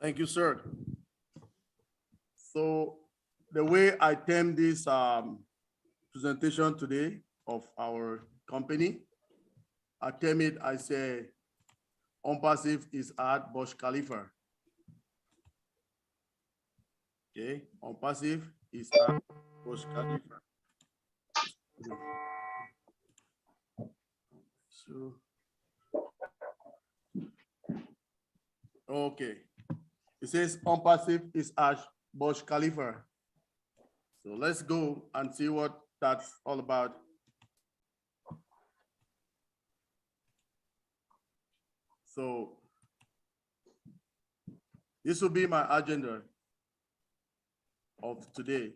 Thank you, sir. So the way I term this presentation today of our company, I term it, I say, Onpassive is at Burj Khalifa. Okay, Onpassive is at Burj Khalifa. So, okay. It says Onpassive is at Burj Khalifa. So let's go and see what that's all about. So this will be my agenda of today.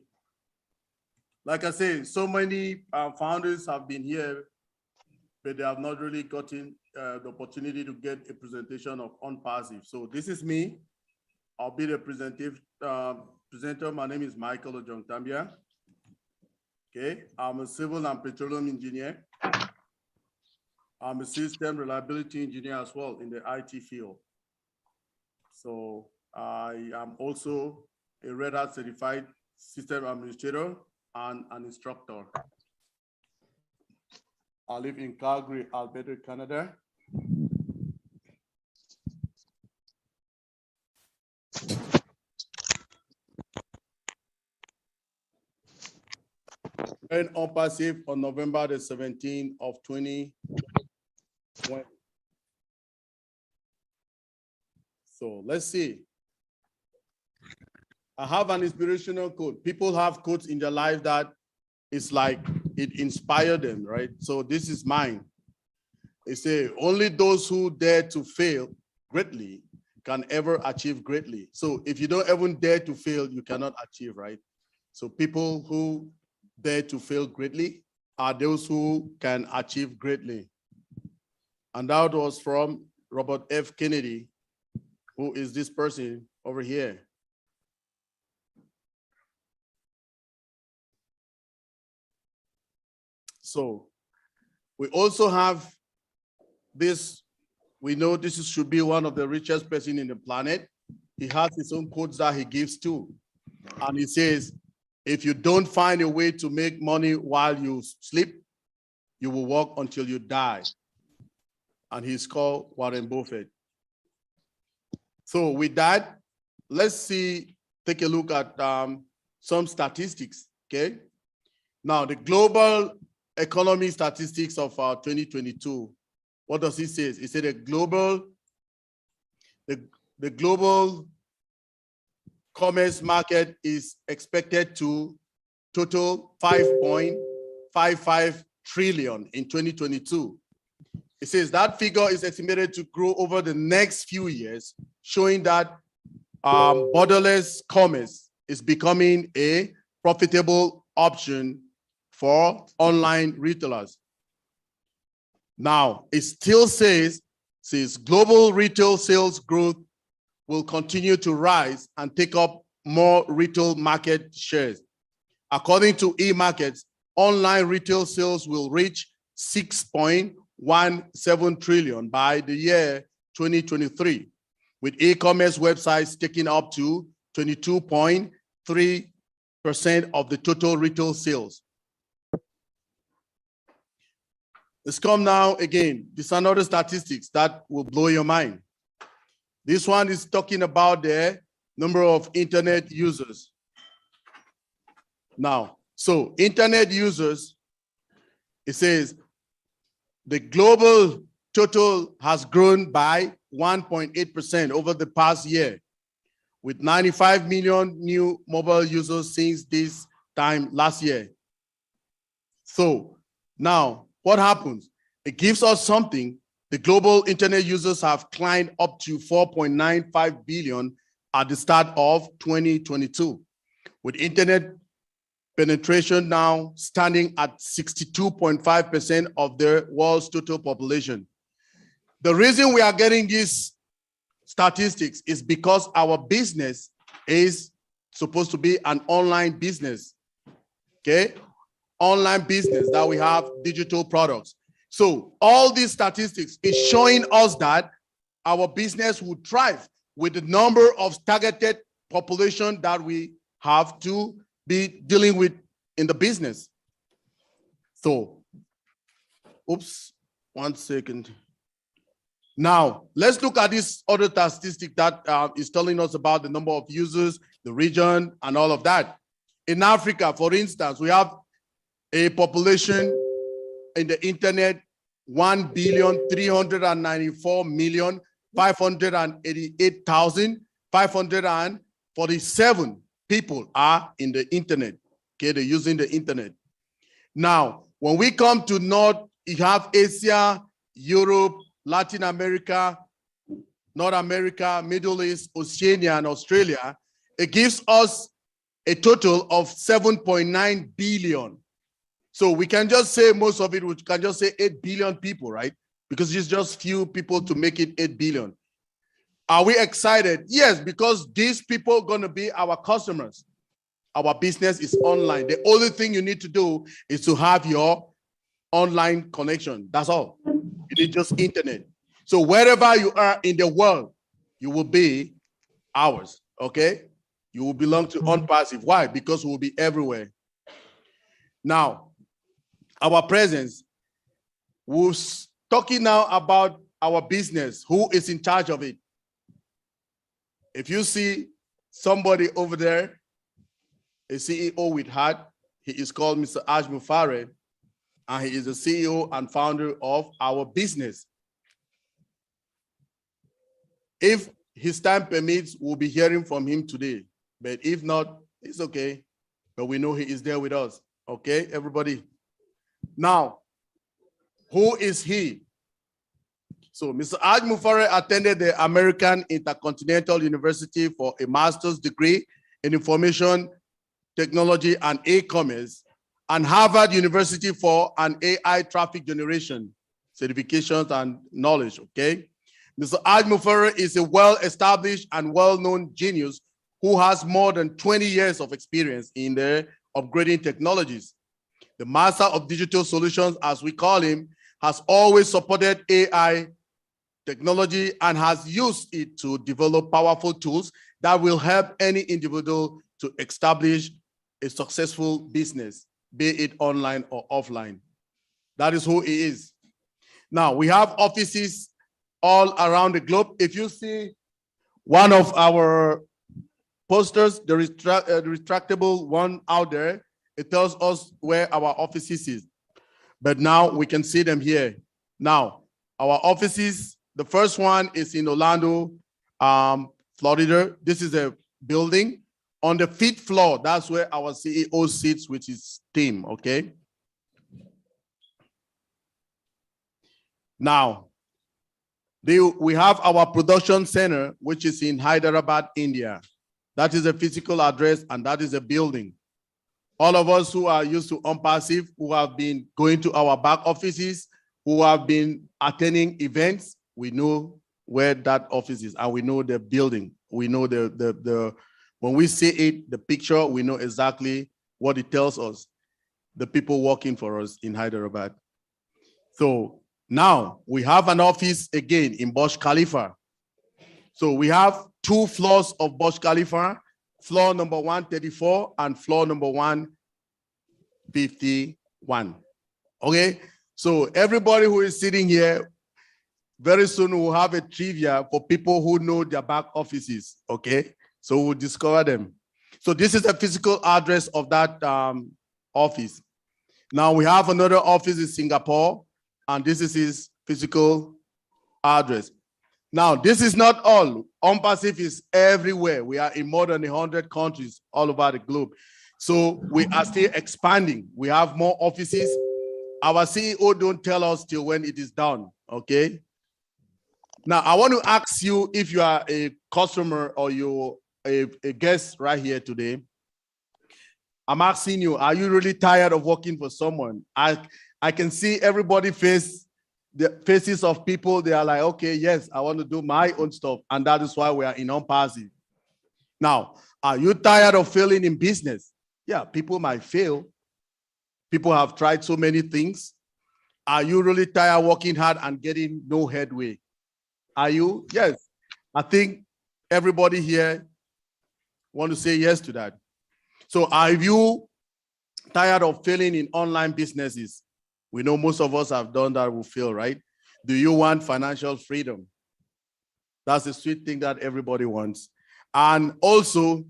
Like I say, so many founders have been here, but they have not really gotten the opportunity to get a presentation of Onpassive. So this is me. I'll be the presenter. My name is Michael Ojongtambia. Okay, I'm a civil and petroleum engineer. I'm a system reliability engineer as well in the IT field. So I am also a Red Hat certified system administrator and an instructor. I live in Calgary, Alberta, Canada. And Onpassive on November the 17th of 2020. So let's see. I have an inspirational quote. People have quotes in their life that it's like it inspired them, right? So this is mine. They say, only those who dare to fail greatly can ever achieve greatly. So if you don't even dare to fail, you cannot achieve, right? So people who dare to fail greatly are those who can achieve greatly. And that was from Robert F. Kennedy, who is this person over here. So we also have this, we know this should be one of the richest person in the planet. He has his own quotes that he gives too. And he says, if you don't find a way to make money while you sleep, you will work until you die. And he's called Warren Buffett. So with that, let's take a look at some statistics, okay? Now, the global economy statistics of 2022, what does it say? It said the global commerce market is expected to total 5.55 trillion in 2022. It says that figure is estimated to grow over the next few years, showing that borderless commerce is becoming a profitable option for online retailers. Now, it still says global retail sales growth will continue to rise and take up more retail market shares. According to eMarkets, online retail sales will reach 6.17 trillion by the year 2023, with e-commerce websites taking up to 22.3% of the total retail sales. Let's come now again. These are another statistics that will blow your mind. This one is talking about the number of internet users. Now, so internet users, it says the global total has grown by 1.8% over the past year, with 95 million new mobile users since this time last year. So now, what happens? It gives us something. The global internet users have climbed up to 4.95 billion at the start of 2022, with internet penetration now standing at 62.5% of the world's total population. The reason we are getting these statistics is because our business is supposed to be an online business, okay? Online business that we have digital products. So all these statistics is showing us that our business will thrive with the number of targeted population that we have to be dealing with in the business. So, oops, 1 second. Now, let's look at this other statistic that is telling us about the number of users, the region, and all of that. In Africa, for instance, we have a population in the internet, 1,394,588,547 people are in the internet. Okay, they're using the internet. Now, when we come to North, you have Asia, Europe, Latin America, North America, Middle East, Oceania, and Australia. It gives us a total of 7.9 billion. So we can just say most of it, we can just say 8 billion people, right? Because it's just few people to make it 8 billion. Are we excited? Yes, because these people are going to be our customers. Our business is online. The only thing you need to do is to have your online connection. That's all. You need just internet. So wherever you are in the world, you will be ours, okay? You will belong to Onpassive. Why? Because we will be everywhere. Now, our presence. We're talking now about our business. Who is in charge of it? If you see somebody over there, a CEO with hat, he is called Mr. Mufare, and he is the CEO and founder of our business. If his time permits, we'll be hearing from him today. But if not, it's okay. But we know he is there with us. Okay, everybody? Now, who is he? So Mr. Mufare attended the American Intercontinental University for a master's degree in information technology and e-commerce, and Harvard University for an AI traffic generation certifications and knowledge, okay? Mr. Mufare is a well-established and well-known genius who has more than 20 years of experience in the upgrading technologies. The master of digital solutions, as we call him, has always supported AI technology and has used it to develop powerful tools that will help any individual to establish a successful business, be it online or offline. That is who he is. Now, we have offices all around the globe. If you see one of our posters, the retractable one out there, it tells us where our offices is. But now we can see them here. Now, our offices, the first one is in Orlando, Florida. This is a building. On the 5th floor, that's where our CEO sits with his team, okay? Now, we have our production center, which is in Hyderabad, India. That is a physical address, and that is a building. All of us who are used to Onpassive, who have been going to our back offices, who have been attending events, we know where that office is, and we know the building. We know when we see it, the picture, we know exactly what it tells us, the people working for us in Hyderabad. So now we have an office again in Burj Khalifa. So we have 2 floors of Burj Khalifa, floor number 134 and floor number 151. Okay, so everybody who is sitting here, very soon we'll have a trivia for people who know their back offices, okay? So we'll discover them. So this is the physical address of that office. Now we have another office in Singapore, and this is his physical address. Now, this is not all. Onpassive is everywhere. We are in more than 100 countries all over the globe. So we are still expanding. We have more offices. Our CEO don't tell us till when it is done, okay? Now, I want to ask you if you are a customer or you're a guest right here today. I'm asking you, are you really tired of working for someone? I can see everybody the faces of people. They are like, okay, yes, I want to do my own stuff. And that is why we are in Onpassive. Now, are you tired of failing in business? Yeah, people might fail. People have tried so many things. Are you really tired working hard and getting no headway? Are you? Yes. I think Everybody here want to say yes to that. So are you tired of failing in online businesses? We know most of us have done that, will fail, right? Do you want financial freedom? That's the sweet thing that everybody wants. And also,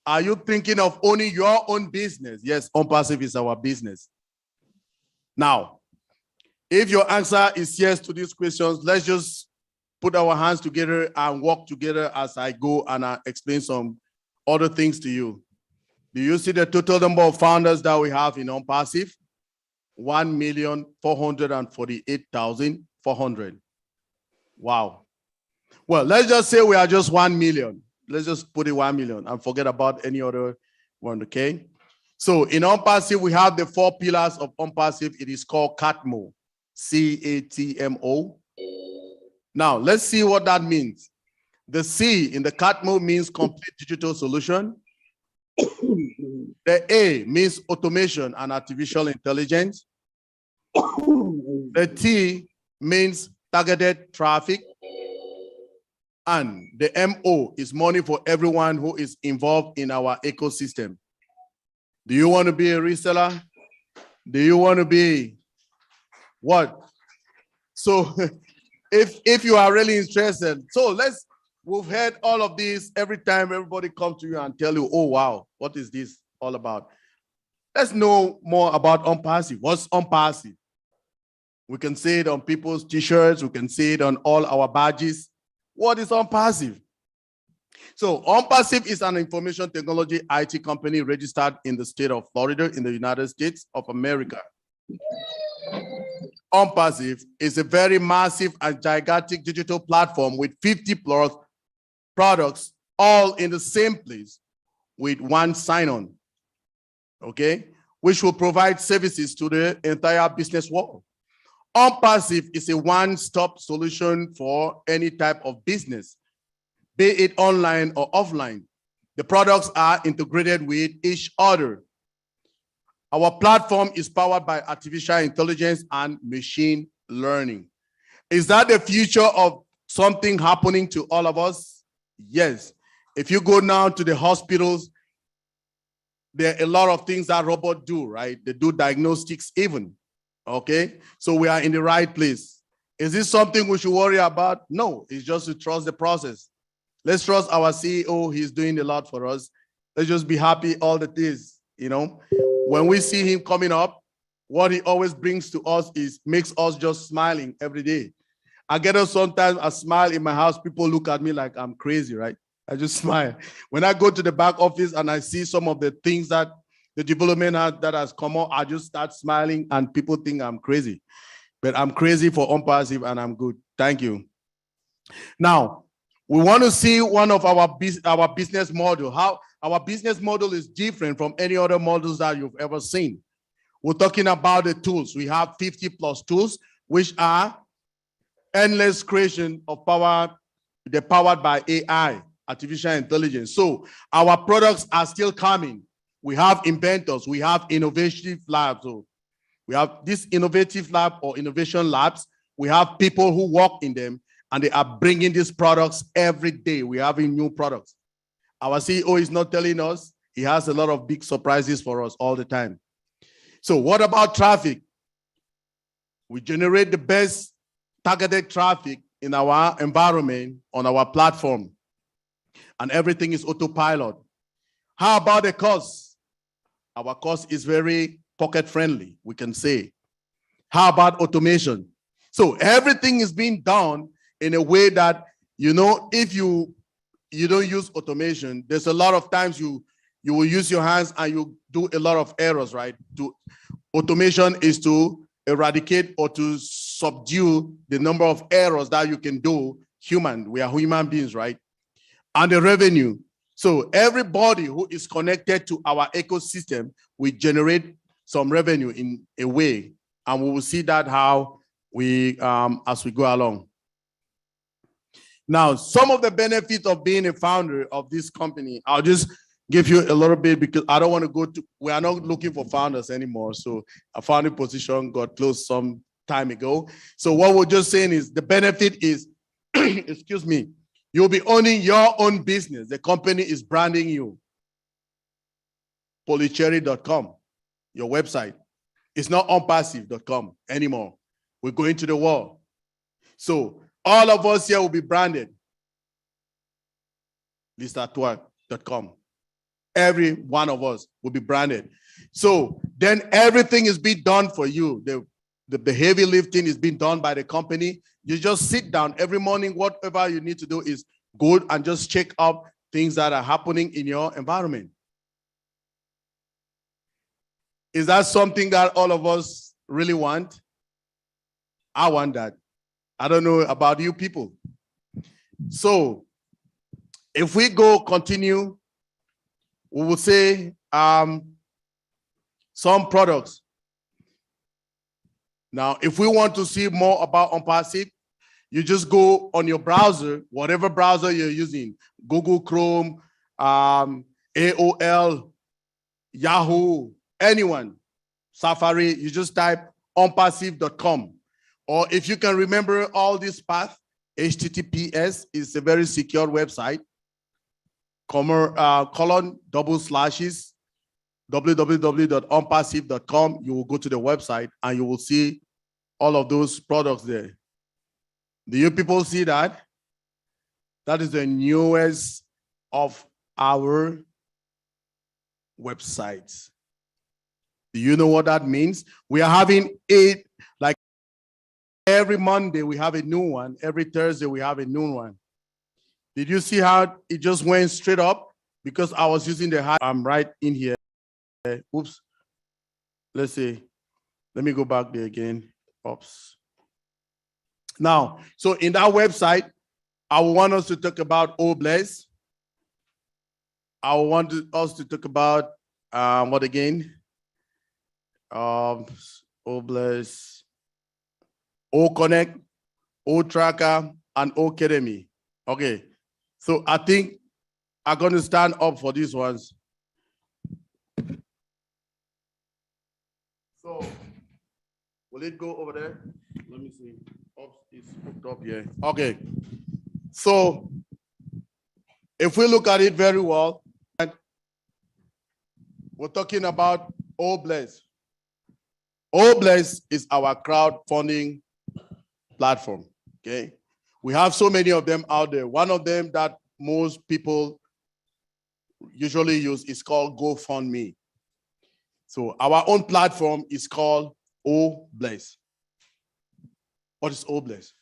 are you thinking of owning your own business? Yes, Onpassive is our business. Now, if your answer is yes to these questions, let's just put our hands together and work together as I go and I explain some other things to you. Do you see the total number of founders that we have in Onpassive? 1,448,400. Wow. Well, let's just say we are just 1 million. Let's just put it 1 million and forget about any other one, okay? So in Onpassive, we have the 4 pillars of Onpassive. It is called CATMO, C-A-T-M-O. Now, let's see what that means. The C in the CATMO means complete digital solution. The A means automation and artificial intelligence. The T means targeted traffic. And the MO is money for everyone who is involved in our ecosystem. Do you want to be a reseller? Do you want to be what? So if you are really interested, so we've heard all of this. Every time everybody comes to you and tell you, oh, wow, what is this all about? Let's know more about Onpassive. What's Onpassive? We can see it on people's t-shirts. We can see it on all our badges. What is Onpassive? So Onpassive is an information technology IT company registered in the state of Florida in the United States of America. Onpassive is a very massive and gigantic digital platform with 50 plus products all in the same place with one sign-on, okay, which will provide services to the entire business world. Onpassive is a one-stop solution for any type of business, be it online or offline. The products are integrated with each other. Our platform is powered by artificial intelligence and machine learning. Is that the future of something happening to all of us? Yes. If you go now to the hospitals, there are a lot of things that robots do, right? They do diagnostics even, okay? So we are in the right place. Is this something we should worry about? No, it's just to trust the process. Let's trust our CEO. He's doing a lot for us. Let's just be happy all the days, you know? When we see him coming up, what he always brings to us is makes us just smiling every day. I get up sometimes, I smile in my house, people look at me like I'm crazy, right? I just smile. When I go to the back office and I see some of the things that the development that has come up, I just start smiling and people think I'm crazy. But I'm crazy for Onpassive and I'm good. Thank you. Now, we want to see one of our business model, how our business model is different from any other models that you've ever seen. We're talking about the tools. We have 50 plus tools, which are endless creation of power. They're powered by AI, artificial intelligence. So our products are still coming. We have inventors. We have innovative labs. So we have this innovative lab or innovation labs. We have people who work in them, and they are bringing these products every day. We're having new products. Our CEO is not telling us. He has a lot of big surprises for us all the time. So what about traffic? We generate the best targeted traffic in our environment on our platform, and everything is autopilot. How about the cost? Our cost is very pocket friendly, we can say. How about automation? So everything is being done in a way that, you know, if you don't use automation, there's a lot of times you will use your hands and you do a lot of errors, right? Automation is to eradicate or to subdue the number of errors that you can do. We are human beings, right? And the revenue. So everybody who is connected to our ecosystem will generate some revenue in a way, and we will see that how we as we go along. Now, some of the benefits of being a founder of this company, I'll just give you a little bit because I don't want to go to, we are not looking for founders anymore. So a founding position got closed some time ago. So what we're just saying is the benefit is, excuse me, You'll be owning your own business. The company is branding you. Polycherry.com, your website. It's not onpassive.com anymore. We're going to the wall. So all of us here will be branded. Listatwork.com. Every one of us will be branded. So then everything is being done for you. The heavy lifting is being done by the company. You just sit down every morning. Whatever you need to do is go and just check up things that are happening in your environment. Is that something that all of us really want? I want that. I don't know about you people. So if we go continue, we will say some products. Now, if we want to see more about Onpassive, you just go on your browser, whatever browser you're using, Google Chrome, AOL, Yahoo, anyone, Safari, you just type onpassive.com. Or if you can remember all this path, HTTPS is a very secure website, www.onpassive.com. You will go to the website and you will see all of those products there. Do you people see that? That is the newest of our websites. Do you know what that means? We are having like every Monday we have a new one. Every Thursday we have a new one. Did you see how it just went straight up? Because I was using the high. I'm right in here. Oops. Let's see. Let me go back there again. Oops. Now, so in that website, I want us to talk about Obless. I want us to talk about what again? Obless, O-Connect, O-Tracker, and O-Academy. Okay. So I think I'm going to stand up for these ones. So will it go over there? Let me see. Oops, it's hooked up here. Okay. So if we look at it very well, we're talking about Obless. Obless is our crowdfunding platform. Okay. We have so many of them out there. One of them that most people usually use is called GoFundMe. So our own platform is called Obless. What is Obless?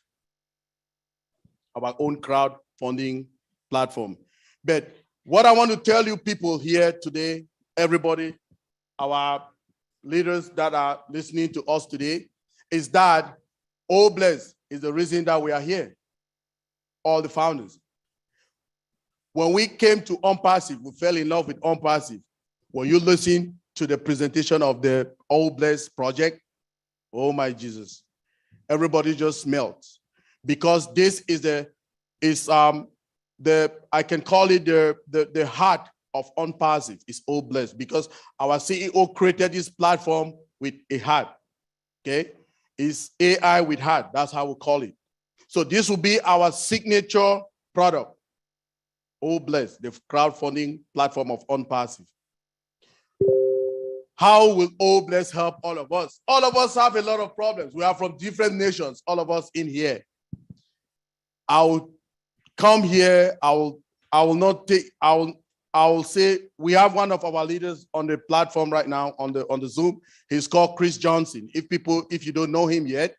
Our own crowdfunding platform. But what I want to tell you people here today, everybody, our leaders that are listening to us today, is that Obless is the reason that we are here. All the founders. When we came to Onpassive, we fell in love with Onpassive. When you listen to the presentation of the Obless project, oh my Jesus, everybody just melts, because this is I can call it the heart of Onpassive is Obless, because our CEO created this platform with a heart. Okay, it's AI with heart. That's how we call it. So this will be our signature product, Obless, the crowdfunding platform of Onpassive. How will Obless help all of us? All of us have a lot of problems. We are from different nations, all of us in here. I'll come here, I will say we have one of our leaders on the platform right now on the Zoom. He's called Chris Johnson. If you don't know him yet,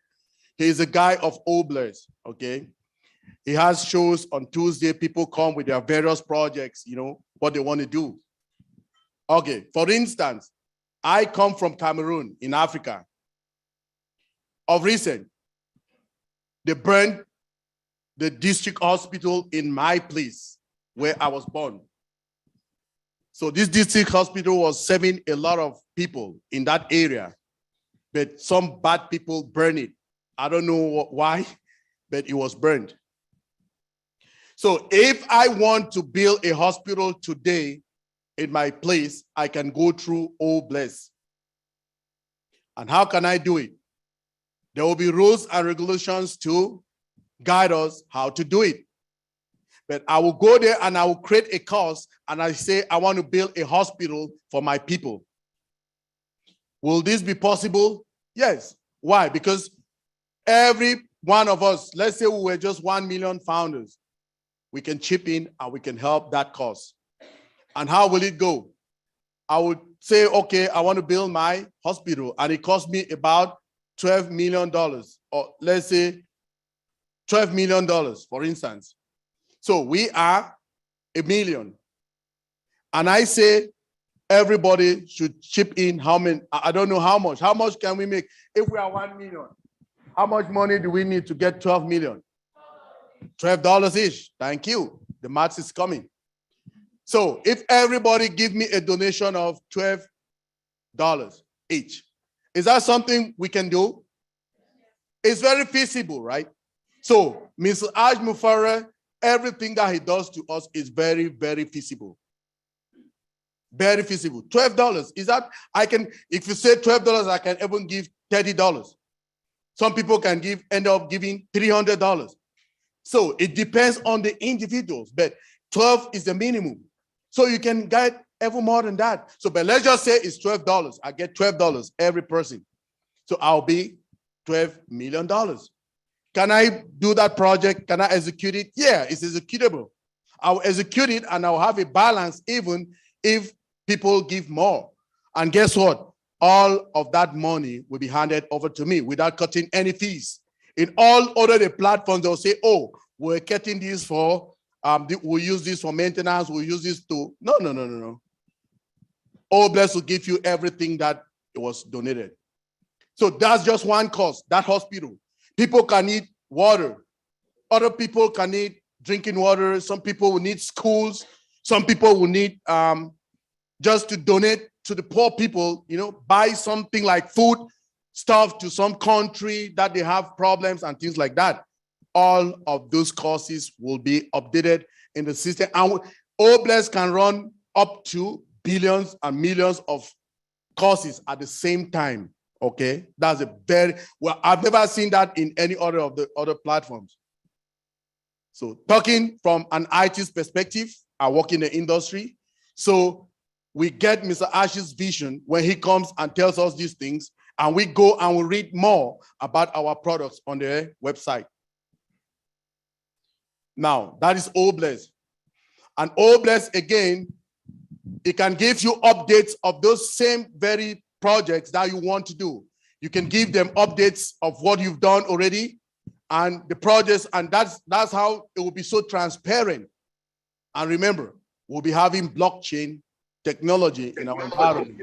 he's a guy of Obless, okay? He has shows on Tuesday. People come with their various projects, what they want to do. Okay, for instance, I come from Cameroon in Africa. Of recent, they burned the district hospital in my place where I was born. So this district hospital was serving a lot of people in that area, but some bad people burned it. I don't know why, but it was burned. So if I want to build a hospital today in my place, I can go through Obless. And how can I do it? There will be rules and regulations to guide us how to do it. But I will go there and I will create a course and I say, I want to build a hospital for my people. Will this be possible? Yes. Why? Because every one of us, let's say we were just 1 million founders, we can chip in and we can help that cause. And how will it go? I would say, okay, I want to build my hospital and it cost me about $12 million, or let's say $12 million, for instance. So we are 1 million. And I say everybody should chip in how many, I don't know how much. How much can we make? If we are 1 million, how much money do we need to get 12 million? $12-ish. Thank you. The math is coming. So if everybody give me a donation of $12 each, is that something we can do? It's very feasible, right? So Mr. Aj Mufara, everything that he does to us is very, very feasible. Very feasible. $12. Is that, I can, if you say $12, I can even give $30. Some people can end up giving $300. So it depends on the individuals, but 12 is the minimum. So you can get even more than that. So, but let's just say it's $12. I get $12 every person. So I'll be $12 million. Can I do that project? Can I execute it? Yeah, it's executable. I'll execute it and I'll have a balance even if people give more. And guess what? All of that money will be handed over to me without cutting any fees. In all other the platforms, they'll say, oh, we're cutting this for, we'll use this for maintenance, we'll use this to, no. All Bless will give you everything that was donated. So that's just one cost, that hospital. People can need water. Other people can need drinking water. Some people will need schools. Some people will need just to donate to the poor people, buy something like food, stuff to some country that they have problems and things like that. All of those courses will be updated in the system. And All Bless can run up to billions and millions of courses at the same time. Okay, that's a very, well, I've never seen that in any other of the other platforms. So talking from an IT perspective, I work in the industry. So we get Mr. Ash's vision when he comes and tells us these things, and we go and we read more about our products on their website. Now, that is All Bless. And All Bless, again, it can give you updates of those same very projects that you want to do. You can give them updates of what you've done already and the projects, and that's how it will be so transparent. And remember, we'll be having blockchain technology in our environment.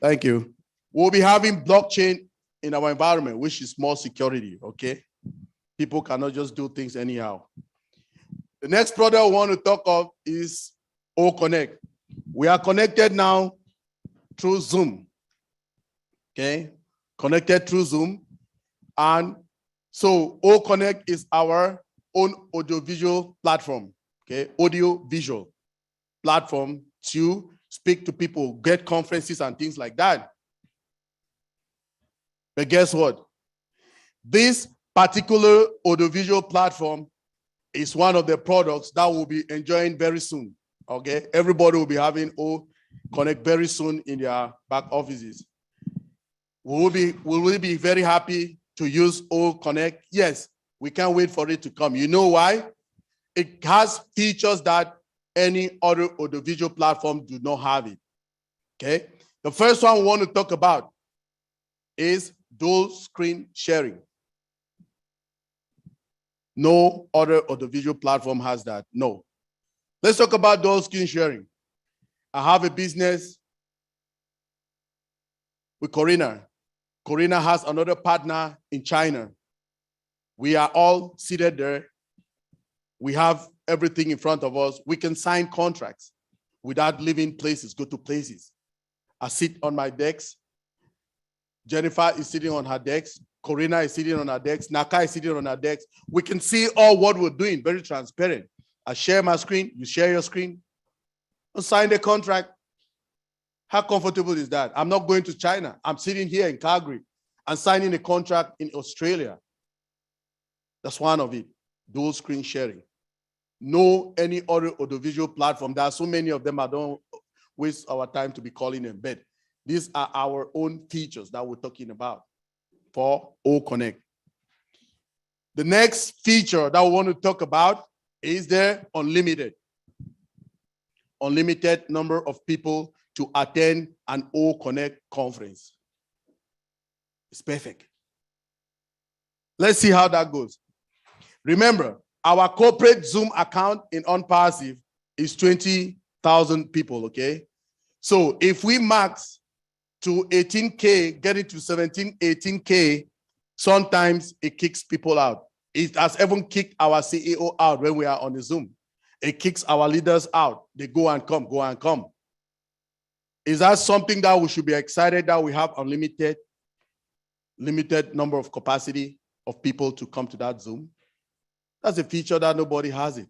Thank you. We'll be having blockchain in our environment, which is more security, okay? People cannot just do things anyhow. The next product I want to talk of is O Connect. We are connected now through Zoom, okay? Connected through Zoom. And so O Connect is our own audiovisual platform, okay? Audio-visual platform to speak to people, get conferences and things like that. But guess what? This particular audiovisual platform is one of the products that we'll be enjoying very soon, okay? Everybody will be having O Connect very soon in their back offices. Will we be very happy to use O Connect? Yes, we can't wait for it to come. You know why? It has features that any other audiovisual platform do not have it, okay? The first one we want to talk about is dual screen sharing. No other audiovisual platform has that, no. Let's talk about dual screen sharing. I have a business with Corina. Corina has another partner in China. We are all seated there. We have everything in front of us. We can sign contracts without leaving places, go to places. I sit on my desk. Jennifer is sitting on her desk. Corina is sitting on her desk. Naka is sitting on her desk. We can see all what we're doing, very transparent. I share my screen, you share your screen. We'll sign the contract. How comfortable is that? I'm not going to China. I'm sitting here in Calgary and signing a contract in Australia. That's one of it. Dual screen sharing. No any other audiovisual platform. There are so many of them. I don't waste our time to be calling them, but these are our own features that we're talking about for O Connect. The next feature that we want to talk about is the unlimited. Unlimited number of people to attend an O Connect conference. It's perfect. Let's see how that goes. Remember, our corporate Zoom account in Onpassive is 20,000 people, okay? So if we max to 18K, getting to 17, 18K, sometimes it kicks people out. It has even kicked our CEO out when we are on the Zoom. It kicks our leaders out. They go and come, go and come. Is that something that we should be excited that we have unlimited, limited number of capacity of people to come to that Zoom? That's a feature that nobody has it.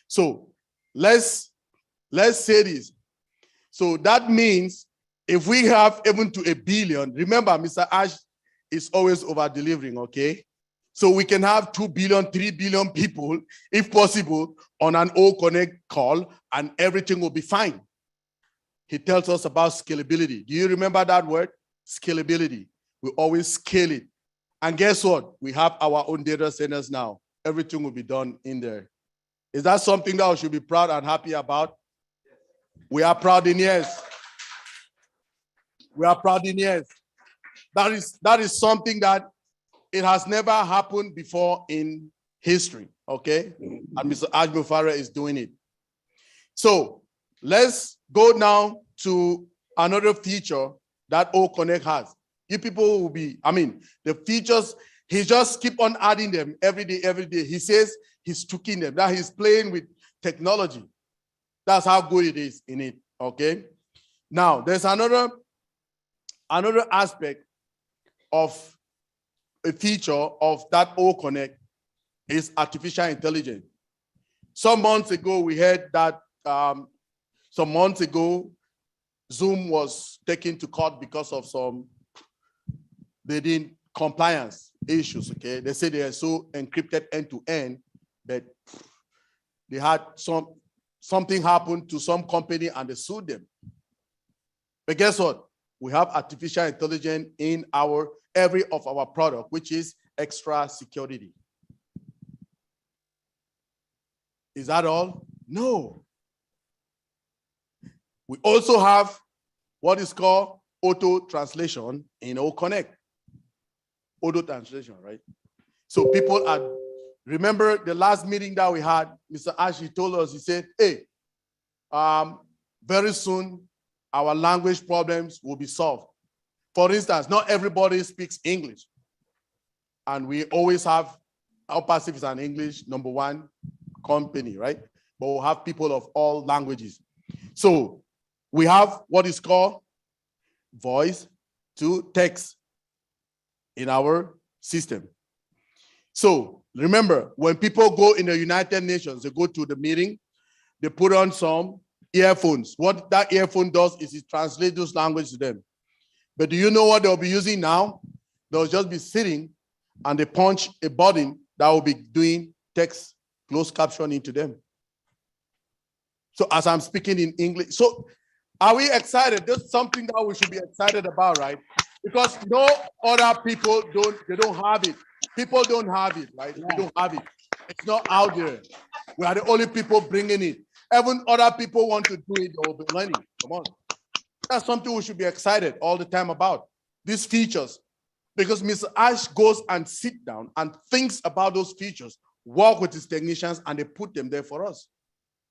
So let's say this. So that means if we have even to 1 billion, remember Mr. Ash is always over delivering, okay? So we can have 2 billion, 3 billion people, if possible, on an O Connect call and everything will be fine. He tells us about scalability. Do you remember that word? Scalability. We always scale it. And guess what? We have our own data centers now. Everything will be done in there. Is that something that we should be proud and happy about? We are proud in yes. We are proud in yes. That is something that it has never happened before in history, okay? And Mr. Ajbufara is doing it. So let's go now to another feature that O Connect has. You people will be, the features, he just keep on adding them every day, every day. He says he's tweaking them, that he's playing with technology. That's how good it is in it, okay? Now, there's another aspect of a feature of that O Connect is artificial intelligence. Some months ago, we heard that Zoom was taken to court because of some compliance issues, okay? They say they are so encrypted end to end that they had something happen to some company and they sued them. But guess what? We have artificial intelligence in every of our product, which is extra security. Is that all? No. We also have what is called auto translation in O Connect. Auto translation, right? So people remember the last meeting that we had, Mr. Ashley told us, he said, hey, very soon our language problems will be solved. For instance, not everybody speaks English. And we always have, Onpassive is an English #1 company, right? But we'll have people of all languages. So we have what is called voice to text in our system. So remember, when people go in the United Nations, they go to the meeting, they put on some earphones. What that earphone does is it translates those languages to them. But do you know what they'll be using now? They'll just be sitting and they punch a button that will be doing text closed captioning to them. So as I'm speaking in English, so are we excited? That's something that we should be excited about, right? Because no other people don't have it. People don't have it, right? Yeah. They don't have it. It's not out there. We are the only people bringing it. Even other people want to do it, they'll be learning. Come on. That's something we should be excited all the time about. These features. Because Mr. Ash goes and sit down and thinks about those features, work with his technicians, and they put them there for us.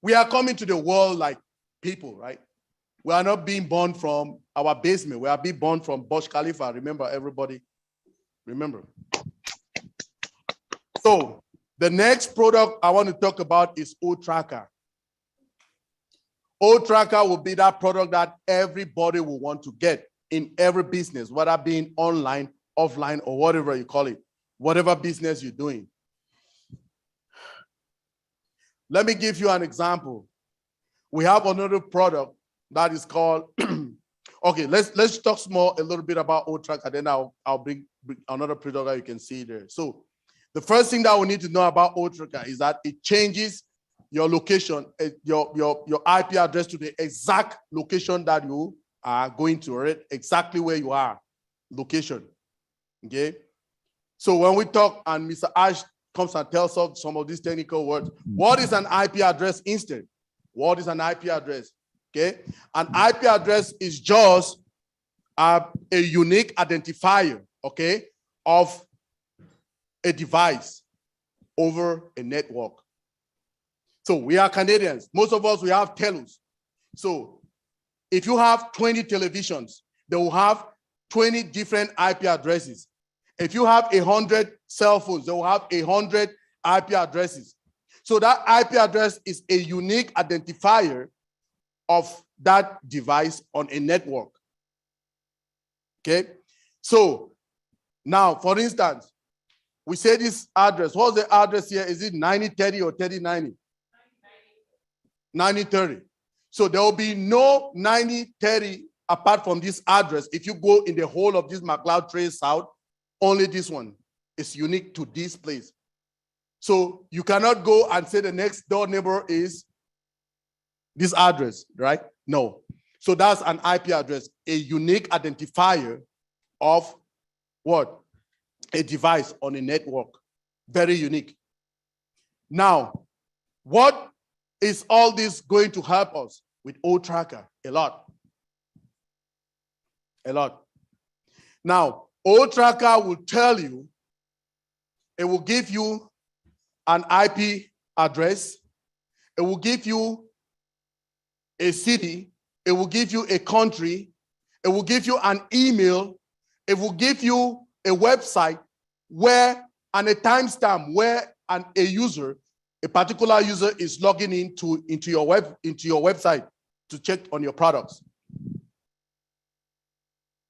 We are coming to the world like people, right? We are not being born from our basement. We are being born from Burj Khalifa. Remember, everybody? Remember. So the next product I want to talk about is O-Tracker. O-Tracker will be that product that everybody will want to get in every business, whether being online, offline, or whatever you call it, whatever business you're doing. Let me give you an example. We have another product that is called, okay, let's talk small a little bit about O-Tracker, then I'll bring another product that you can see there. So the first thing that we need to know about O-Tracker is that it changes your location, your IP address to the exact location that you are going to, right? Exactly where you are, location, okay? So when we talk and Mr. Ash comes and tells us some of these technical words, what is an IP address instead? What is an IP address? Okay, an IP address is just a unique identifier, okay, of a device over a network. So we are Canadians. Most of us, we have telus. So if you have 20 televisions, they will have 20 different IP addresses. If you have 100 cell phones, they will have 100 IP addresses. So that IP address is a unique identifier of that device on a network. Okay? So now, for instance, we say this address. What's the address here? Is it 9030 or 3090? 9030. So there will be no 9030 apart from this address. If you go in the whole of this McLeod Trace South, only this one is unique to this place. So you cannot go and say the next door neighbor is this address, right? No. So that's an IP address, a unique identifier of what? A device on a network. Very unique. Now, what is all this going to help us with O-Tracker? A lot. A lot. Now, O-Tracker will tell you, it will give you an IP address, it will give you a city, it will give you a country, it will give you an email, it will give you a website where, and a timestamp where a user, a particular user is logging into your website to check on your products.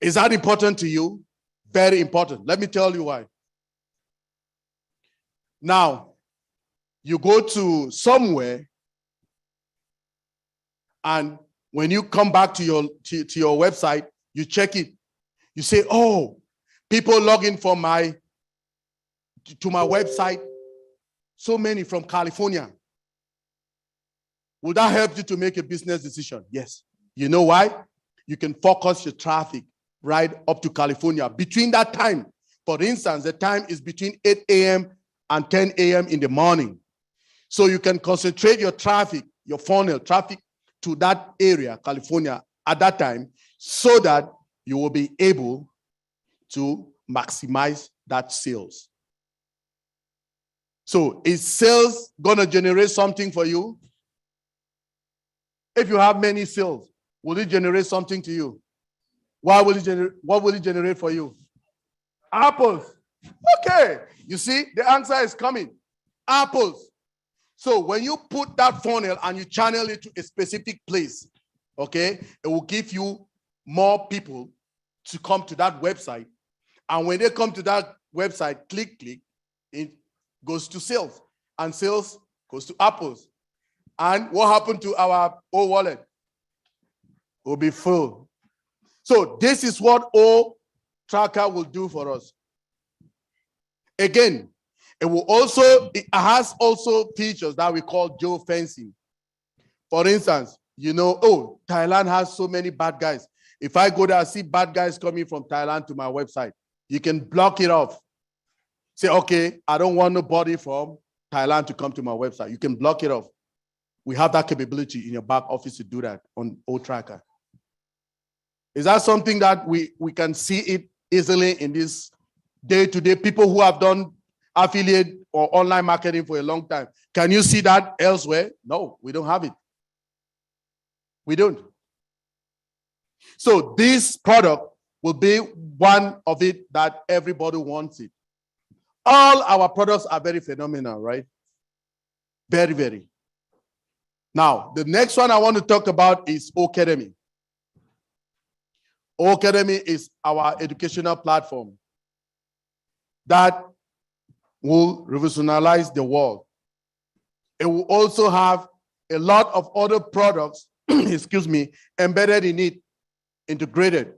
Is that important to you? Very important. Let me tell you why. Now, you go to somewhere, and when you come back to your website, you check it. You say, oh, people log in to my website, so many from California. Would that help you to make a business decision? Yes. You know why? You can focus your traffic right up to California. Between that time, for instance, the time is between 8 a.m. and 10 a.m. in the morning. So you can concentrate your traffic, your funnel traffic to that area, California, at that time, so that you will be able to maximize that sales. So is sales gonna generate something for you? If you have many sales, will it generate something to you? What will it generate for you? Apples. Okay, you see, the answer is coming. Apples. So when you put that funnel and you channel it to a specific place, okay, it will give you more people to come to that website. And when they come to that website, click, it goes to sales. And sales goes to apples. And what happened to our O wallet? It will be full. So this is what O-Tracker will do for us. Again, it has also features that we call geofencing. For instance, you know, oh, Thailand has so many bad guys. If I go there and see bad guys coming from Thailand to my website, you can block it off. Say, okay, I don't want nobody from Thailand to come to my website. You can block it off. We have that capability in your back office to do that on O-Tracker. Is that something that we can see it easily in this day-to-day? People who have done affiliate or online marketing for a long time. Can you see that elsewhere? No, we don't have it. We don't. So this product will be one of it that everybody wants it. All our products are very phenomenal, right? Very, very. Now, the next one I want to talk about is Academy. Academy is our educational platform that will revolutionize the world. It will also have a lot of other products excuse me, embedded in it, integrated.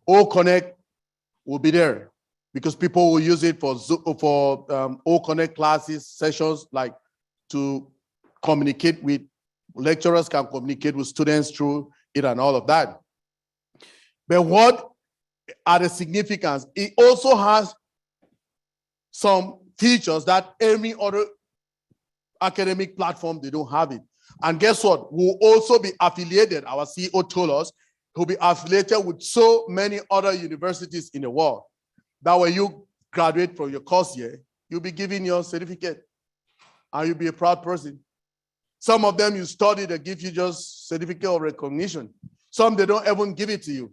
O Connect will be there because people will use it for O Connect classes, sessions, like to communicate with lecturers, can communicate with students through it and all of that. But what are the significance? It also has some features that any other academic platform, they don't have it. And guess what? We'll also be affiliated. Our CEO told us he'll be affiliated with so many other universities in the world that when you graduate from your course here, you'll be given your certificate and you'll be a proud person. Some of them you study, they give you just certificate of recognition. Some they don't even give it to you.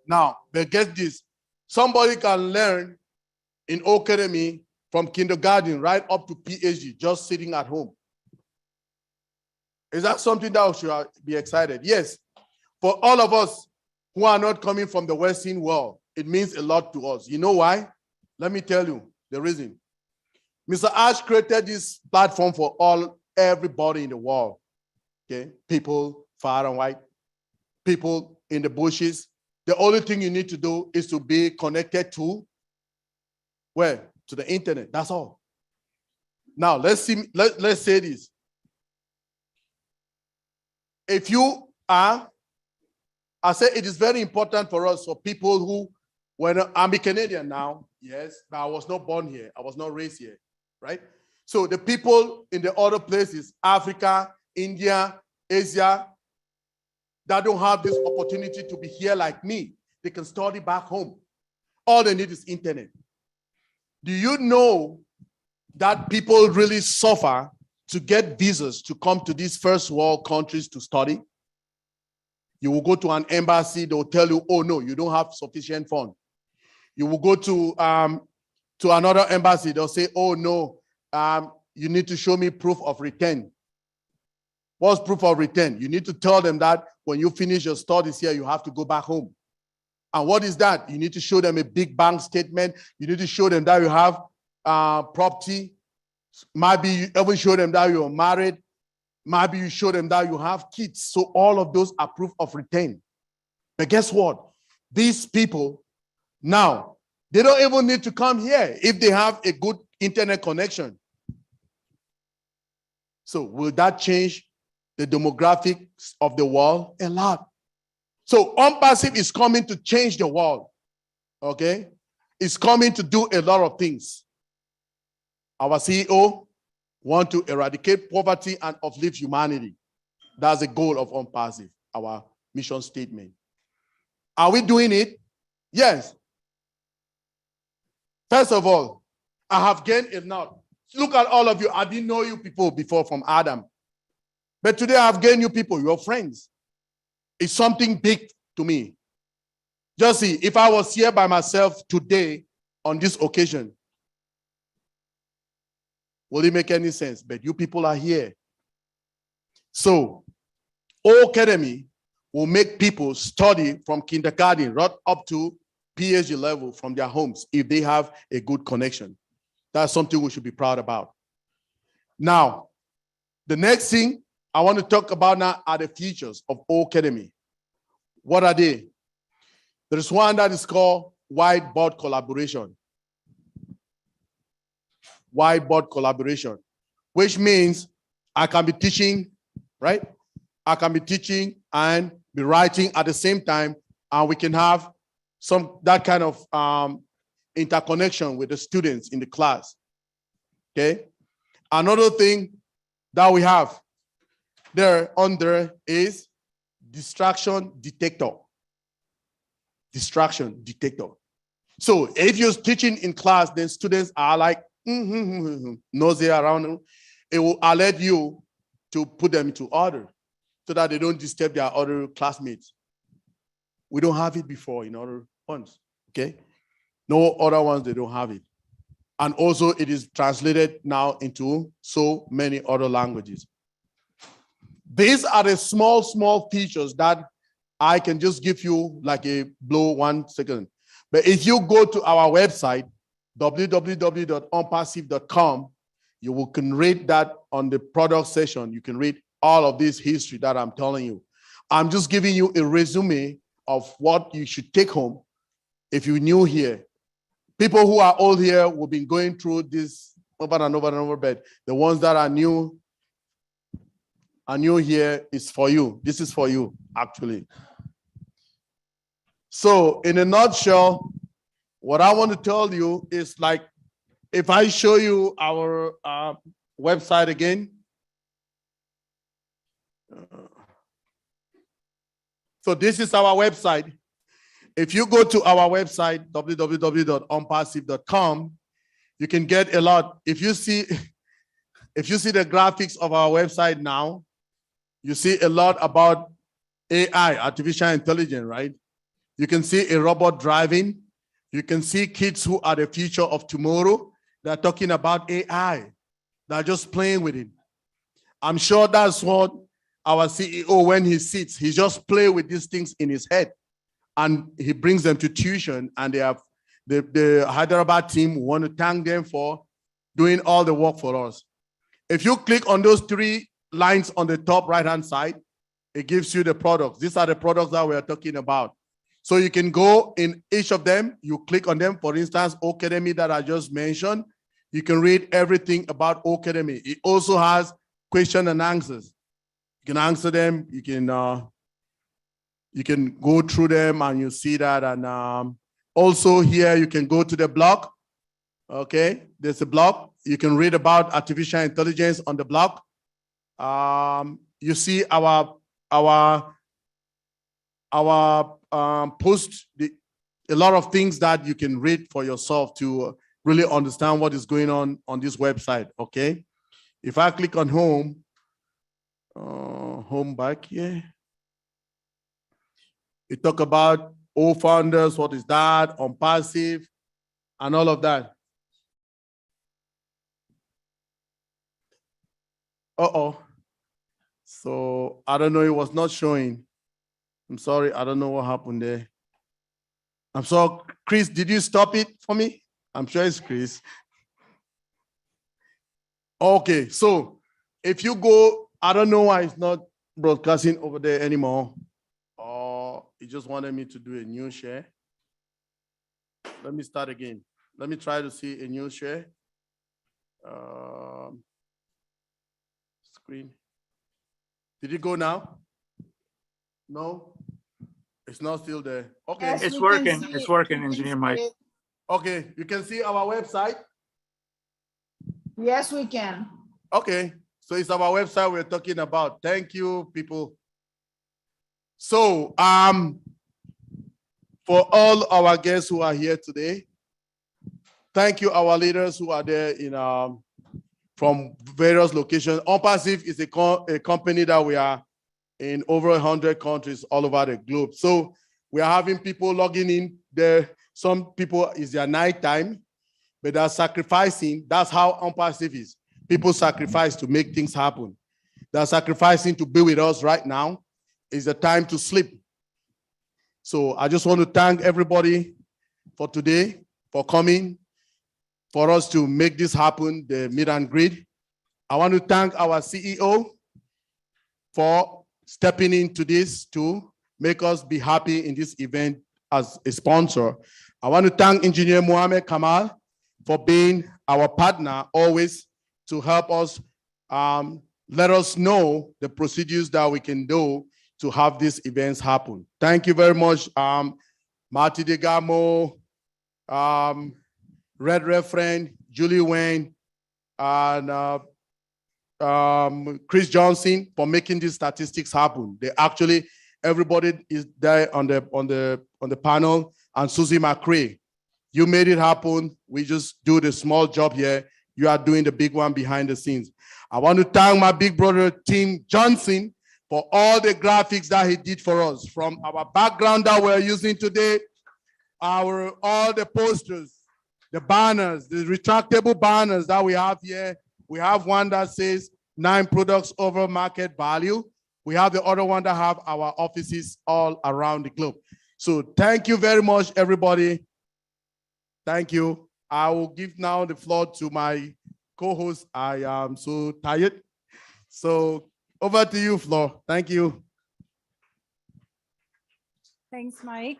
Now, but get this, somebody can learn in Academy from kindergarten right up to PhD, just sitting at home. Is that something that we should be excited? Yes. For all of us who are not coming from the Western world, it means a lot to us. You know why? Let me tell you the reason. Mr. Ash created this platform for everybody in the world. Okay, people far and wide, people in the bushes. The only thing you need to do is to be connected to where? To the internet. That's all. Now let's say this. If you are, I say it is very important for us, for people who, when I'm a Canadian now, yes, but I was not born here. I was not raised here, right? So the people in the other places, Africa, India, Asia, that don't have this opportunity to be here like me, they can study back home. All they need is internet. Do you know that people really suffer to get visas to come to these first world countries to study? You will go to an embassy, they'll tell you, oh no, you don't have sufficient funds. You will go to another embassy, they'll say, oh no, you need to show me proof of return. What's proof of return? You need to tell them that when you finish your studies here, you have to go back home. And what is that? You need to show them a big bank statement. You need to show them that you have property. Maybe you even show them that you're married. Maybe you show them that you have kids. So all of those are proof of return. But guess what? These people now, they don't even need to come here if they have a good internet connection. So will that change the demographics of the world? A lot. So Onpassive is coming to change the world. Okay? It's coming to do a lot of things. Our CEO wants to eradicate poverty and uplift humanity. That's the goal of Onpassive, our mission statement. Are we doing it? Yes. First of all, I have gained a lot. Look at all of you. I didn't know you people before from Adam. But today I have gained you people, your friends. It's something big to me. Just see, if I was here by myself today on this occasion, will it make any sense? But you people are here. So, O Academy will make people study from kindergarten right up to PhD level from their homes if they have a good connection. That's something we should be proud about. Now, the next thing I want to talk about now are the features of O Academy. What are they? There's one that is called whiteboard collaboration. Whiteboard collaboration, which means I can be teaching, right? I can be teaching and be writing at the same time, and we can have that kind of interconnection with the students in the class. Okay. Another thing that we have there is distraction detector. Distraction detector. So if you're teaching in class, then students are like nosy around them. It will alert you to put them into order so that they don't disturb their other classmates. We don't have it before in other ones. Okay. No other ones, they don't have it. And also it is translated now into so many other languages. These are the small features that I can just give you like a blow 1 second. But if you go to our website, www.onpassive.com, you can read that on the product section. You can read all of this history that I'm telling you. I'm just giving you a resume of what you should take home if you're new here. People who are old here will be going through this over and over and over, but the ones that are new here is for you. This is for you, actually. So in a nutshell, what I want to tell you is, like, if I show you our website again. So this is our website. If you go to our website, www.onpassive.com, you can get a lot. If you see the graphics of our website now, you see a lot about AI, artificial intelligence, right? You can see a robot driving. You can see kids who are the future of tomorrow. They're talking about AI. They're just playing with it. I'm sure that's what our CEO, when he sits, he just play with these things in his head, and he brings them to tuition, and they have the Hyderabad team want to thank them for doing all the work for us. If you click on those 3 lines on the top right-hand side, it gives you the products. These are the products that we are talking about. So you can go in each of them, you click on them. For instance, Academy that I just mentioned, you can read everything about Academy. It also has question and answers. You can answer them, you can go through them and you see that. And also here, you can go to the blog. Okay, there's a blog. You can read about artificial intelligence on the blog. You see our post, a lot of things that you can read for yourself to really understand what is going on this website. Okay, if I click on home back here, it talk about all founders, what is that, Onpassive, and all of that. So I don't know, it was not showing. I'm sorry, I don't know what happened there. I'm sorry, Chris, did you stop it for me? I'm sure it's Chris. Okay, so if you go, I don't know why it's not broadcasting over there anymore. Or it just wanted me to do a new share. Let me start again. Let me try to see a new share. Screen. Did it go now? No, it's not still there. Okay. Yes, It's we working. can see It's it. working, We can Engineer see Mike. it. Okay, you can see our website. Yes, we can. Okay, so it's our website we're talking about. Thank you, people. So, for all our guests who are here today, thank you, our leaders who are there in from various locations. Onpassive is a company that we are in over 100 countries all over the globe. So we are having people logging in there. Some people is their night time, but they're sacrificing. That's how Onpassive is. People sacrifice to make things happen. They're sacrificing to be with us right now. It's the time to sleep. So I just want to thank everybody for today, for coming, for us to make this happen, the meet and greet. I want to thank our CEO for stepping into this to make us be happy in this event as a sponsor. I want to thank Engineer Mohamed Kamal for being our partner always to help us, let us know the procedures that we can do to have these events happen. Thank you very much, Marty Degamo, Red Referent, Julie Wayne, and Chris Johnson for making these statistics happen. They actually, everybody is there on the panel, and Susie McCrae. You made it happen. We just do the small job here. You are doing the big one behind the scenes. I want to thank my big brother, Tim Johnson, for all the graphics that he did for us, from our background that we're using today, all the posters, the banners, the retractable banners that we have here. We have one that says 9 products over market value. We have the other one that have our offices all around the globe. So thank you very much, everybody. Thank you. I will give now the floor to my co-host. I am so tired. So Over to you, Flo. Thank you. Thanks, Mike.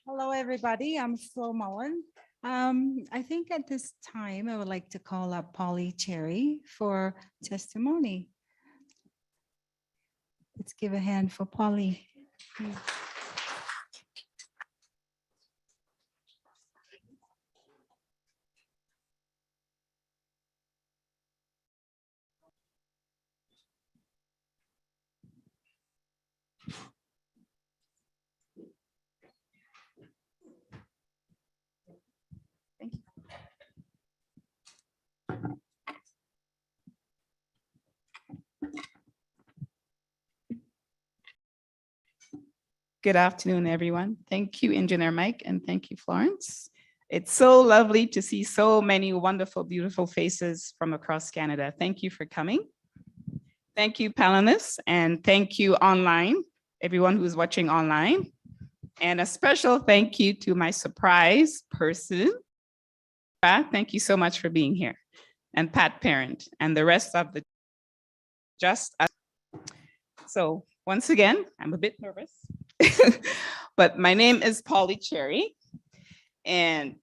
Hello, everybody. I'm Flo Mullen. I think at this time, I would like to call up Polly Cherry for testimony. Let's give a hand for Polly. Thank you. Good afternoon, everyone. Thank you, Engineer Mike, and thank you, Florence. It's so lovely to see so many wonderful, beautiful faces from across Canada. Thank you for coming. Thank you, panelists, and thank you online, everyone who's watching online. And a special thank you to my surprise person. Thank you so much for being here. And Pat Parent and the rest of the just us. So once again, I'm a bit nervous. But my name is Polly Cherry, and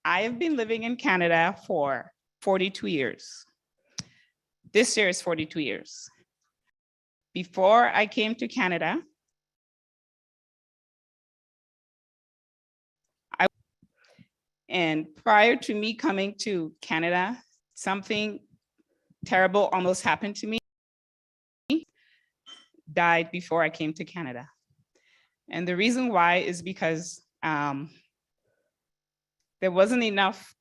I have been living in Canada for 42 years. This year is 42 years. Before I came to Canada, and prior to me coming to Canada, something terrible almost happened to me. Died before I came to Canada. And the reason why is because there wasn't enough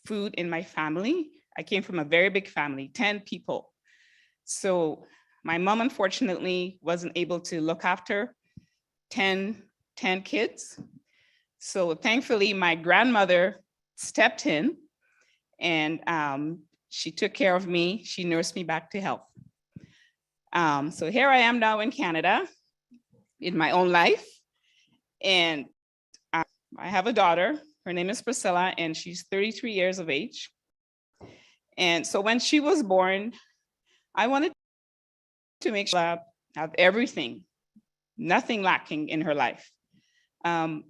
food in my family. I came from a very big family, 10 people. So my mom, unfortunately, wasn't able to look after 10 kids. So thankfully, my grandmother stepped in and she took care of me. She nursed me back to health. So here I am now in Canada in my own life. And I have a daughter. Her name is Priscilla, and she's 33 years of age. And so when she was born, I wanted to make sure I have everything, nothing lacking in her life.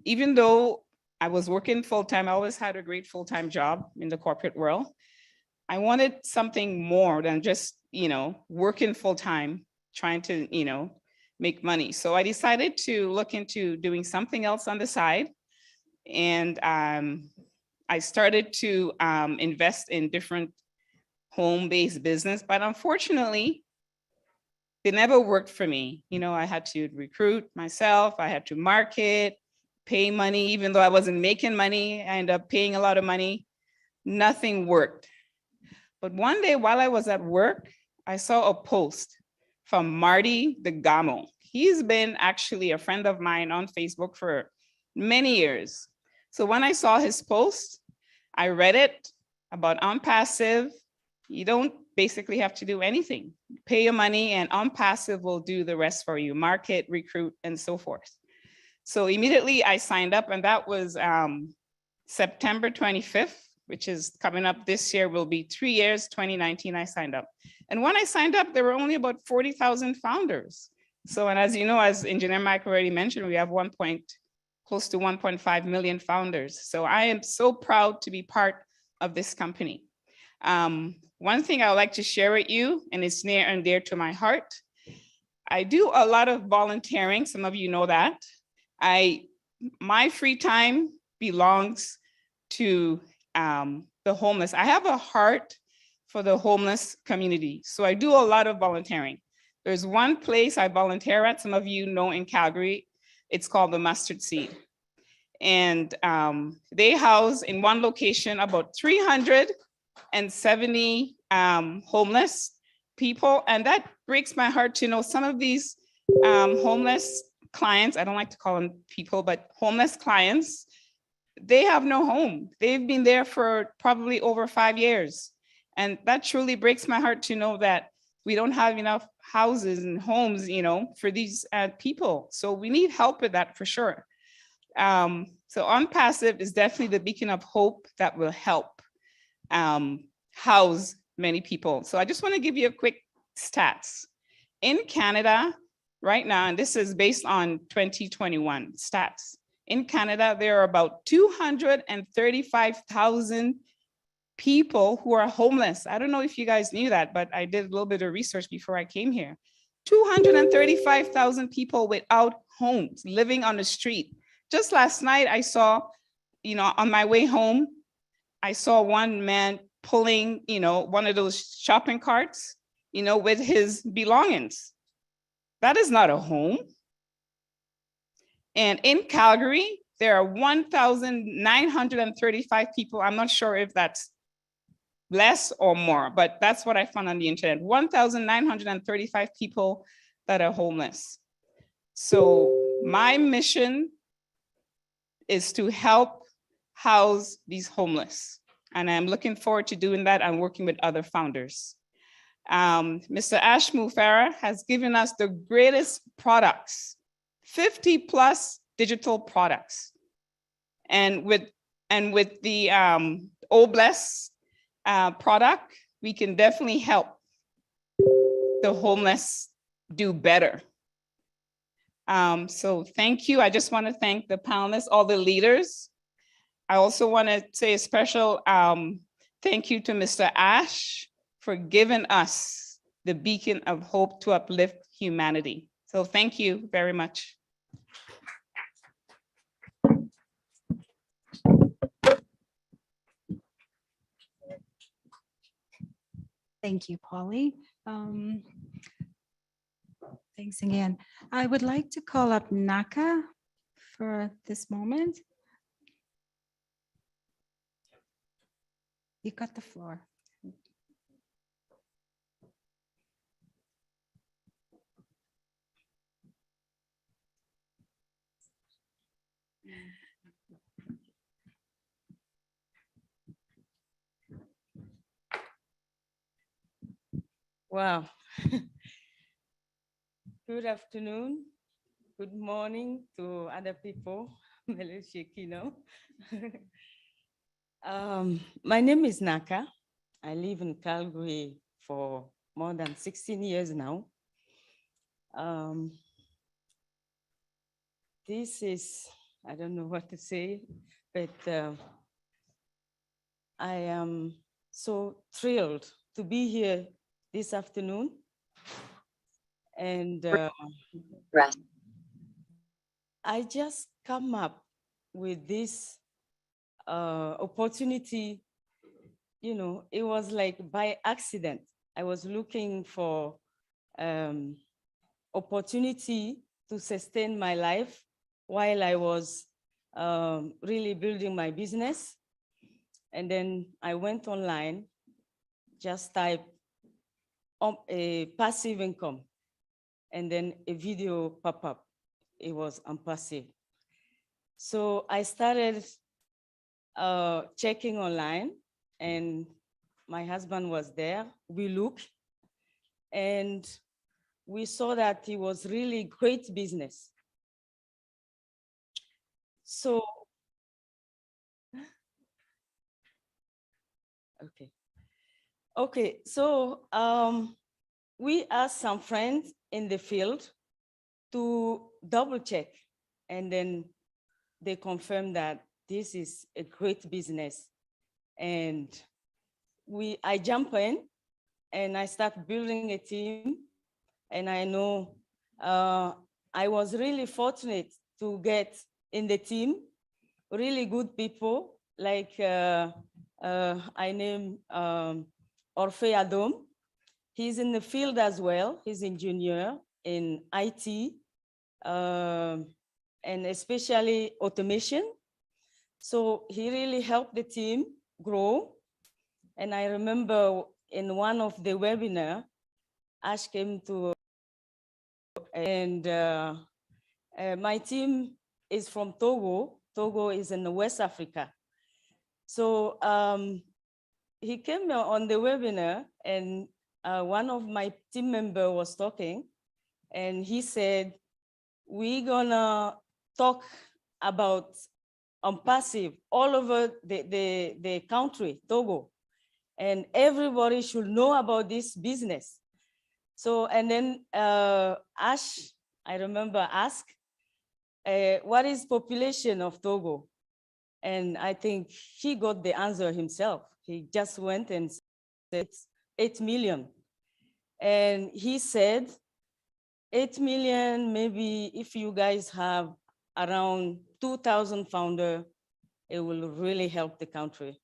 Even though I was working full-time, I always had a great full-time job in the corporate world. I wanted something more than just, working full-time, trying to, make money. So I decided to look into doing something else on the side. And I started to invest in different home-based business, but unfortunately, they never worked for me. I had to recruit myself, I had to market, pay money, even though I wasn't making money, I ended up paying a lot of money. Nothing worked. But one day while I was at work, I saw a post from Marty DeGamo. He's been actually a friend of mine on Facebook for many years. So when I saw his post, I read it about Onpassive. You don't basically have to do anything. Pay your money and Onpassive will do the rest for you, market, recruit, and so forth. So immediately I signed up, and that was September 25th, which is coming up this year, will be 3 years, 2019, I signed up. And when I signed up, there were only about 40,000 founders. So, and as you know, as Engineer Mike already mentioned, we have close to 1.5 million founders. So I am so proud to be part of this company. One thing I would like to share with you, and it's near and dear to my heart, I do a lot of volunteering. Some of you know that. My free time belongs to the homeless. I have a heart for the homeless community. So I do a lot of volunteering. There's one place I volunteer at, some of you know in Calgary, it's called the Mustard Seed. And they house in one location about 370 homeless people. And that breaks my heart to know some of these homeless clients, I don't like to call them people, but homeless clients, they have no home. They've been there for probably over 5 years. And that truly breaks my heart to know that we don't have enough houses and homes, for these people. So we need help with that for sure. So Onpassive is definitely the beacon of hope that will help house many people. So I just want to give you a quick stats. In Canada, right now, and this is based on 2021 stats, in Canada, there are about 235,000 people who are homeless. I don't know if you guys knew that, but I did a little bit of research before I came here. 235,000 people without homes, living on the street. Just last night, I saw, on my way home, I saw one man pulling, one of those shopping carts, with his belongings. That is not a home. And in Calgary, there are 1,935 people. I'm not sure if that's less or more, but that's what I found on the internet. 1,935 people that are homeless. So my mission is to help house these homeless. And I'm looking forward to doing that and working with other founders. Mr. Ashmu Farah has given us the greatest products, 50 plus digital products. And with the Obless product, we can definitely help the homeless do better. So thank you. I just want to thank the panelists, all the leaders. I also want to say a special thank you to Mr. Ash for giving us the beacon of hope to uplift humanity. So thank you very much. Thank you, Polly. Thanks again. I would like to call up Naka for this moment. You got the floor. Wow. Good afternoon. Good morning to other people. My name is Naka. I live in Calgary for more than 16 years now. This is, I don't know what to say, but I am so thrilled to be here this afternoon. And I just come up with this opportunity, it was like by accident. I was looking for opportunity to sustain my life while I was really building my business. And then I went online, just type a passive income, and then a video pop up. It was Onpassive. So I started checking online, and my husband was there. We looked, and we saw that it was really great business. So, okay. So we asked some friends in the field to double check, and then they confirmed that this is a great business. And I jump in and I start building a team. And I know I was really fortunate to get in the team really good people, like I named Orfe Adom. He's in the field as well. He's an engineer in IT, and especially automation. So he really helped the team grow. And I remember in one of the webinar, Ash came to, and my team is from Togo. Togo is in West Africa. So he came on the webinar, and one of my team members was talking, and he said, we're gonna talk about Onpassive all over the country, Togo, and everybody should know about this business. So, and then Ash, I remember, asked, what is population of Togo? And I think he got the answer himself. He just went and said 8 million. And he said, 8 million, maybe if you guys have around 2,000 founders, it will really help the country.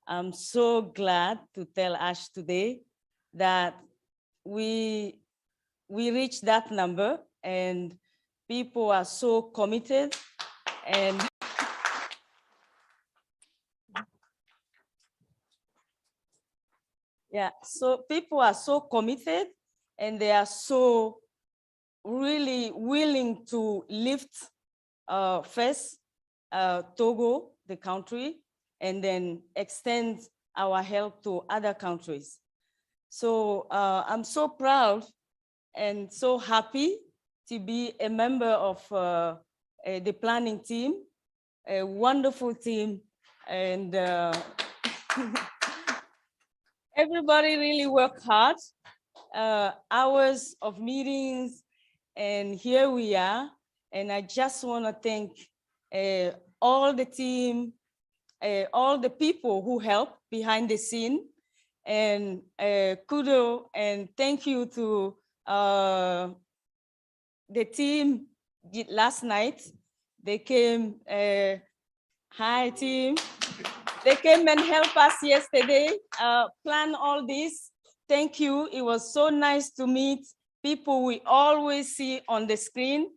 I'm so glad to tell Ash today that we reached that number, and people are so committed, and yeah, so people are so committed, and they are so really willing to lift first Togo, the country, and then extend our help to other countries. So I'm so proud and so happy to be a member of the planning team, a wonderful team, and everybody really worked hard, hours of meetings, and here we are. And I just want to thank all the team, all the people who helped behind the scene, and kudos and thank you to the team last night. They came, hi team. They came and helped us yesterday, plan all this. Thank you. It was so nice to meet people we always see on the screen,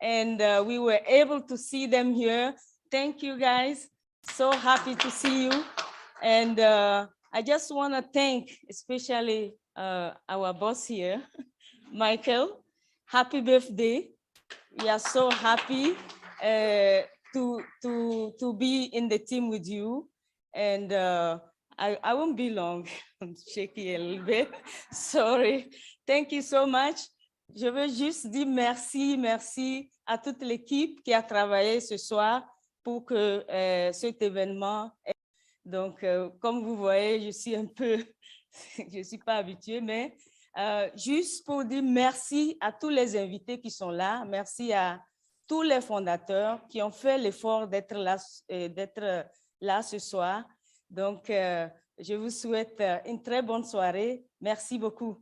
and we were able to see them here. Thank you guys. So happy to see you. And I just want to thank especially our boss here, Michael. Happy birthday. We are so happy to be in the team with you. And I won't be long. I'm shaky a little bit. Sorry. Thank you so much. Je veux juste dire merci, merci à toute l'équipe qui a travaillé ce soir pour que cet événement. Donc, comme vous voyez, je suis un peu, je ne suis pas habituée, mais juste pour dire merci à tous les invités qui sont là. Merci à tous les fondateurs qui ont fait l'effort d'être là ce soir. Donc, je vous souhaite une très bonne soirée. Merci beaucoup.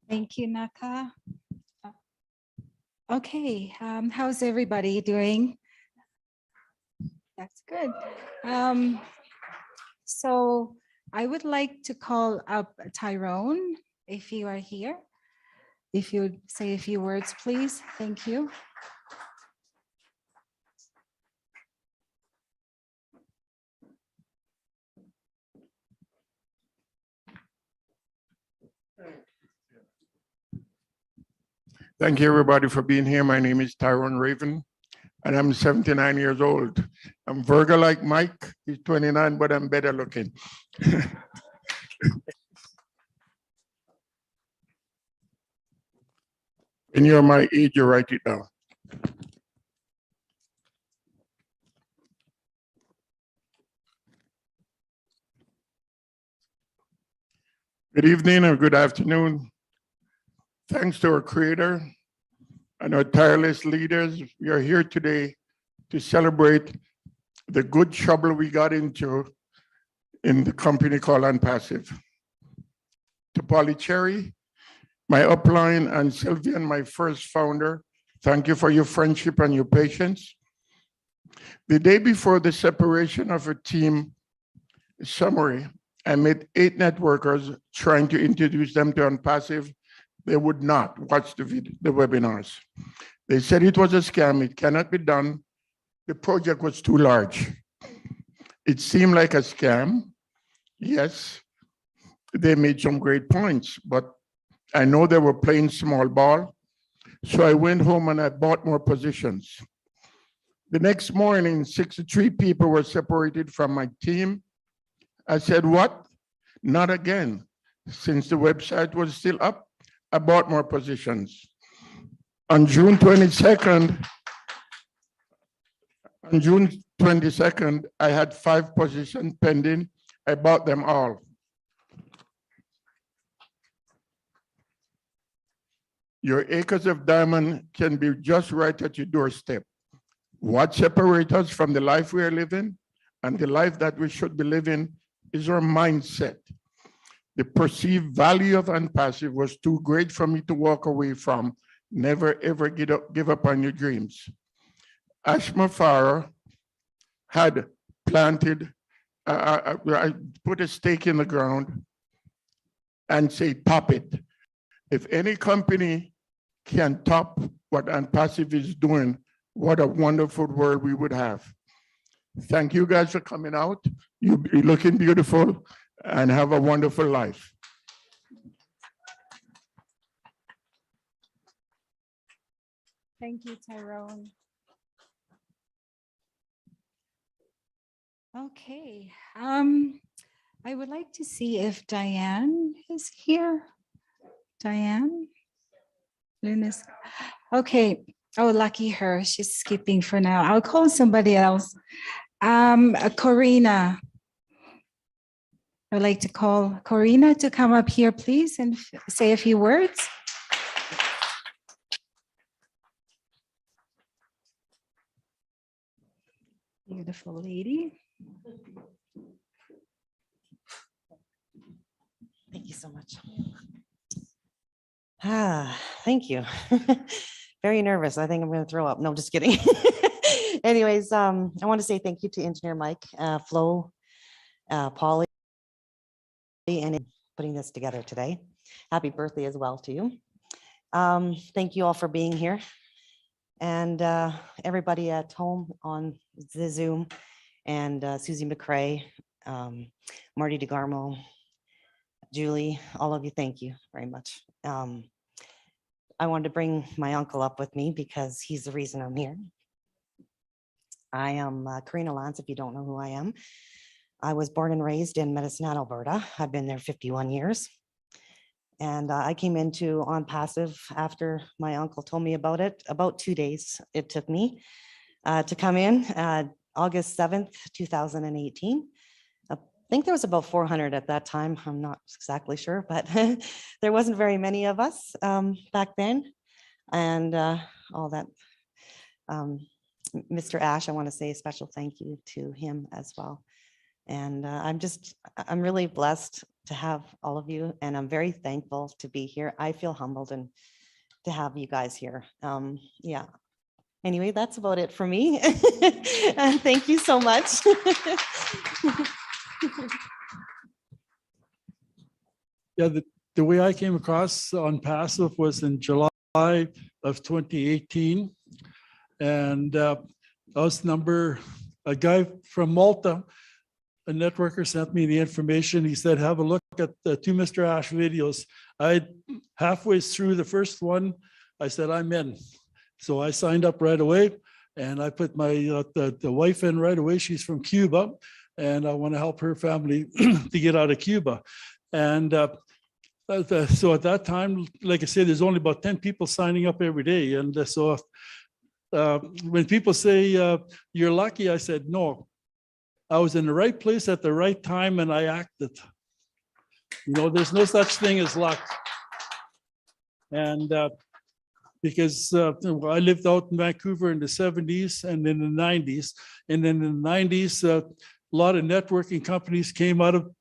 Thank you, Naka. Okay, how's everybody doing? That's good. So I would like to call up Tyrone, if you are here. If you would say a few words, please. Thank you. Thank you, everybody, for being here. My name is Tyrone Raven, and I'm 79 years old. I'm Virgo like Mike. He's 29, but I'm better looking. When you're my age, you write it down. Good evening or good afternoon. Thanks to our creator and our tireless leaders, we are here today to celebrate the good trouble we got into in the company called Onpassive. To Polly Cherry, my upline, and Sylvian, my first founder, thank you for your friendship and your patience. The day before the separation of a team summary, I met 8 networkers trying to introduce them to Onpassive. They would not watch the webinars. They said it was a scam, it cannot be done. The project was too large. It seemed like a scam. Yes, they made some great points, but I know they were playing small ball. So I went home and I bought more positions. The next morning, 63 people were separated from my team. I said, what? Not again. Since the website was still up, I bought more positions. On June 22nd, 22nd, I had 5 positions pending. I bought them all. Your acres of diamond can be just right at your doorstep. What separates us from the life we are living and the life that we should be living is our mindset. The perceived value of Onpassive was too great for me to walk away from. Never, ever give up on your dreams. Ashma Farah had planted, I put a stake in the ground and say, top it. If any company can top what Onpassive is doing, what a wonderful world we would have. Thank you guys for coming out. You're looking beautiful and have a wonderful life. Thank you, Tyrone. Okay, I would like to see if Diane is here. Diane? Luna's, okay. Oh, lucky her. She's skipping for now. I'll call somebody else. Corina. I'd like to call Corina to come up here, please, and say a few words. Beautiful lady. Thank you so much. Thank you. Very nervous. I think I'm going to throw up. No, just kidding. Anyways, I want to say thank you to Engineer Mike, Flo, Polly, and putting this together today. Happy birthday as well to you. Thank you all for being here. And everybody at home on the Zoom, and Susie McCrae, Marty DeGarmo, Julie, all of you, thank you very much. I wanted to bring my uncle up with me because he's the reason I'm here. I am Karina Lance, if you don't know who I am. I was born and raised in Medicine Hat, Alberta. I've been there 51 years. And I came into Onpassive after my uncle told me about it. About 2 days it took me to come in, August 7th, 2018. I think there was about 400 at that time. I'm not exactly sure, but there wasn't very many of us back then. And all that. Mr. Ash, I want to say a special thank you to him as well. And I'm really blessed to have all of you, and I'm very thankful to be here. I feel humbled and to have you guys here. Yeah. Anyway, that's about it for me. And thank you so much. Yeah, the way I came across Onpassive was in July of 2018. And I was a guy from Malta, a networker, sent me the information. He said, have a look at the 2 Mr. Ash videos. Halfway through the first one, I said, I'm in. So I signed up right away, and I put my the wife in right away. She's from Cuba, and I want to help her family to get out of Cuba. And so at that time, like I said, there's only about 10 people signing up every day. And so when people say you're lucky, I said, no, I was in the right place at the right time and I acted. You know, there's no such thing as luck. And because I lived out in Vancouver in the 70s and in the 90s. And then in the 90s, a lot of networking companies came out of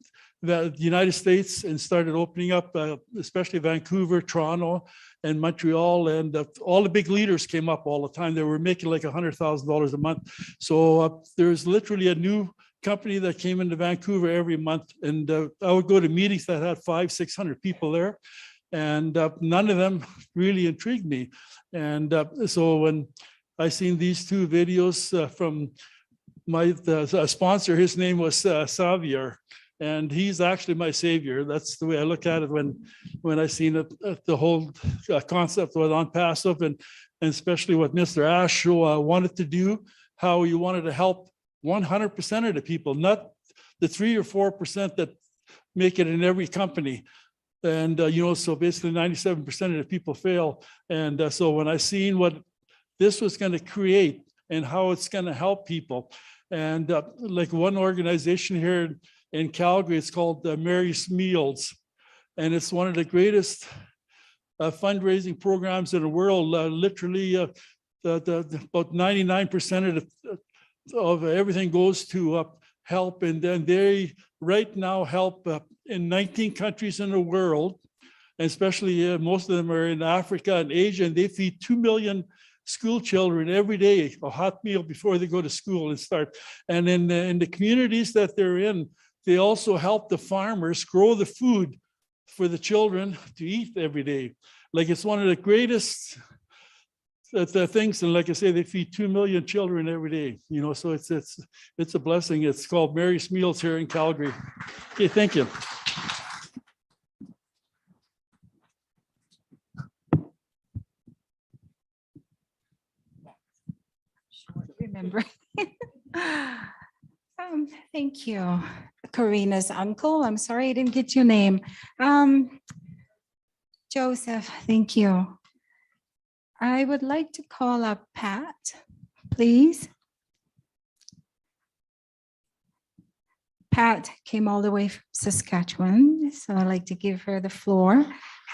the United States and started opening up, especially Vancouver, Toronto, and Montreal, and all the big leaders came up all the time. They were making like $100,000 a month. So there's literally a new company that came into Vancouver every month, and I would go to meetings that had 500-600 people there, and none of them really intrigued me. And so when I seen these 2 videos from my sponsor, his name was Xavier. And he's actually my savior. That's the way I look at it when I seen the whole concept with Onpassive, and especially what Mr. Ash wanted to do, how he wanted to help 100% of the people, not the 3 or 4% that make it in every company. And, you know, so basically 97% of the people fail. And so when I seen what this was going to create and how it's going to help people, And like one organization here in Calgary, it's called Mary's Meals. And it's one of the greatest fundraising programs in the world. Literally, about 99% of everything goes to help. And then they right now help in 19 countries in the world, especially most of them are in Africa and Asia, and they feed 2 million school children every day, a hot meal before they go to school and start. And in the communities that they're in, they also help the farmers grow the food for the children to eat every day. Like it's one of the greatest the things, and like I say, they feed 2 million children every day, you know, so it's a blessing. It's called Mary's Meals here in Calgary. Okay, thank you. Remember. Thank you. Karina's uncle. I'm sorry I didn't get your name. Joseph, thank you. I would like to call up Pat, please. Pat came all the way from Saskatchewan, so I'd like to give her the floor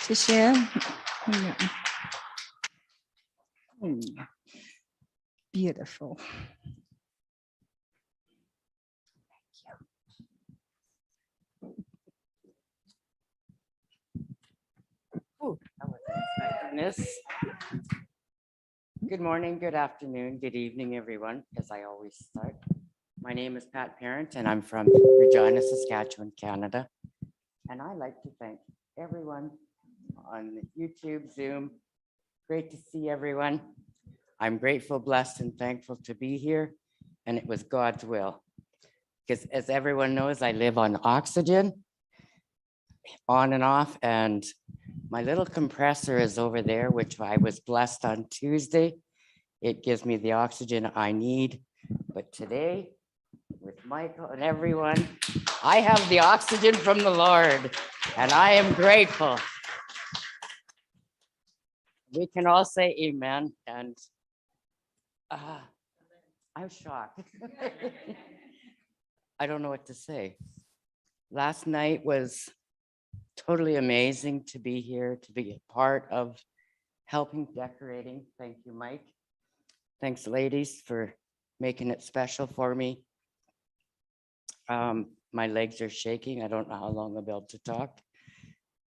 to share. Beautiful. Ooh, I wasn't expecting this. Good morning, good afternoon, good evening, everyone, as I always start. My name is Pat Parent, and I'm from Regina, Saskatchewan, Canada. And I'd like to thank everyone on YouTube, Zoom. Great to see everyone. I'm grateful, blessed, and thankful to be here, and it was God's will. Because as everyone knows, I live on oxygen, on and off, and my little compressor is over there, which I was blessed on Tuesday. It gives me the oxygen I need. But today, with Michael and everyone, I have the oxygen from the Lord, and I am grateful. We can all say amen, and I'm shocked. I don't know what to say. Last night was totally amazing to be here, to be a part of helping decorating. Thank you, Mike. Thanks, ladies, for making it special for me. My legs are shaking. I don't know how long I'll be able to talk,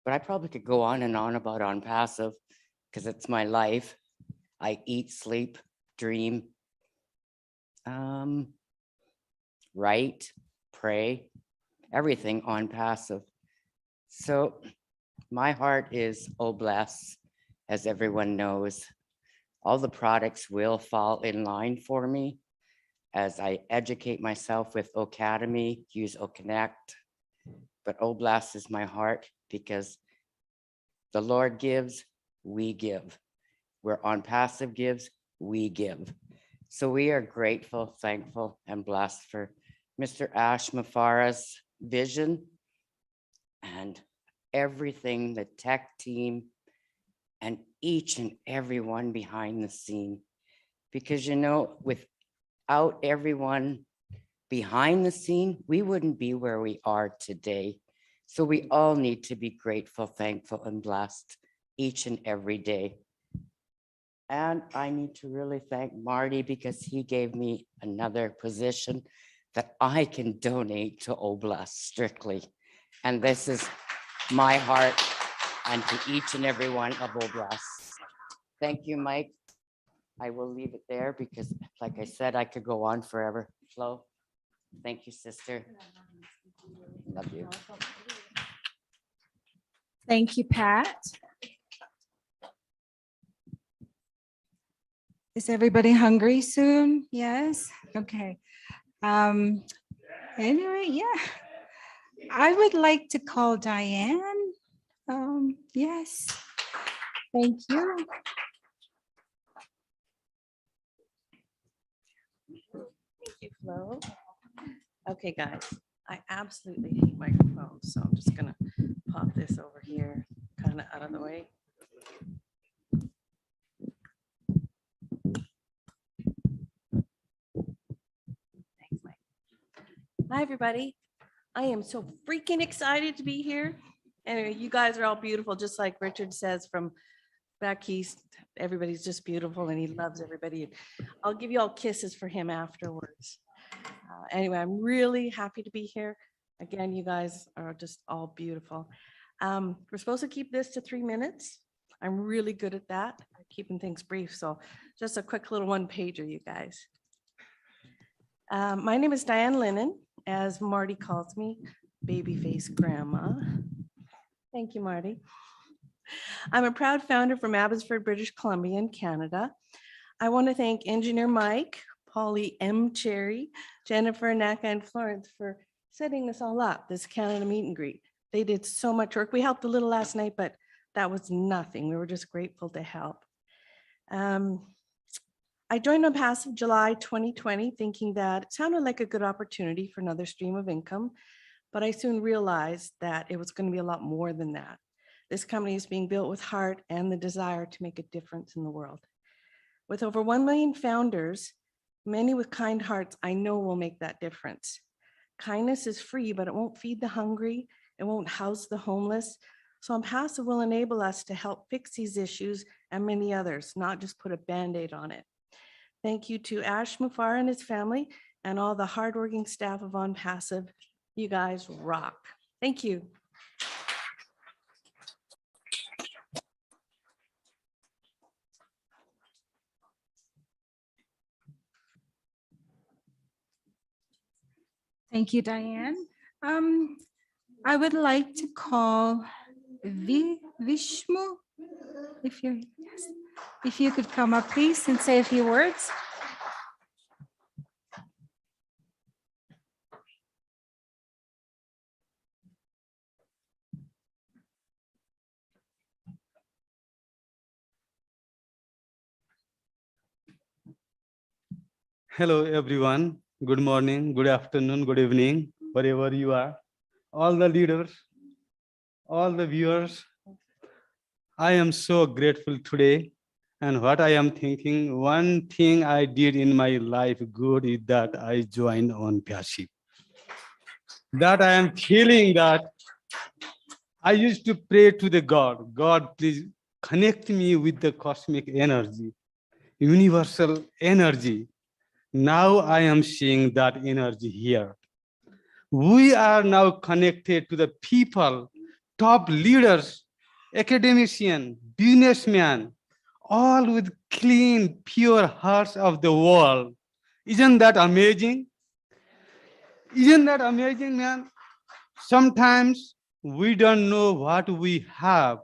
but I probably could go on and on about Onpassive because it's my life. I eat, sleep, dream, write, pray, everything Onpassive. So my heart is, oh bless, as everyone knows. All the products will fall in line for me as I educate myself with Academy, use Connect. But oh bless is my heart because the Lord gives, we give. Where Onpassive gives, we give. So we are grateful, thankful, and blessed for Mr. Ash Mafara's vision and everything, the tech team, and each and every one behind the scene. Because, you know, without everyone behind the scene, we wouldn't be where we are today. So we all need to be grateful, thankful, and blessed each and every day. And I need to really thank Marty because he gave me another position that I can donate to Oblast strictly. And this is my heart and to each and every one of Oblast. Thank you, Mike. I will leave it there because, like I said, I could go on forever. Flo, thank you, sister. Love you. Thank you, Pat. Is everybody hungry soon? Yes? Okay. Anyway, yeah. I would like to call Diane. Yes. Thank you. Thank you, Flo. Okay, guys, I absolutely hate microphones, so I'm just gonna pop this over here, kind of out of the way. Thanks. Hi, everybody. I am so freaking excited to be here. Anyway, you guys are all beautiful, just like Richard says from back east. Everybody's just beautiful and he loves everybody. I'll give you all kisses for him afterwards. Anyway, I'm really happy to be here. Again, you guys are just all beautiful. We're supposed to keep this to 3 minutes. I'm really good at that, keeping things brief. So just a quick little one pager, you guys. My name is Diane Lennon, as Marty calls me, babyface grandma. Thank you, Marty. I'm a proud founder from Abbotsford, British Columbia in Canada. I want to thank Engineer Mike, Polly M. Cherry, Jennifer, Naka, and Florence for setting this all up, this Canada meet and greet. They did so much work. We helped a little last night, but that was nothing. We were just grateful to help. I joined Onpassive July 2020, thinking that it sounded like a good opportunity for another stream of income, but I soon realized that it was going to be a lot more than that. This company is being built with heart and the desire to make a difference in the world. With over 1 million founders, many with kind hearts, I know will make that difference. Kindness is free, but it won't feed the hungry. It won't house the homeless. So Onpassive will enable us to help fix these issues and many others, not just put a Band-Aid on it. Thank you to Ash Mufar and his family and all the hardworking staff of Onpassive. You guys rock. Thank you. Thank you, Diane. I would like to call Vishmu, if you could come up, please, and say a few words. Hello, everyone. Good morning, good afternoon, good evening, wherever you are. All the leaders, all the viewers, I am so grateful today. And what I am thinking, one thing I did in my life good is that I joined Onpassive. That I am feeling that I used to pray to the God, God, please connect me with the cosmic energy, universal energy. Now I am seeing that energy here. We are now connected to the people, top leaders, academicians, businessmen, all with clean, pure hearts of the world. Isn't that amazing? Isn't that amazing, man? Sometimes we don't know what we have,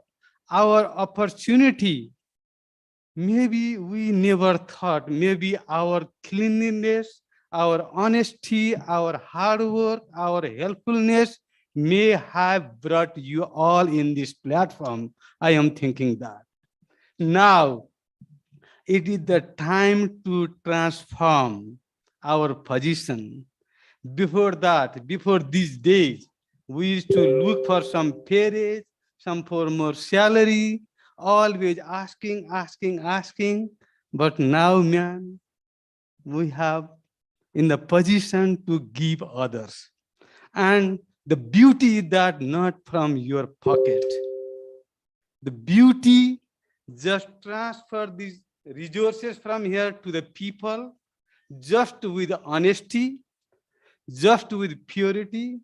our opportunity. Maybe we never thought, maybe our cleanliness, our honesty, our hard work, our helpfulness may have brought you all in this platform. I am thinking that. Now, it is the time to transform our position. Before that, before these days, we used to look for some pay raise, some for more salary, always asking. But now, man, we have in the position to give others. And the beauty is that not from your pocket. The beauty, just transfer these resources from here to the people, just with honesty, just with purity.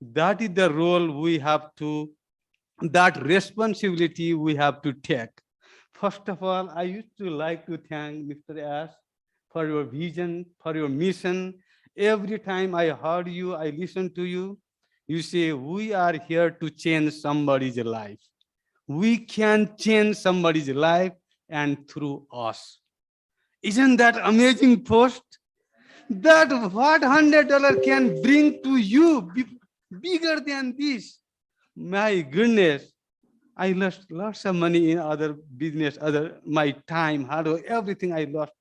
That is the role we have to, that responsibility we have to take. First of all, I used to like to thank Mr. Ash for your vision, for your mission. Every time I heard you, I listened to you, you say, we are here to change somebody's life. We can change somebody's life and through us. Isn't that amazing post? That what $100 can bring to you bigger than this. My goodness, I lost lots of money in other business, my time, hard work, everything I lost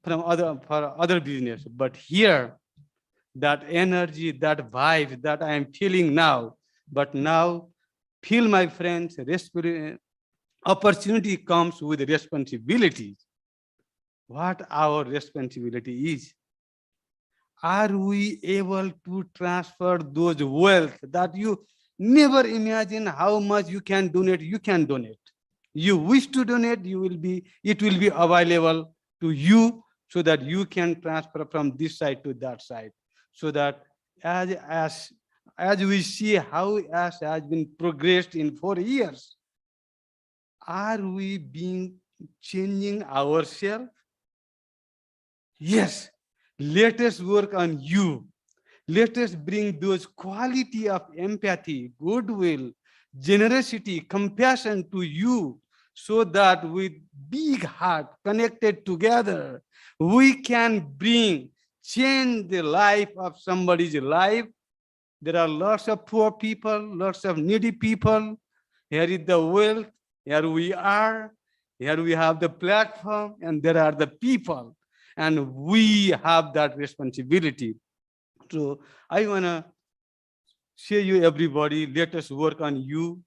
from other business. But here, that energy, that vibe that I am feeling now, but now, feel my friends, opportunity comes with responsibility. What our responsibility is. are we able to transfer those wealth that you never imagine how much you can donate? You can donate. You wish to donate, it will be available to you so that you can transfer from this side to that side. So that as we see how as has been progressed in 4 years, are we being changing ourselves? Yes, let us work on you. Let us bring those quality of empathy, goodwill, generosity, compassion to you, so that with big heart connected together, we can change the life of somebody's life. There are lots of poor people, lots of needy people. Here is the wealth, here we are, here we have the platform, and there are the people. And we have that responsibility. So I want to say you everybody, let us work on you.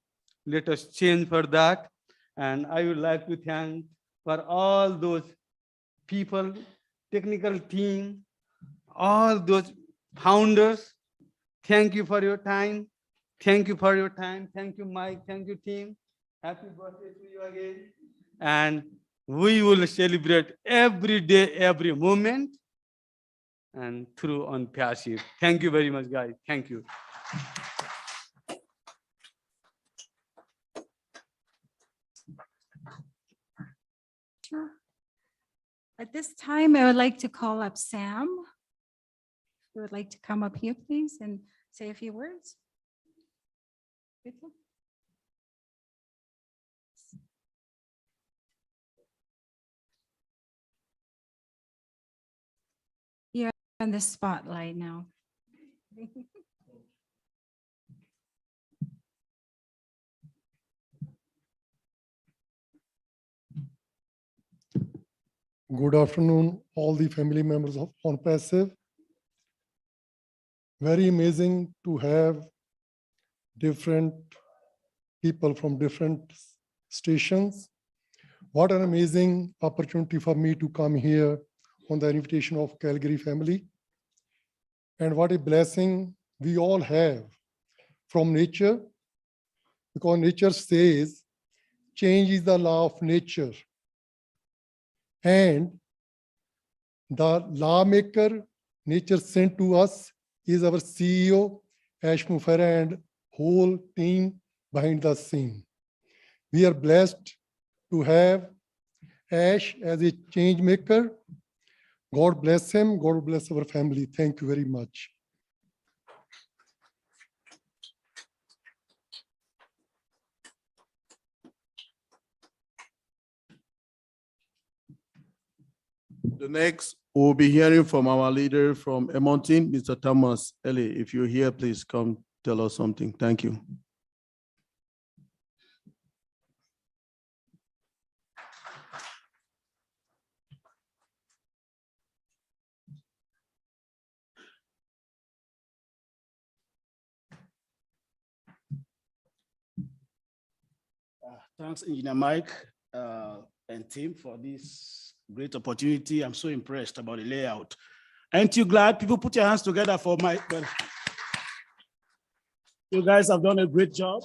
Let us change for that. And I would like to thank for all those people, technical team, all those founders. Thank you for your time. Thank you for your time. Thank you, Mike. Thank you, team. Happy birthday to you again. And we will celebrate every day, every moment, and through Onpassive. Thank you very much, guys. Thank you. Sure. At this time, I would like to call up Sam. If you would like to come up here, please, and say a few words. You're on the spotlight now. Good afternoon, all the family members of Onpassive. Very amazing to have different people from different stations. What an amazing opportunity for me to come here on the invitation of Calgary family. And what a blessing we all have from nature, because nature says change is the law of nature. And the lawmaker nature sent to us is our CEO, Ash Mufera, and whole team behind the scene. We are blessed to have Ash as a change maker. God bless him. God bless our family. Thank you very much. The next, we'll be hearing from our leader from Edmonton, Mr. Thomas Ellie. If you're here, please come tell us something. Thank you. Thanks, Engineer Mike and team for this great opportunity. I'm so impressed about the layout. Aren't you glad? People put your hands together for Mike. You guys have done a great job,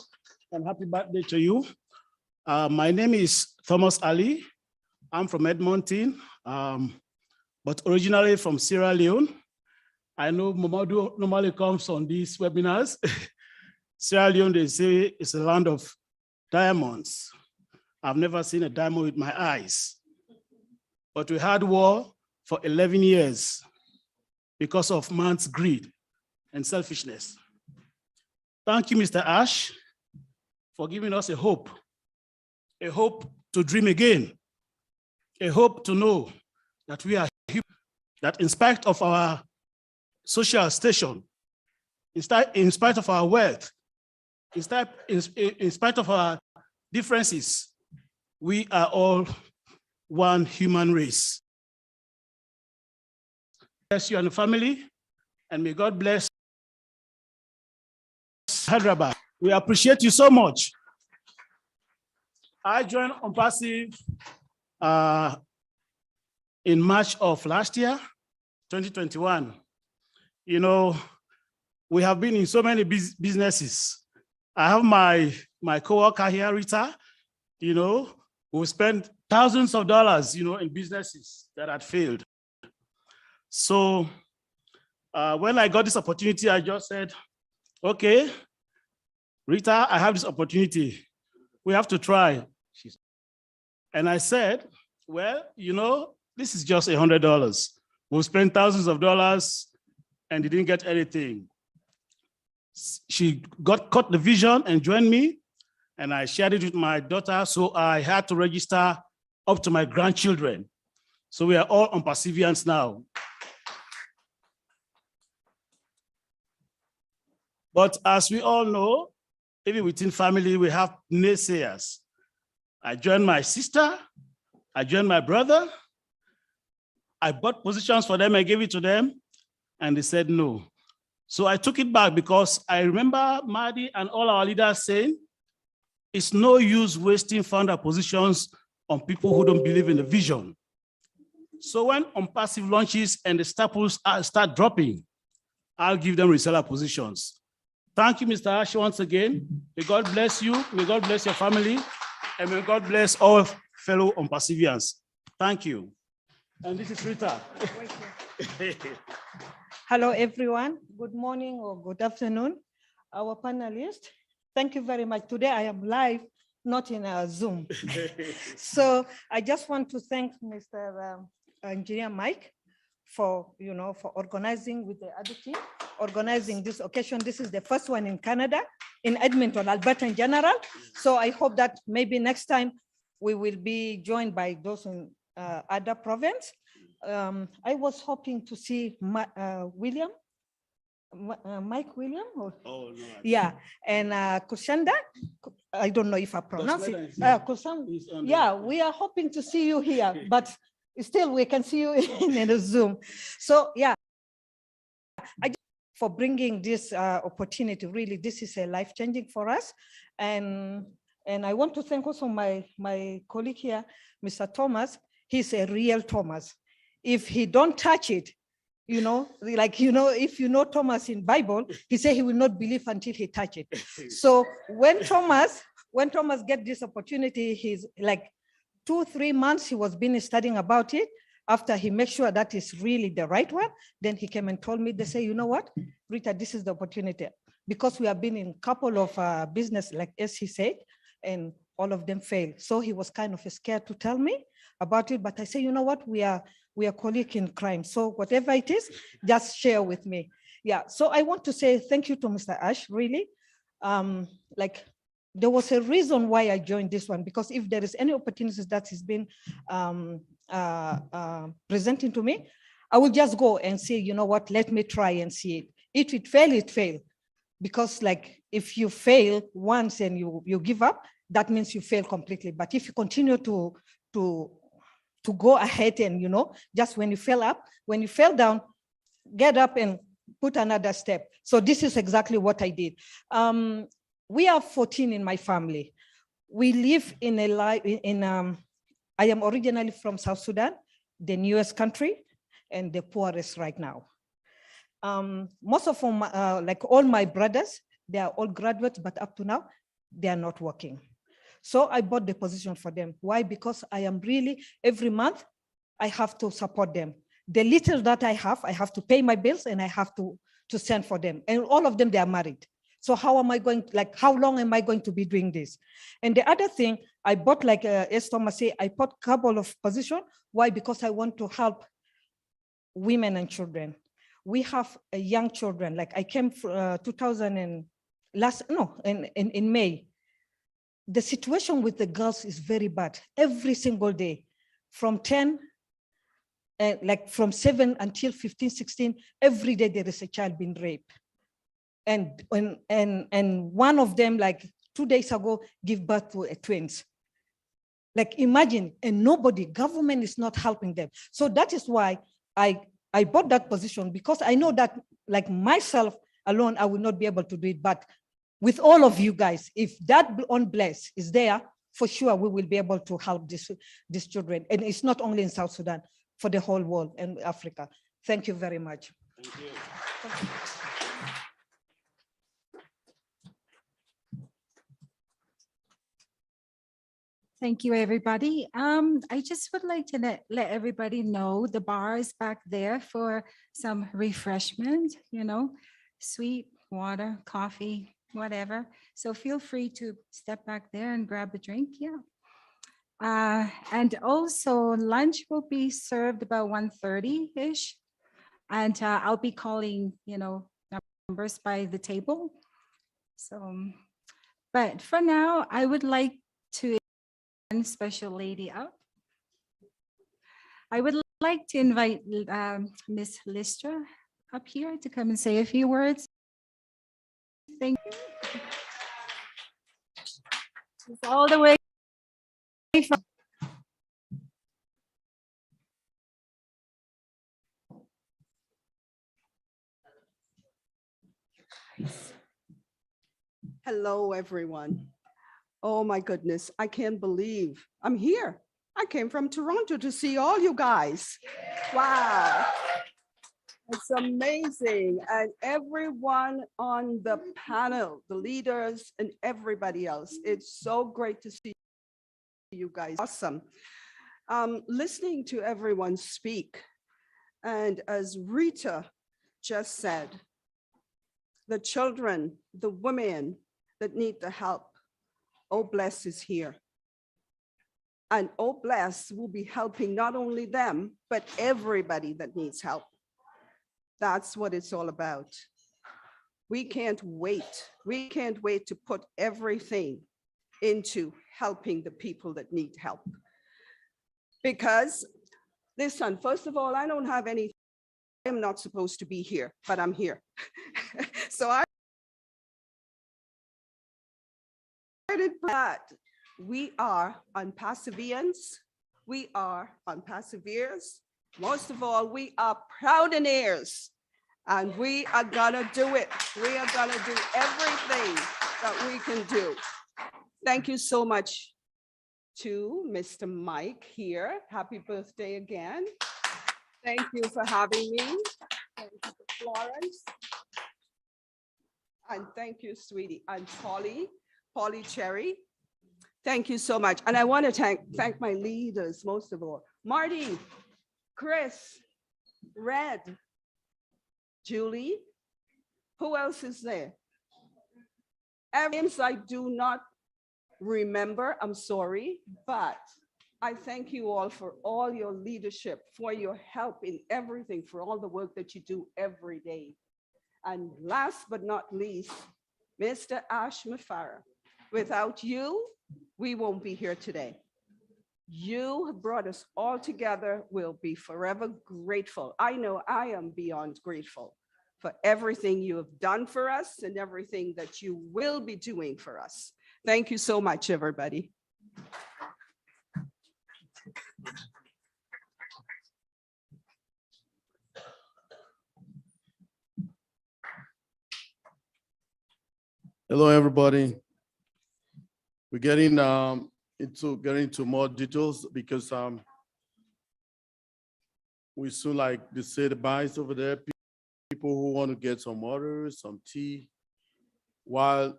and happy birthday to you. My name is Thomas Ali. I'm from Edmonton, but originally from Sierra Leone. I know Mamadou normally comes on these webinars. Sierra Leone, they say, is a land of diamonds. I've never seen a diamond with my eyes. But we had war for 11 years because of man's greed and selfishness. Thank you, Mr. Ash, for giving us a hope to dream again, a hope to know that we are human, that in spite of our social station, in spite of our wealth, in spite of our differences, we are all one human race. Bless you and the family, and may God bless Hyderabad. We appreciate you so much. I joined Onpassive in March of last year, 2021. you know, we have been in so many businesses. I have my coworker here, Rita, you know, who spent thousands of dollars, you know, in businesses that had failed. So when I got this opportunity, I just said, okay, Rita, I have this opportunity. We have to try. And I said, well, you know, this is just $100. We'll spend thousands of dollars and didn't get anything. She caught the vision and joined me, and I shared it with my daughter. So I had to register up to my grandchildren. So we are all Onpassivians now. But as we all know, even within family, we have naysayers. I joined my sister, I joined my brother, I bought positions for them, I gave it to them, and they said no. So I took it back because I remember Mahdi and all our leaders saying, it's no use wasting founder positions on people who don't believe in the vision. So when Onpassive launches and the staples start dropping, I'll give them reseller positions. Thank you, Mr. Ash, once again. May God bless you, may God bless your family, and may God bless all fellow Onpassivians. Thank you. And this is Rita. Hello, everyone. Good morning or good afternoon. Our panelists, thank you very much. Today I am live, not in a Zoom. So I just want to thank Mr. Engineer Mike for, for organizing with the other team, organizing this occasion. This is the first one in Canada, in Edmonton, Alberta in general. So I hope that maybe next time we will be joined by those in other province. I was hoping to see William, Mike William, or, Oh, no. yeah, and Kushanda. I don't know if I pronounce it. Yeah, we are hoping to see you here, but still we can see you in the Zoom. So yeah, I just for bringing this opportunity. Really, this is a life-changing for us, and I want to thank also my colleague here, Mr. Thomas. He's a real Thomas. If he don't touch it, if you know Thomas in Bible, he said he will not believe until he touch it. So when Thomas get this opportunity, he's like 2-3 months, he was been studying about it. After he makes sure that is really the right one, then he came and told me, they say, you know what, Rita, this is the opportunity. Because we have been in a couple of business, like as he said, and all of them failed. So he was kind of scared to tell me about it, but I say, you know what, we are colleagues in crime. So whatever it is, just share with me. Yeah, so I want to say thank you to Mr. Ash, really. There was a reason why I joined this one, because if there is any opportunities that has been presenting to me, I will just go and say, you know what, let me try and see it. If it fail, it fail. Because like if you fail once and you give up, that means you fail completely. But if you continue to go ahead and, just when you fell down, get up and put another step. So this is exactly what I did. We are 14 in my family. We live in I am originally from South Sudan, the newest country and the poorest right now. Most of them, like all my brothers, they are all graduates, but up to now, they are not working. So I bought the position for them. Why? Because I am really, every month, I have to support them. The little that I have to pay my bills and I have to send for them. And all of them, they are married. So how am I going, how long am I going to be doing this? And the other thing, I bought, as Thomas said, I bought a couple of positions. Why? Because I want to help women and children. We have young children, I came in May. The situation with the girls is very bad. Every single day, from 10, from 7 until 15, 16, every day there is a child being raped. And one of them, 2 days ago, give birth to twins. Imagine, and government is not helping them. So that is why I bought that position, because I know that myself alone, I will not be able to do it. But with all of you guys, if that on bless is there, for sure we will be able to help these children. And it's not only in South Sudan, for the whole world and Africa. Thank you very much. Thank you. Thank you, everybody. I just would like to let everybody know the bar is back there for some refreshment, sweet water, coffee, whatever. So feel free to step back there and grab a drink. Yeah. And also lunch will be served about 1:30-ish. And I'll be calling, numbers by the table. So, but for now, I would like to invite one special lady up. I would like to invite Miss Lister up here to come and say a few words. Thank you. She's all the way from Hello, everyone. Oh my goodness, I can't believe I'm here. I came from Toronto to see all you guys. Wow. It's amazing. And everyone on the panel, the leaders and everybody else, it's so great to see you guys. Awesome. Listening to everyone speak. And as Rita just said, the children, the women that need the help, Oh Bless is here. And Oh Bless will be helping not only them, but everybody that needs help. That's what it's all about. We can't wait. We can't wait to put everything into helping the people that need help. Because listen, first of all, I don't have any, I'm not supposed to be here, but I'm here. So I that we are Onpassivians, we are Onpassiveers. Most of all, we are Proudenaires, and we are gonna do it. We are gonna do everything that we can do. Thank you so much to Mr. Mike here. Happy birthday again. Thank you for having me. Thank you to Florence. And thank you, sweetie. And Polly Cherry. Thank you so much. And I want to thank my leaders, most of all. Marty, Chris, Red, Julie. Who else is there? Names I do not remember, I'm sorry, but I thank you all for all your leadership, for your help in everything, for all the work that you do every day. And last but not least, Mr. Ash Mafara. Without you, we won't be here today. You have brought us all together. We'll be forever grateful. I know I am beyond grateful for everything you have done for us and everything that you will be doing for us. Thank you so much, everybody. Hello, everybody. We're getting into more details because we soon, like they say, the buys over there, people who want to get some water, some tea, while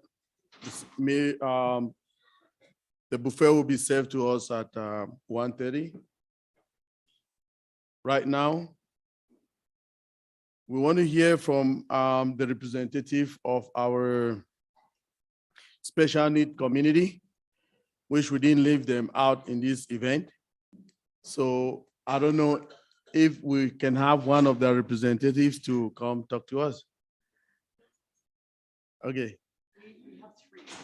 the buffet will be served to us at 1:30. Right now, we want to hear from the representative of our special need community, which we didn't leave them out in this event. So I don't know if we can have one of the representatives to come talk to us. Okay.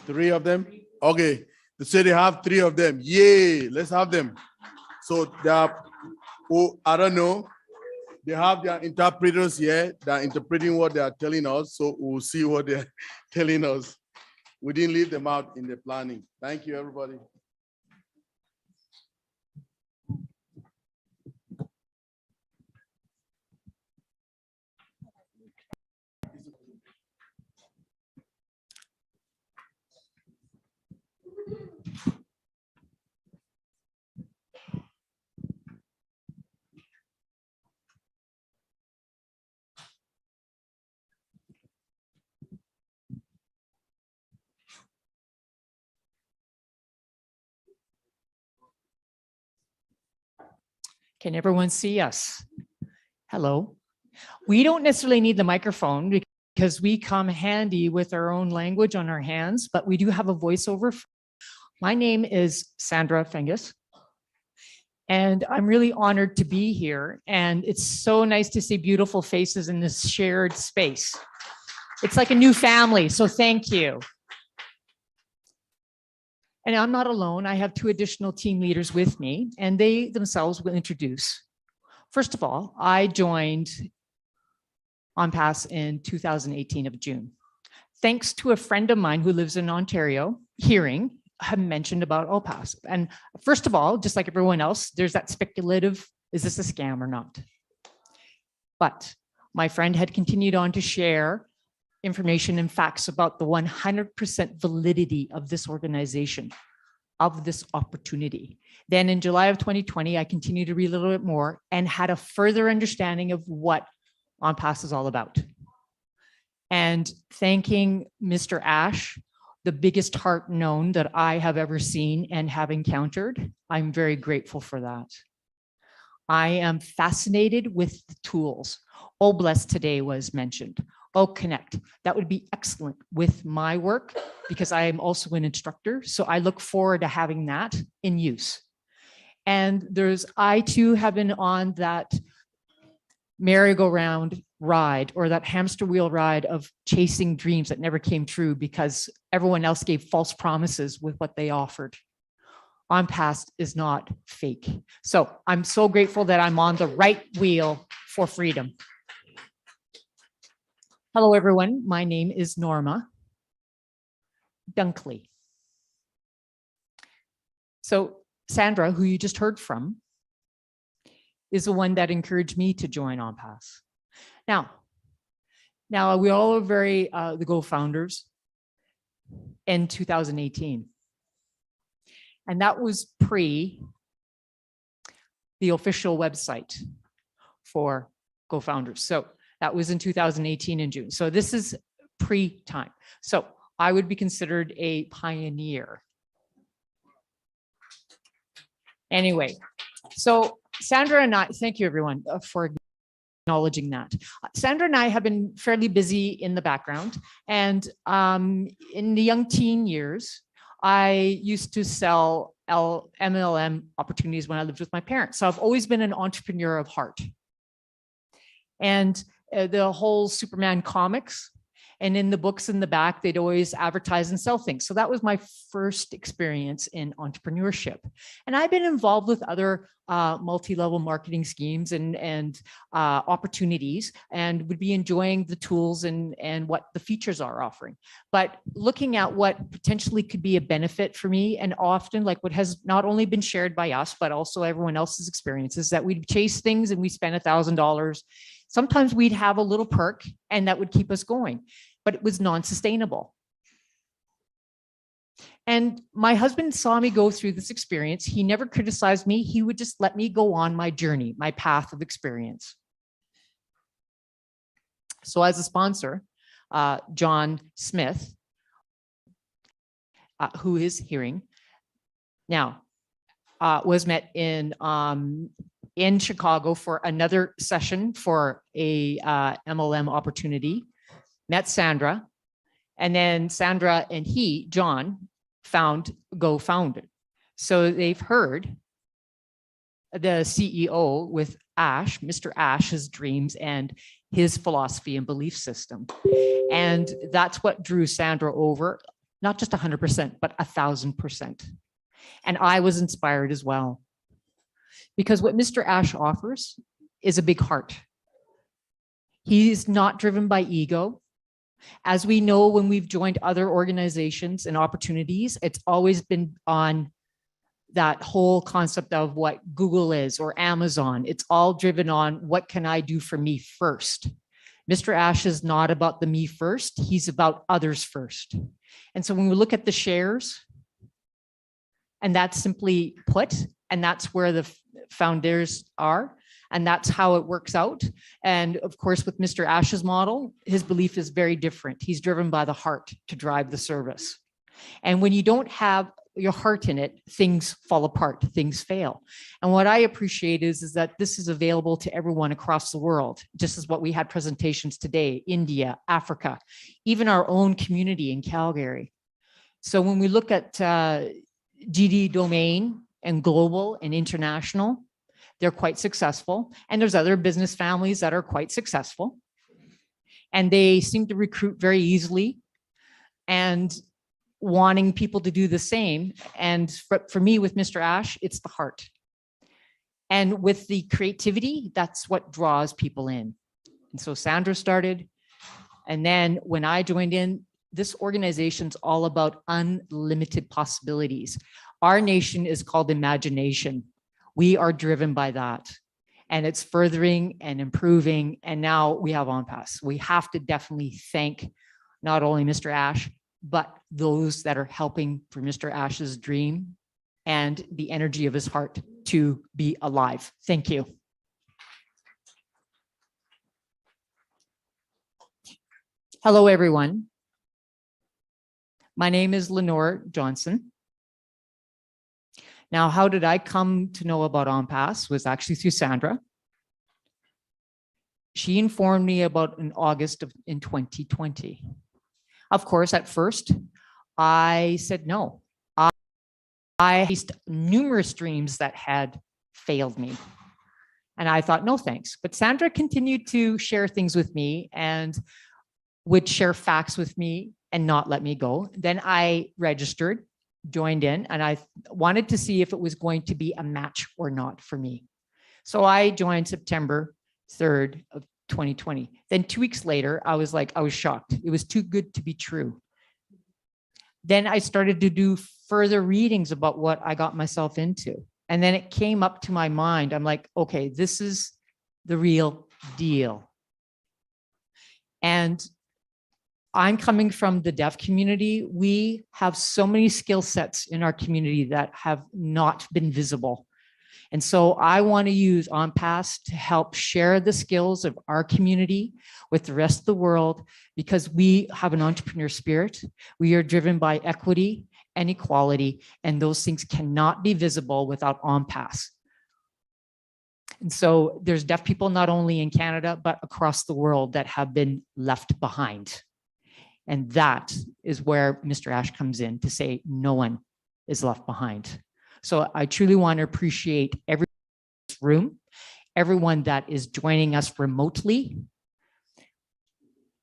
Three of them? Okay. They say they have three of them. Yay, let's have them. So they are, oh, I don't know. They have their interpreters here. They're interpreting what they are telling us. So we'll see what they're telling us. We didn't leave them out in the planning. Thank you, everybody. Can everyone see us? Hello. We don't necessarily need the microphone because we come handy with our own language on our hands, but we do have a voiceover. My name is Sandra Fengus, and I'm really honored to be here. And it's so nice to see beautiful faces in this shared space. It's like a new family, so thank you. And I'm not alone. I have 2 additional team leaders with me, and they themselves will introduce. First of all, I joined Onpass in 2018 of June. Thanks to a friend of mine who lives in Ontario, hearing, had mentioned about Onpass. And first of all, just like everyone else, there's that speculative, is this a scam or not? But my friend had continued on to share information and facts about the 100% validity of this organization, of this opportunity. Then in July of 2020, I continued to read a little bit more and had a further understanding of what Onpass is all about. And thanking Mr. Ash, the biggest heart known that I have ever seen and have encountered, I'm very grateful for that. I am fascinated with the tools. Bless today was mentioned. Connect, that would be excellent with my work because I am also an instructor. So I look forward to having that in use. And I too have been on that merry-go-round ride or that hamster wheel ride of chasing dreams that never came true because everyone else gave false promises with what they offered. Onpass is not fake. So I'm so grateful that I'm on the right wheel for freedom. Hello, everyone. My name is Norma Dunkley. So Sandra, who you just heard from, is the one that encouraged me to join Onpass. Now we all are very the co-founders in 2018. And that was pre the official website for co-founders. So that was in 2018 in June. So this is pre-time. So I would be considered a pioneer. Anyway, so Sandra and I, thank you everyone for acknowledging that. Sandra and I have been fairly busy in the background. And in the young teen years, I used to sell MLM opportunities when I lived with my parents. So I've always been an entrepreneur of heart. And the whole Superman comics, and in the books in the back, they'd always advertise and sell things. So that was my first experience in entrepreneurship. And I've been involved with other multi-level marketing schemes and opportunities, and would be enjoying the tools and what the features are offering. But looking at what potentially could be a benefit for me, and often like what has not only been shared by us, but also everyone else's experiences, that we'd chase things and we spend $1,000. Sometimes we'd have a little perk and that would keep us going, but it was non-sustainable. And my husband saw me go through this experience. He never criticized me. He would just let me go on my journey, my path of experience. So as a sponsor, John Smith, who is hearing now, was met in Chicago for another session for a MLM opportunity, met Sandra, and then Sandra and John, founded. So they've heard the CEO with Ash, Mr. Ash's dreams and his philosophy and belief system. And that's what drew Sandra over, not just 100%, but 1,000%. And I was inspired as well. Because what Mr. Ash offers is a big heart. He's not driven by ego. As we know, when we've joined other organizations and opportunities, it's always been on that whole concept of what Google is or Amazon. It's all driven on what can I do for me first. Mr. Ash is not about the me first. He's about others first. And so when we look at the shares, and that's simply put, and that's where the founders are, and that's how it works out. And of course, with Mr. Ash's model, his belief is very different. He's driven by the heart to drive the service. And when you don't have, your heart in it, things fall apart, things fail. And what I appreciate is that this is available to everyone across the world, just as what we had presentations today, India, Africa, even our own community in Calgary. So when we look at GD domain and global and international, they're quite successful. And there's other business families that are quite successful. And they seem to recruit very easily and wanting people to do the same. And for me, with Mr. Ash, it's the heart. And with the creativity, that's what draws people in. And so Sandra started. And then when I joined in, this organization's all about unlimited possibilities. Our nation is called imagination. We are driven by that. And it's furthering and improving. And now we have Onpassive. We have to definitely thank not only Mr. Ash, but those that are helping for Mr. Ash's dream and the energy of his heart to be alive. Thank you. Hello, everyone. My name is Lenore Johnson. Now, how did I come to know about Onpassive? Was actually through Sandra. She informed me about in August in 2020. Of course, at first, I said no. I faced numerous dreams that had failed me. And I thought, no, thanks. But Sandra continued to share things with me and would share facts with me and not let me go. Then I registered, joined in, and I wanted to see if it was going to be a match or not for me. So I joined September 3rd of 2020. Then 2 weeks later, I was shocked. It was too good to be true. Then I started to do further readings about what I got myself into. And then it came up to my mind. I'm like, okay, this is the real deal. And I'm coming from the deaf community. We have so many skill sets in our community that have not been visible. And so I want to use Onpassive to help share the skills of our community with the rest of the world, because we have an entrepreneur spirit. We are driven by equity and equality, and those things cannot be visible without Onpassive. And so there's deaf people not only in Canada, but across the world that have been left behind. And that is where Mr. Ash comes in to say no one is left behind. So I truly want to appreciate everyone in this room, everyone that is joining us remotely.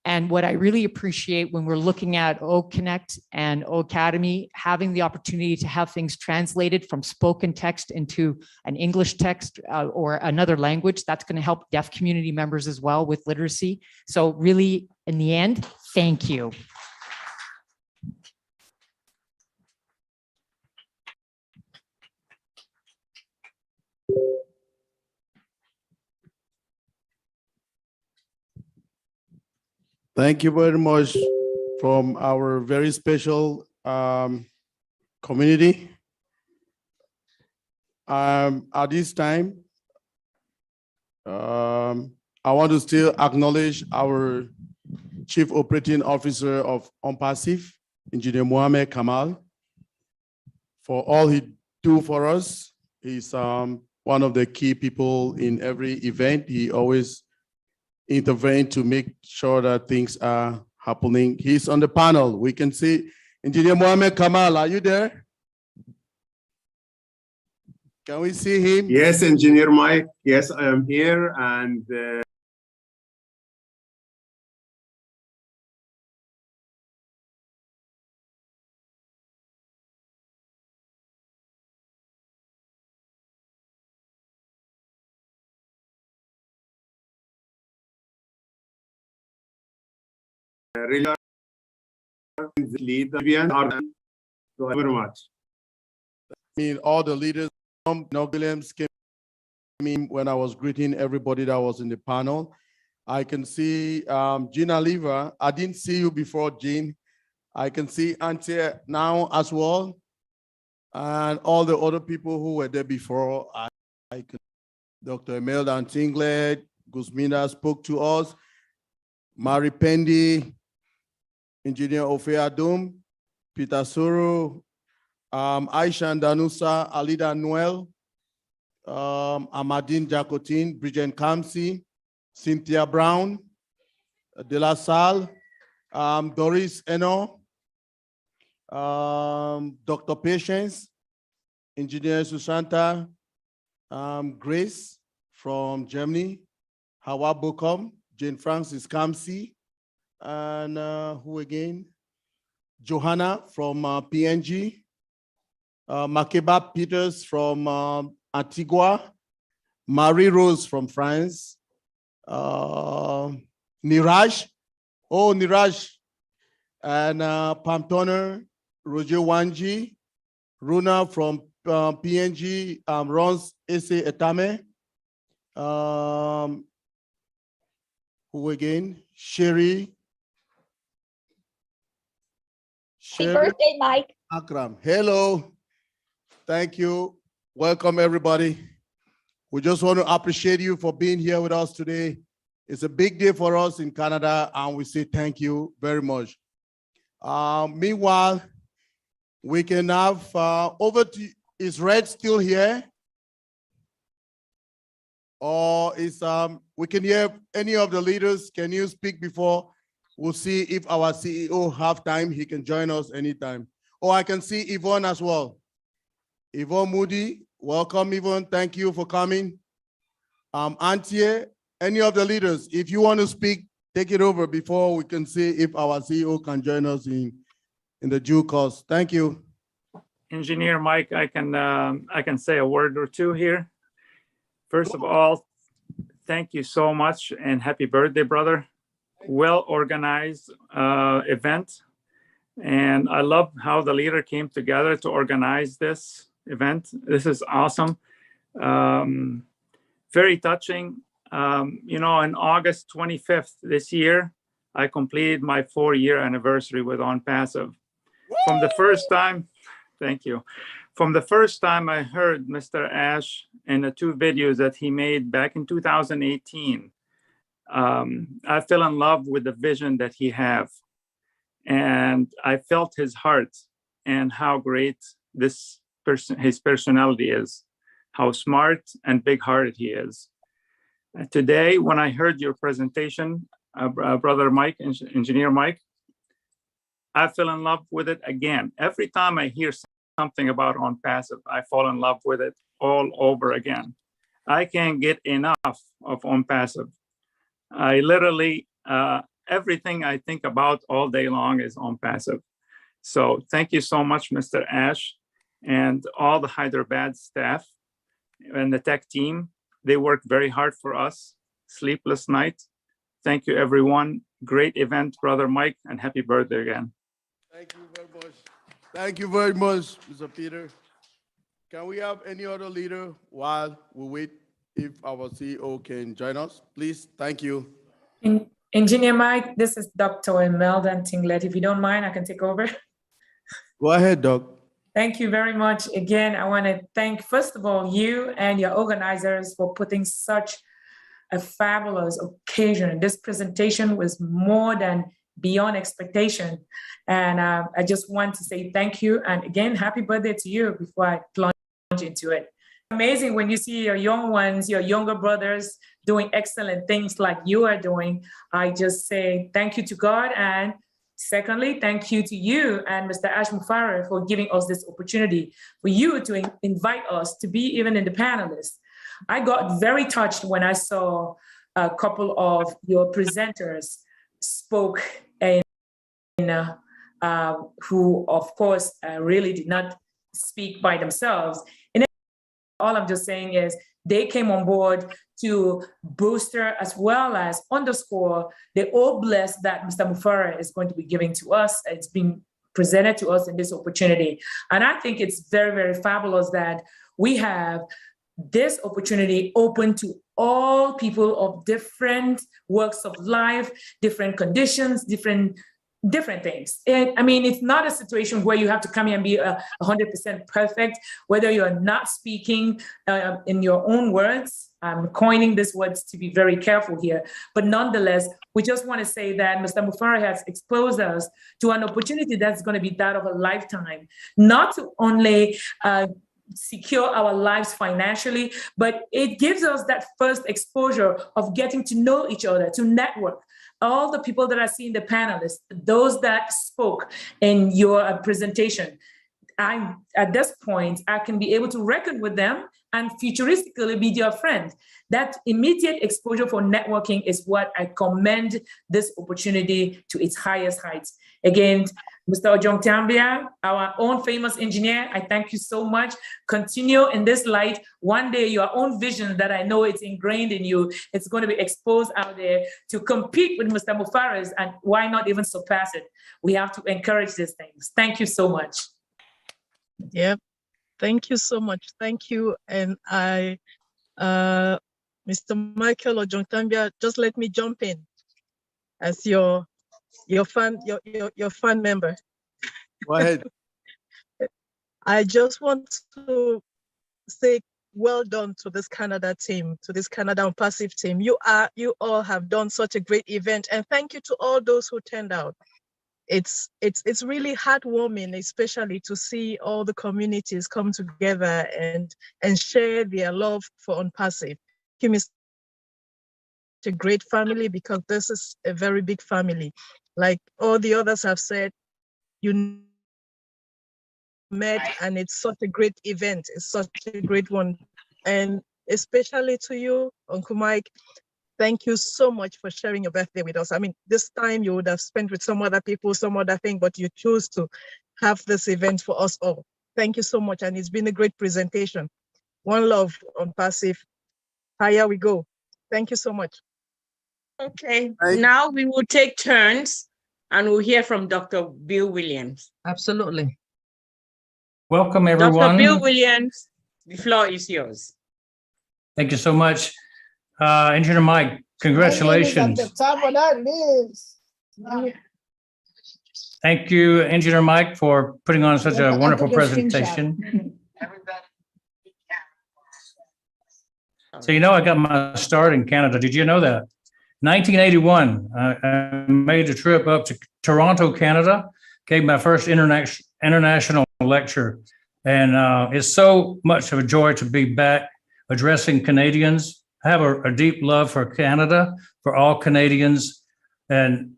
And what I really appreciate when we're looking at OConnect and OAcademy, having the opportunity to have things translated from spoken text into an English text or another language, that's going to help deaf community members as well with literacy. So really, in the end, thank you. Thank you very much from our very special community. At this time, I want to still acknowledge our Chief Operating Officer of Onpassive, Engineer Mohamed Kamal, for all he do for us. He's one of the key people in every event. He always intervene to make sure that things are happening. He's on the panel. We can see Engineer Mohamed Kamal. Are you there? Can we see him? Yes, Engineer Mike. Yes, I am here. And really lead the event. Thank you very much. I mean, all the leaders from Williams came in when I was greeting everybody that was in the panel. I can see Jean Oliva. I didn't see you before, Jean. I can see Auntie now as well. And all the other people who were there before. I can, Dr. Imelda Antinglet, Guzmina spoke to us. Mari Pendi, Engineer Ofe Adum, Peter Suru, Aisha Danusa, Alida Noel, Amadine Jacotin, Bridget Kamsi, Cynthia Brown, De La Salle, Doris Eno, Dr. Patience, Engineer Susanta, Grace from Germany, Hawa Bokom, Jane Francis Kamsi, and who again? Johanna from PNG, Makeba Peters from Antigua, Marie Rose from France, Niraj, Niraj, and Pam Toner, Roger Wanji, Runa from PNG, Rons Ese Etame, who again? Sherry. Happy birthday, Mike. Akram. Hello. Thank you. Welcome, everybody. We just want to appreciate you for being here with us today. It's a big day for us in Canada, and we say thank you very much. Meanwhile, we can have over to, is Red still here? Or is we can hear any of the leaders? Can you speak before? We'll see if our CEO have time. He can join us anytime. Or I can see Yvonne as well. Yvonne Moody, welcome Yvonne. Thank you for coming. Antie, any of the leaders, if you want to speak, take it over before we can see if our CEO can join us in the due course. Thank you. Engineer Mike, I can say a word or two here. First of all, thank you so much and happy birthday, brother. Well organized event. And I love how the leader came together to organize this event. This is awesome. Very touching. You know, on August 25th this year, I completed my 4-year anniversary with Onpassive. From the first time, thank you. From the first time I heard Mr. Ash in the 2 videos that he made back in 2018, I fell in love with the vision that he have. And I felt his heart and how great this person, his personality is, how smart and big-hearted he is. Today, when I heard your presentation, Brother Mike, Engineer Mike, I fell in love with it again. Every time I hear something about Onpassive, I fall in love with it all over again. I can't get enough of Onpassive. I literally, everything I think about all day long is Onpassive. So thank you so much, Mr. Ash, and all the Hyderabad staff and the tech team. They work very hard for us, sleepless night. Thank you, everyone. Great event, Brother Mike, and happy birthday again. Thank you very much. Thank you very much, Mr. Peter. Can we have any other leader while we wait if our CEO can join us? Please, thank you. Engineer Mike, this is Dr. Imelda Tinglet. If you don't mind, I can take over. Go ahead, Doc. Thank you very much. Again, I want to thank, first of all, you and your organizers for putting such a fabulous occasion. This presentation was more than beyond expectation. And I just want to say thank you. And again, happy birthday to you before I plunge into it. Amazing when you see your young ones, your younger brothers doing excellent things like you are doing. I just say thank you to God. And secondly, thank you to you and Mr. Ash Mufareh for giving us this opportunity for you to invite us to be even in the panelists. I got very touched when I saw a couple of your presenters spoke who, of course, really did not speak by themselves. And all I'm just saying is they came on board to booster as well as underscore the all bless that Mr. Mufareh is going to be giving to us. It's being presented to us in this opportunity. And I think it's very, very fabulous that we have this opportunity open to all people of different walks of life, different conditions, different different things. And I mean, it's not a situation where you have to come here and be 100% perfect, whether you're not speaking in your own words. I'm coining these words to be very careful here, but nonetheless, we just want to say that Mr. Mufara has exposed us to an opportunity that's going to be that of a lifetime, not to only secure our lives financially, but it gives us that first exposure of getting to know each other, to network. All the people that I see in the panelists, those that spoke in your presentation, at this point, I can be able to reckon with them and futuristically be their friend. That immediate exposure for networking is what I commend this opportunity to its highest heights. Again, Mr. Ojong Tambia, our own famous engineer, I thank you so much. Continue in this light. One day, your own vision that I know it's ingrained in you, it's going to be exposed out there to compete with Mr. Mufara's, and why not even surpass it? We have to encourage these things. Thank you so much. Yep. Thank you so much. Thank you. And Mr. Michael Ojong Tambia, just let me jump in as your fan member. Go ahead. I just want to say well done to this Canada team, to this Canada Onpassive team. You all have done such a great event, and thank you to all those who turned out. It's really heartwarming, especially to see all the communities come together and share their love for Onpassive. It's a great family, because this is a very big family. Like all the others have said, you met, and it's such a great event. It's such a great one. And especially to you, Uncle Mike, thank you so much for sharing your birthday with us. I mean, this time you would have spent with some other people, some other thing, but you chose to have this event for us all. Thank you so much. And it's been a great presentation. One love Onpassive. Higher we go. Thank you so much. Okay, now we will take turns and we'll hear from Dr. Bill Williams. Absolutely. Welcome, everyone. Dr. Bill Williams, the floor is yours. Thank you so much. Engineer Mike, congratulations. Thank you, Engineer Mike, for putting on such a wonderful presentation. So, you know, I got my start in Canada. Did you know that? 1981, I made a trip up to Toronto, Canada, gave my first international lecture. And it's so much of a joy to be back addressing Canadians. I have a deep love for Canada, for all Canadians. And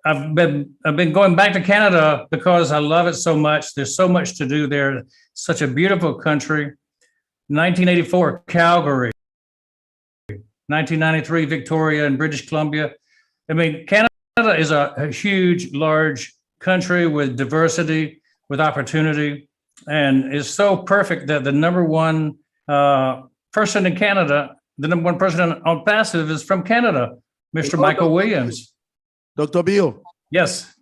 I've been going back to Canada because I love it so much. There's so much to do there. Such a beautiful country. 1984, Calgary. 1993, Victoria and British Columbia. I mean, Canada is a huge, large country with diversity, with opportunity, and is so perfect that the number one person in Canada, the number one person on Onpassive is from Canada, Mr. Michael Williams. Dr. Bill. Yes.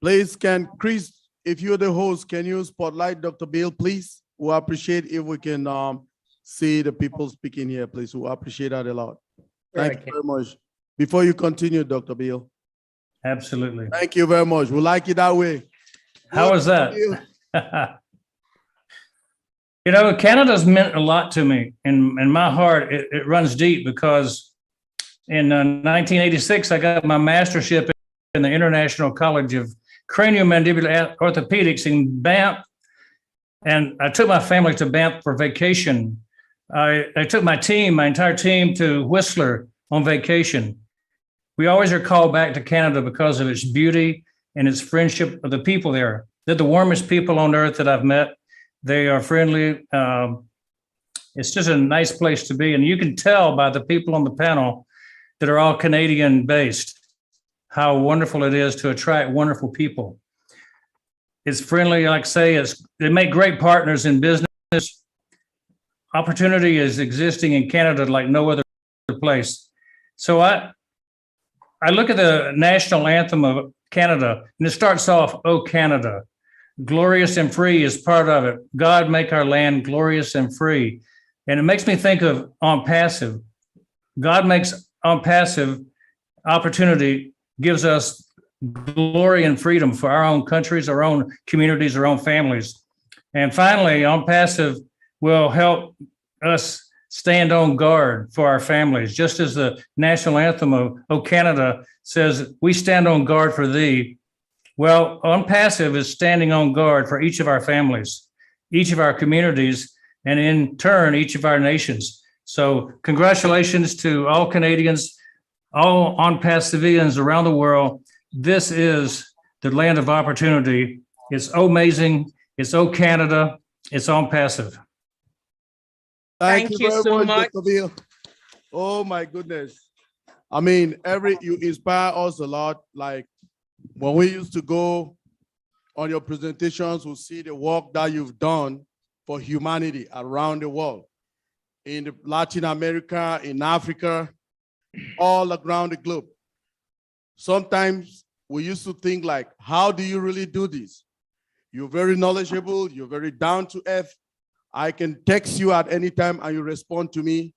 Please, can Chris, if you're the host, can you spotlight Dr. Bill, please? We appreciate if we can see the people speaking here, please. We appreciate that a lot. Thank you very much. Before you continue, Dr. Bill. Absolutely. Thank you very much. We like it that way. How was that? You know, Canada's meant a lot to me. In my heart, it runs deep because in 1986, I got my mastership in the International College of Craniomandibular Orthopedics in Banff. And I took my family to Banff for vacation. I took my entire team to Whistler on vacation. We always are called back to Canada because of its beauty and its friendship of the people there. They're the warmest people on earth that I've met. They are friendly. It's just a nice place to be. And you can tell by the people on the panel that are all Canadian based, how wonderful it is to attract wonderful people. It's friendly, like I say, they make great partners in business. Opportunity is existing in Canada like no other place. So I look at the national anthem of Canada, and it starts off, "Oh, Canada, glorious and free" is part of it. God make our land glorious and free. And it makes me think of Onpassive. God makes Onpassive opportunity, gives us glory and freedom for our own countries, our own communities, our own families. And finally, Onpassive will help us stand on guard for our families, just as the national anthem of O Canada says, we stand on guard for thee. Well, Onpassive is standing on guard for each of our families, each of our communities, and in turn, each of our nations. So congratulations to all Canadians, all Onpassivians around the world. This is the land of opportunity. It's amazing. It's O Canada. It's Onpassive. Thank Thank you you very so much, much. Dr. Bill. Oh my goodness. I mean, you inspire us a lot. Like when we used to go on your presentations, we'll see the work that you've done for humanity around the world, in Latin America, in Africa, all around the globe. Sometimes we used to think like, how do you really do this? You're very knowledgeable, you're very down to earth. I can text you at any time and you respond to me.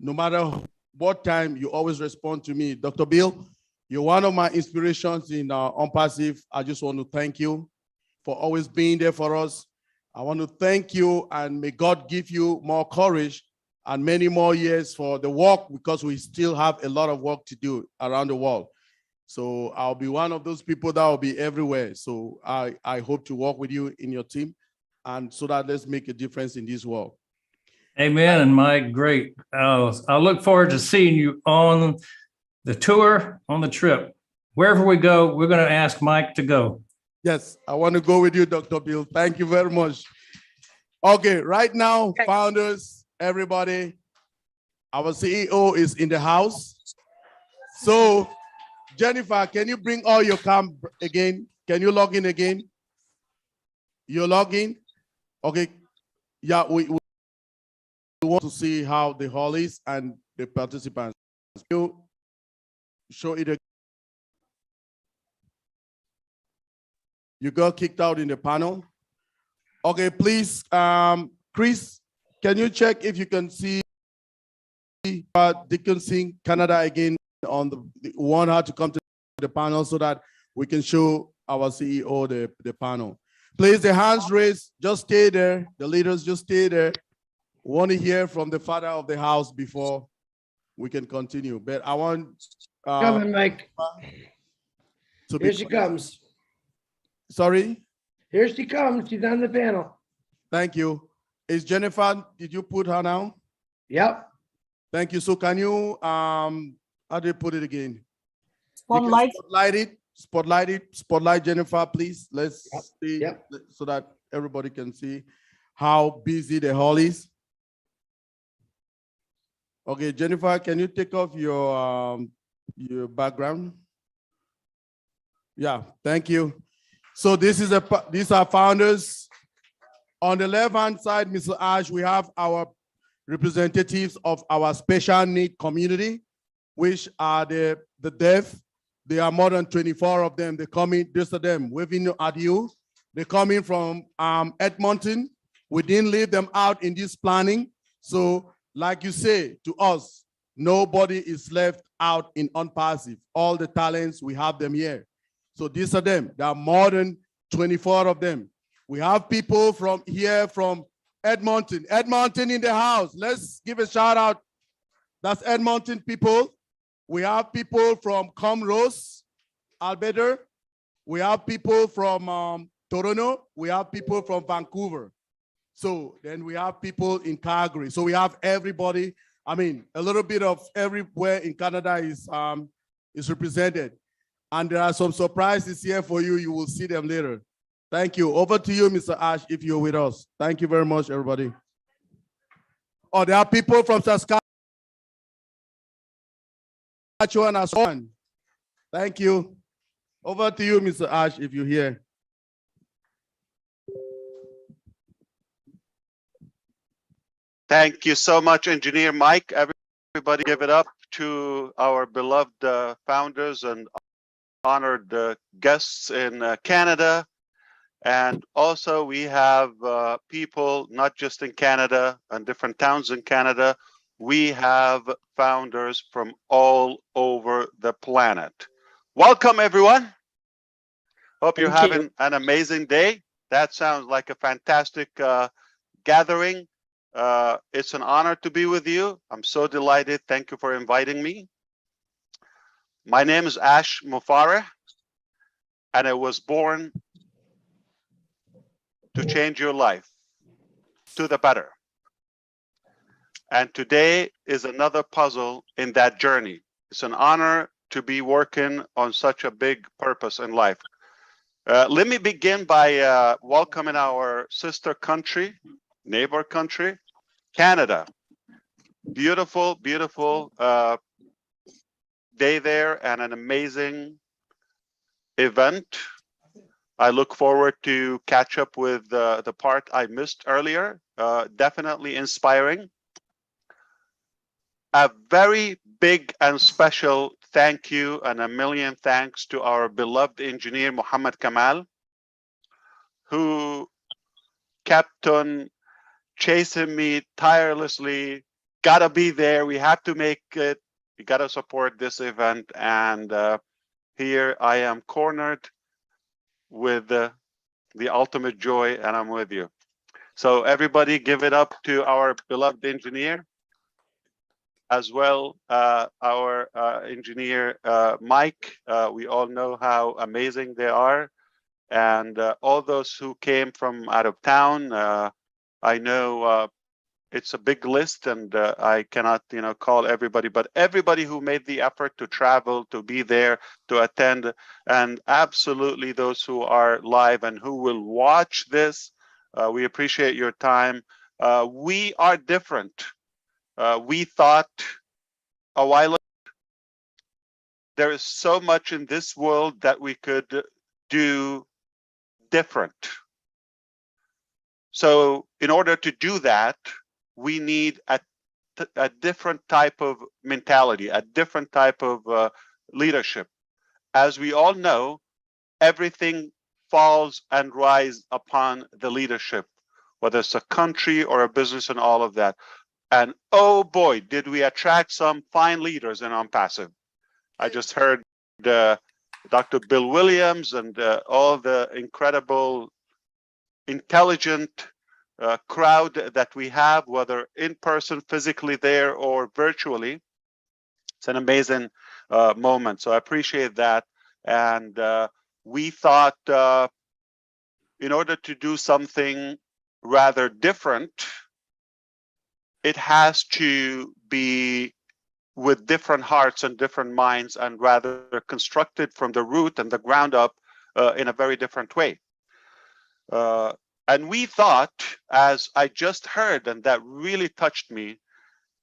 No matter what time, you always respond to me. Dr. Bill, you're one of my inspirations in Onpassive. I just want to thank you for always being there for us. I want to thank you, and may God give you more courage and many more years for the work, because we still have a lot of work to do around the world. So I'll be one of those people that will be everywhere. So I hope to work with you in your team, and so that let's make a difference in this world. Amen. And Mike, great. I look forward to seeing you on the tour, on the trip. Wherever we go, we're going to ask Mike to go. Yes, I want to go with you, Dr. Bill. Thank you very much. Okay, right now, founders, everybody, our CEO is in the house. So, Jennifer, can you bring all your cam again? Can you log in again? You log in? Okay. Yeah, we want to see how the hall is and the participants. You show it again. You got kicked out in the panel. Okay, please, Chris, can you check if you can see Dickinson Canada again on the one how to come to the panel so that we can show our CEO the panel. Please, the hands raised, just stay there. The leaders, just stay there. We want to hear from the father of the house before we can continue. But I want Coming, Mike. to be Here she comes. Sorry? Here she comes. She's on the panel. Thank you. Is Jennifer, did you put her now? Yep. Thank you. So can you, how do you put it again? Spotlight. Spotlight Jennifer, please. Let's see so that everybody can see how busy the hall is. Okay, Jennifer, can you take off your background? Yeah, thank you. So these are founders. On the left-hand side, Mr. Ash, we have our representatives of our special need community, which are the deaf. There are more than 24 of them. They come in, these are them waving at you. They come in from Edmonton. We didn't leave them out in this planning. So like you say to us, nobody is left out in Onpassive. All the talents, we have them here. So these are them. There are more than 24 of them. We have people from here from Edmonton. Edmonton in the house. Let's give a shout out. That's Edmonton people. We have people from Comrose, Alberta. We have people from Toronto. We have people from Vancouver. So then we have people in Calgary. So we have everybody. I mean, a little bit of everywhere in Canada is represented. And there are some surprises here for you. You will see them later. Thank you. Over to you, Mr. Ash, if you're with us. Thank you very much, everybody. Oh, there are people from Saskatchewan as well. Thank you. Over to you, Mr. Ash, if you're here. Thank you so much, Engineer Mike. Everybody give it up to our beloved founders and honored guests in Canada. And also we have people not just in Canada and different towns in Canada. We have founders from all over the planet. Welcome, everyone. Hope you're Thank you. having an amazing day. That sounds like a fantastic gathering. It's an honor to be with you. I'm so delighted. Thank you for inviting me. My name is Ash Mufareh, and I was born to change your life to the better. And today is another puzzle in that journey. It's an honor to be working on such a big purpose in life. Let me begin by welcoming our sister country, neighbor country, Canada. Beautiful, beautiful day there and an amazing event. I look forward to catch up with the part I missed earlier. Definitely inspiring. A very big and special thank you and a million thanks to our beloved engineer, Muhammad Kamal, who kept on chasing me tirelessly. Gotta be there. We have to make it. We gotta support this event. And here I am cornered with the ultimate joy, and I'm with you. So everybody give it up to our beloved engineer, as well our engineer Mike. We all know how amazing they are, and all those who came from out of town. I know it's a big list, and I cannot call everybody, but everybody who made the effort to travel, to be there, to attend, and absolutely those who are live and who will watch this. We appreciate your time. We are different. We thought a while ago there is so much in this world that we could do different. So in order to do that, we need a different type of mentality, a different type of leadership. As we all know, everything falls and rises upon the leadership, whether it's a country or a business and all of that. And oh boy, did we attract some fine leaders in Onpassive. I just heard Dr. Bill Williams and all the incredible, intelligent crowd that we have, whether in person, physically there, or virtually. It's an amazing moment. So I appreciate that. And we thought in order to do something rather different, it has to be with different hearts and different minds, and rather constructed from the root and the ground up in a very different way. And we thought, as I just heard, and that really touched me,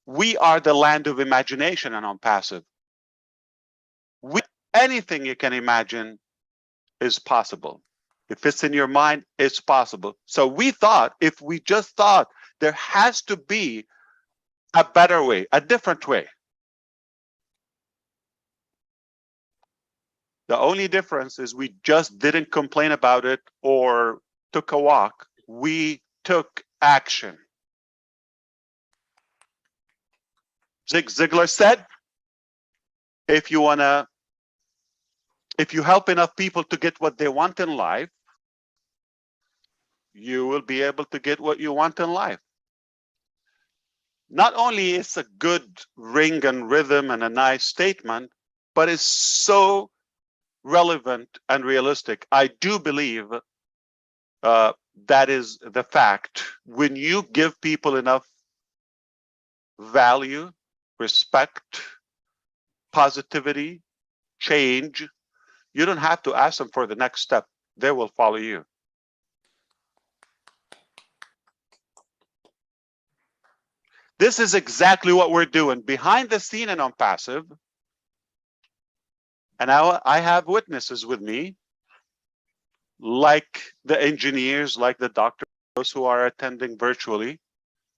we are the land of imagination and Onpassive. Anything you can imagine is possible. If it's in your mind, it's possible. So we thought, if we just thought there has to be a better way, a different way. The only difference is we just didn't complain about it or took a walk. We took action. Zig Ziglar said, if you help enough people to get what they want in life, you will be able to get what you want in life. Not only is a good ring and rhythm and a nice statement, but it's so relevant and realistic. I do believe that is the fact. When you give people enough value, respect, positivity, change, you don't have to ask them for the next step. They will follow you. This is exactly what we're doing behind the scene in Onpassive. And now I have witnesses with me, like the engineers, like the doctors who are attending virtually,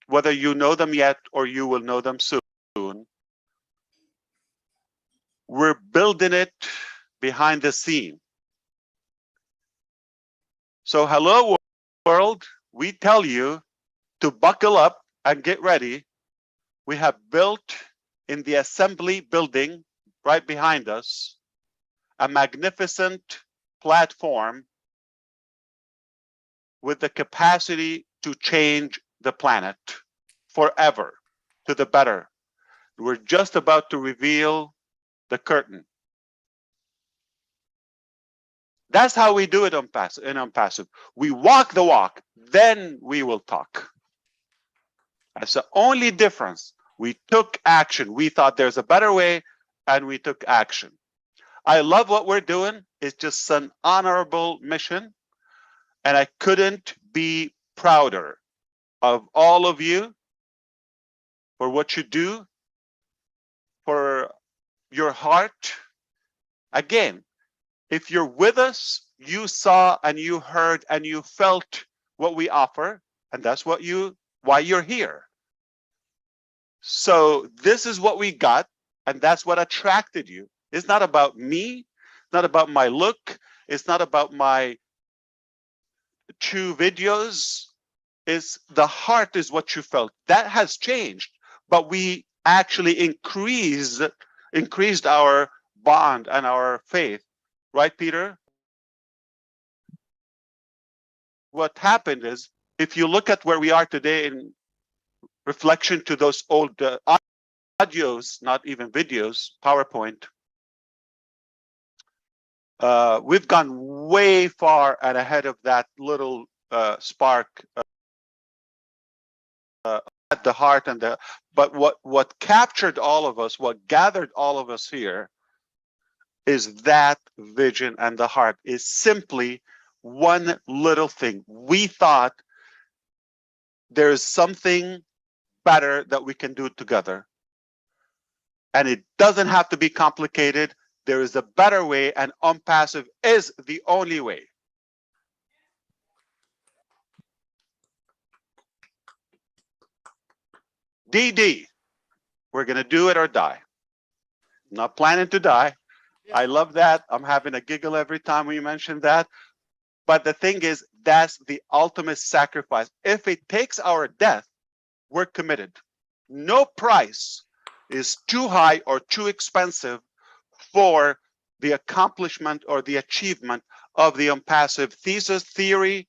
whether you know them yet or you will know them soon. We're building it behind the scene. So hello world, we tell you to buckle up and get ready. We have built in the assembly building right behind us a magnificent platform with the capacity to change the planet forever to the better. We're just about to reveal the curtain. That's how we do it in Onpassive. We walk the walk, then we will talk. That's the only difference. We took action. We thought there's a better way, and we took action. I love what we're doing. It's just an honorable mission, and I couldn't be prouder of all of you for what you do, for your heart. Again, if you're with us, you saw and you heard and you felt what we offer, and that's why you're here. So this is what we got, and that's what attracted you. It's not about me, not about my look, it's not about my 2 videos. It's the heart is what you felt. That has changed, but we actually increased our bond and our faith. Right, Peter? What happened is, if you look at where we are today in reflection to those old audios, not even videos, PowerPoint, we've gone way far and ahead of that little spark at the heart and the. But what captured all of us, what gathered all of us here, is that vision, and the heart is simply one little thing. We thought there's something better that we can do together. And it doesn't have to be complicated. There is a better way, and Onpassive is the only way. DD, we're gonna do it or die. Not planning to die. I love that. I'm having a giggle every time we mention that. But the thing is, that's the ultimate sacrifice. If it takes our death, we're committed. No price is too high or too expensive for the accomplishment or the achievement of the Onpassive thesis, theory,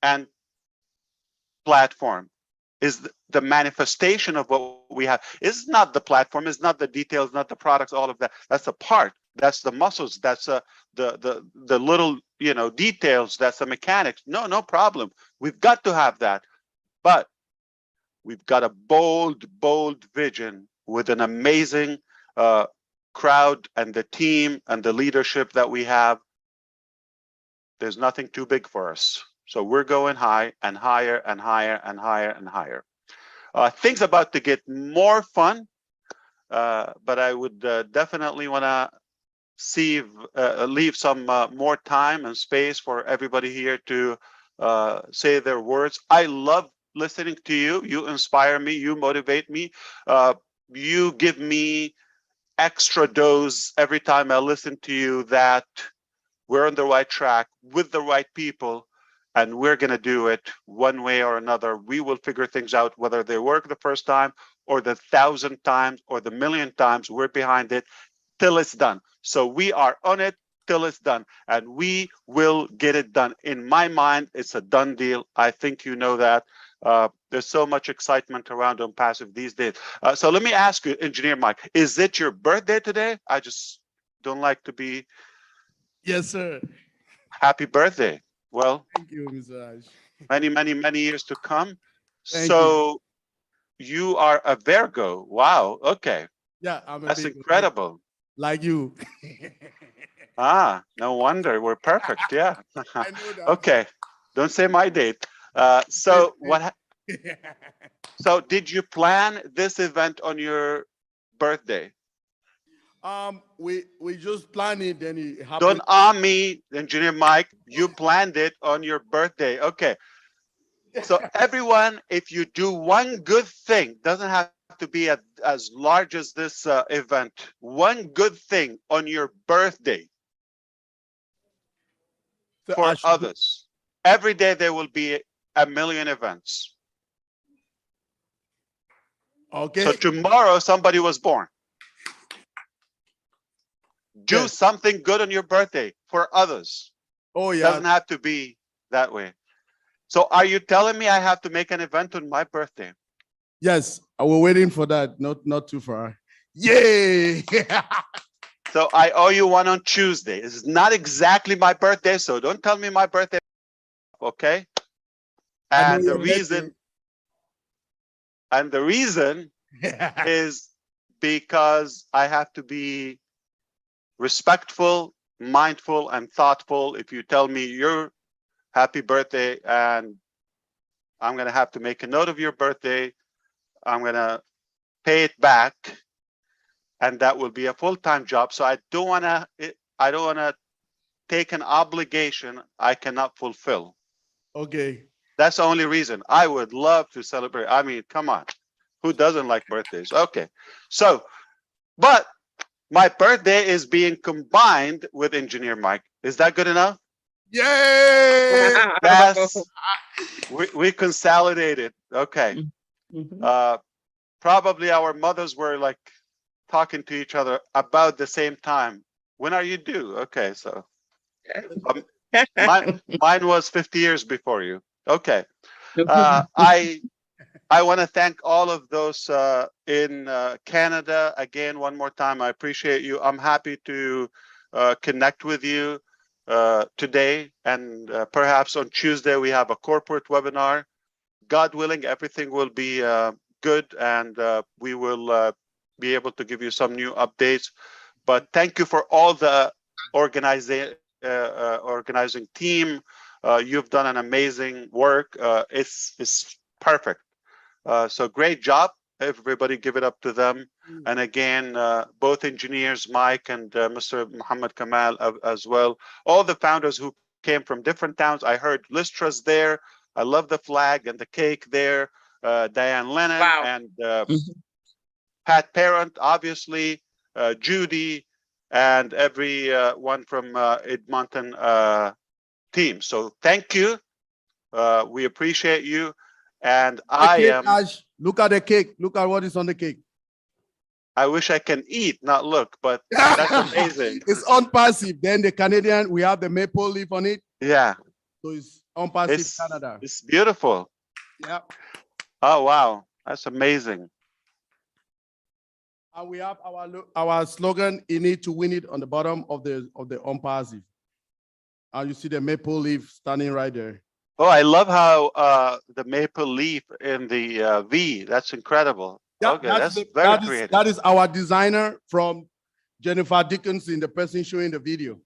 and platform. Is the manifestation of what we have. It's not the platform, it's not the details, not the products, all of that. That's a part. That's the muscles. That's the little, details. That's the mechanics. No problem. We've got to have that. But we've got a bold vision with an amazing crowd and the team and the leadership that we have. There's nothing too big for us. So we're going high and higher and higher and higher and higher. Things about to get more fun, but I would definitely want to leave some more time and space for everybody here to say their words. I love listening to you. You inspire me. You motivate me. You give me extra dose every time I listen to you that we're on the right track with the right people. And we're going to do it one way or another. We will figure things out, whether they work the first time or the 1,000 times or the 1,000,000 times. We're behind it till it's done. So we are on it till it's done, and we will get it done. In my mind, it's a done deal. I think you know that. There's so much excitement around Onpassive these days. So let me ask you, Engineer Mike, is it your birthday today? I just don't like to be. Yes, sir. Happy birthday. Well, thank you, Mr. Raj. Many years to come. Thank you are a Virgo. Wow. Okay. Yeah, I'm That's incredible. Like you. No wonder. We're perfect. Yeah. Okay. Don't say my date. So did you plan this event on your birthday? We just planned it, then it happened. Don't me, Engineer Mike. You planned it on your birthday. Okay. So everyone, if you do one good thing, doesn't have to be as large as this event. One good thing on your birthday for others. Every day there will be 1,000,000 events. Okay. So tomorrow somebody was born. Do Yes. something good on your birthday for others. Oh, yeah. Doesn't have to be that way. So are you telling me I have to make an event on my birthday? Yes. We're waiting for that. Not too far. Yay. So I owe you one on Tuesday. It's not exactly my birthday, so don't tell me my birthday, okay? I know And the your reason is because I have to be respectful, mindful, and thoughtful. If you tell me your happy birthday and I'm gonna have to make a note of your birthday, I'm gonna pay it back, and that will be a full-time job. So I don't wanna take an obligation I cannot fulfill. Okay. That's the only reason. I would love to celebrate. I mean, come on. Who doesn't like birthdays? Okay. So, but my birthday is being combined with Engineer Mike. Is that good enough? Yay! That's we consolidated. Okay. Probably our mothers were like talking to each other about the same time. When are you due? Okay, so mine was 50 years before you. Okay. I want to thank all of those in Canada. Again, one more time, I appreciate you. I'm happy to connect with you today, and perhaps on Tuesday we have a corporate webinar. God willing, everything will be good, and we will be able to give you some new updates. But thank you for all the organizing team. You've done an amazing work. It's perfect. So great job. Everybody give it up to them. And again, both engineers, Mike and Mr. Muhammad Kamal as well. All the founders who came from different towns. I heard Lystra's there. I love the flag and the cake there. Diane Lennon and Pat Parent, obviously, Judy, and every one from Edmonton team. So thank you. We appreciate you. And Ash, look at the cake. Look at what is on the cake. I wish I can eat, not look, but that's amazing. It's Onpassive. Then the Canadian, we have the maple leaf on it. Yeah. So it's Onpassive Canada. It's beautiful. Yeah. Oh, wow. That's amazing. And we have our slogan, "You need to win it," on the bottom of the Onpassive. And you see the maple leaf standing right there. Oh, I love how the maple leaf in the V. That's incredible. Yeah, okay, that's very creative. That is our designer from Jennifer Dickinson, the person showing the video.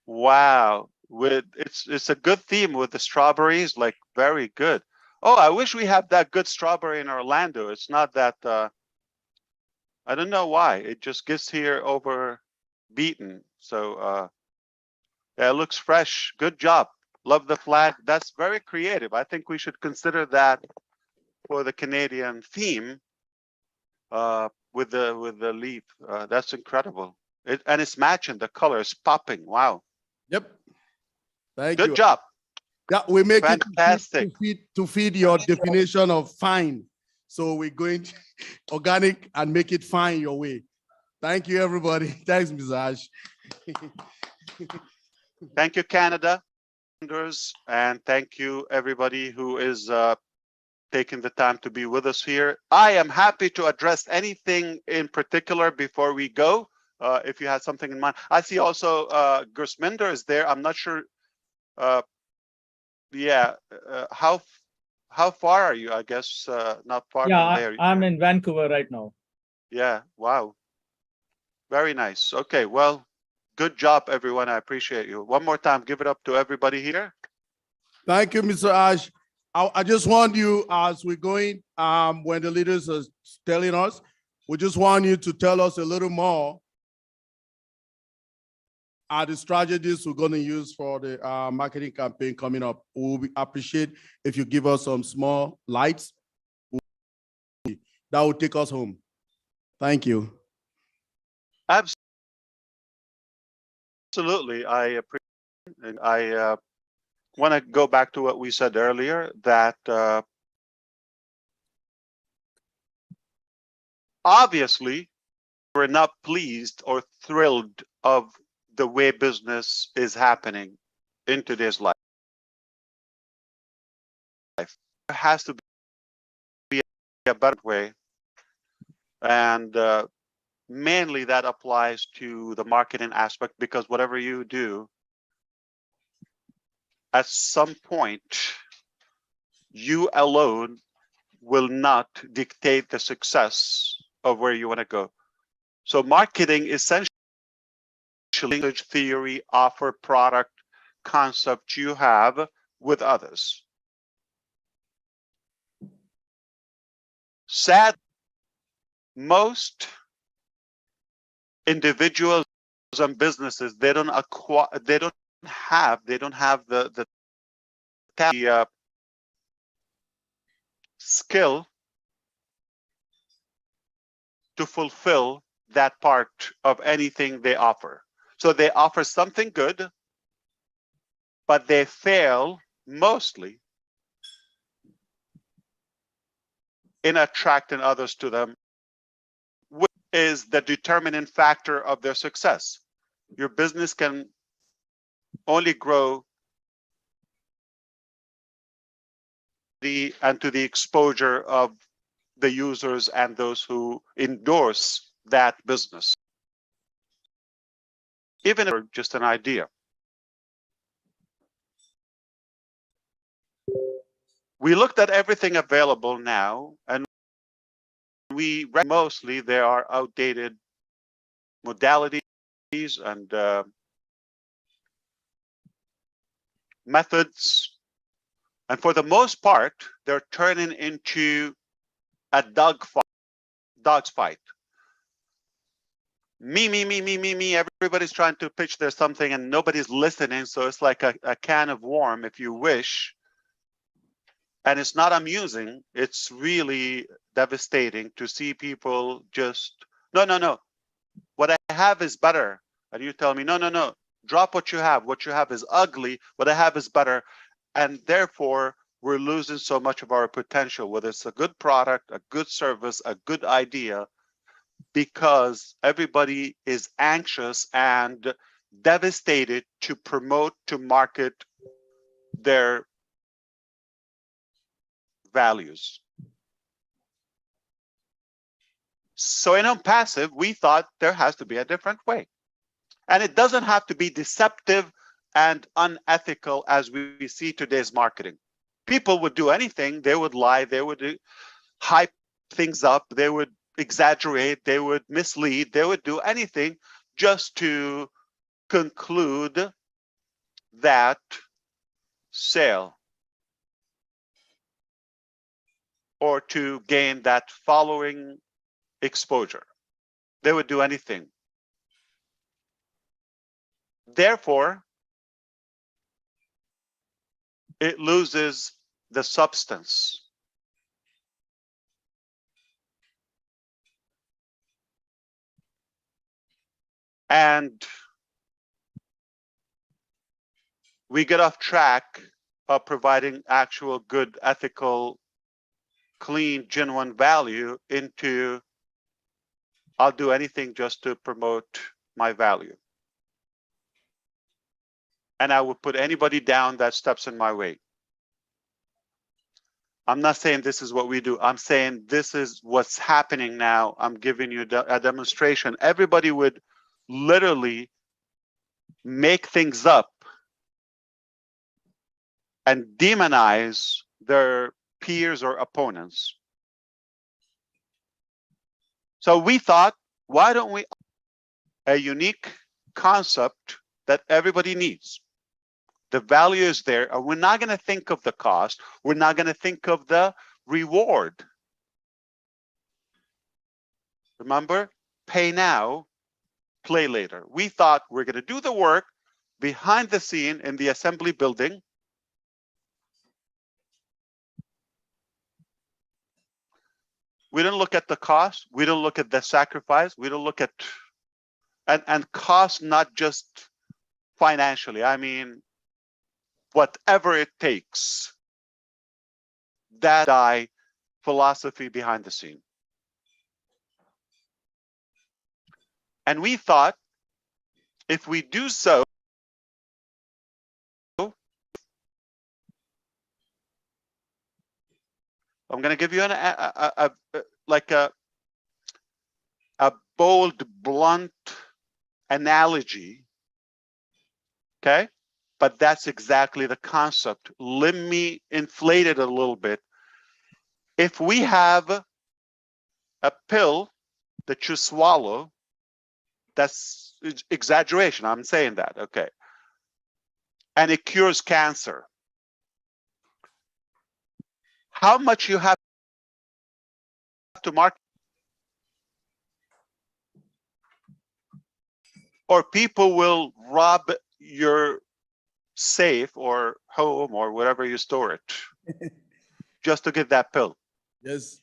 Wow, it's a good theme with the strawberries, like very good. Oh, I wish we had that good strawberry in Orlando. It's not that. I don't know why. It just gets here over beaten. So yeah, it looks fresh. Good job. Love the flag. That's very creative. I think we should consider that for the Canadian theme with the leaf. That's incredible. And it's matching. The color is popping. Wow. Yep. Thank you. Good job. Yeah, we make fantastic it to feed your definition of fine. So we're going to organic and make it fine your way. Thank you, everybody. Thanks, Ms. Ash. Thank you, Canada. And thank you, everybody who is taking the time to be with us here. I am happy to address anything in particular before we go. If you had something in mind. I see also Gersminder is there. I'm not sure. Yeah, how far are you? I guess not far from there. I'm in Vancouver right now. Yeah, wow. Very nice. Okay, well, good job, everyone. I appreciate you. One more time, give it up to everybody here. Thank you, Mr. Ash. I just want you, as we're going, when the leaders are telling us, we just want you to tell us a little more the strategies we're going to use for the marketing campaign coming up. We'll appreciate if you give us some small lights. That will take us home. Thank you. Absolutely. I appreciate it. And I want to go back to what we said earlier, that obviously we're not pleased or thrilled of the way business is happening in today's life. There has to be a better way, and mainly that applies to the marketing aspect, because whatever you do, at some point, you alone will not dictate the success of where you want to go. So marketing essentially theory, offer, product, concept you have with others. Sad, most individuals and businesses, they don't have the skill to fulfill that part of anything they offer. So they offer something good, but they fail mostly in attracting others to them, which is the determining factor of their success. Your business can only grow and to the exposure of the users and those who endorse that business, even if it's just an idea. We looked at everything available now, and we mostly there are outdated modalities and methods, and for the most part, they're turning into a dog's fight. Me. Everybody's trying to pitch their something and nobody's listening. So it's like a can of worm, if you wish. And it's not amusing. It's really devastating to see people just, no. What I have is better. And you tell me, no. Drop what you have. What you have is ugly. What I have is better. And therefore, we're losing so much of our potential, whether it's a good product, a good service, a good idea, because everybody is anxious and devastated to promote, to market their values. So in Onpassive, we thought there has to be a different way. And it doesn't have to be deceptive and unethical as we see today's marketing. People would do anything. They would lie. They would hype things up. They would exaggerate. They would mislead. They would do anything just to conclude that sale or to gain that following exposure. They would do anything. Therefore, it loses the substance. And we get off track of providing actual good, ethical, clean, genuine value into I'll do anything just to promote my value. And I will put anybody down that steps in my way. I'm not saying this is what we do. I'm saying this is what's happening now. I'm giving you a demonstration. Everybody would literally make things up and demonize their peers or opponents. So we thought, why don't we a unique concept that everybody needs? The value is there, and we're not going to think of the cost. We're not going to think of the reward. Remember, pay now, play later. We thought we're going to do the work behind the scene in the assembly building. We don't look at the cost. We don't look at the sacrifice. We don't look at, and cost not just financially. I mean, whatever it takes. That's our philosophy behind the scene. And we thought if we do so, I'm going to give you a bold, blunt analogy. Okay, but that's exactly the concept. Let me inflate it a little bit. If we have a pill that you swallow, that's exaggeration. I'm saying that, okay, and it cures cancer. How much you have to market, or people will rob your safe or home or wherever you store it just to get that pill. Yes.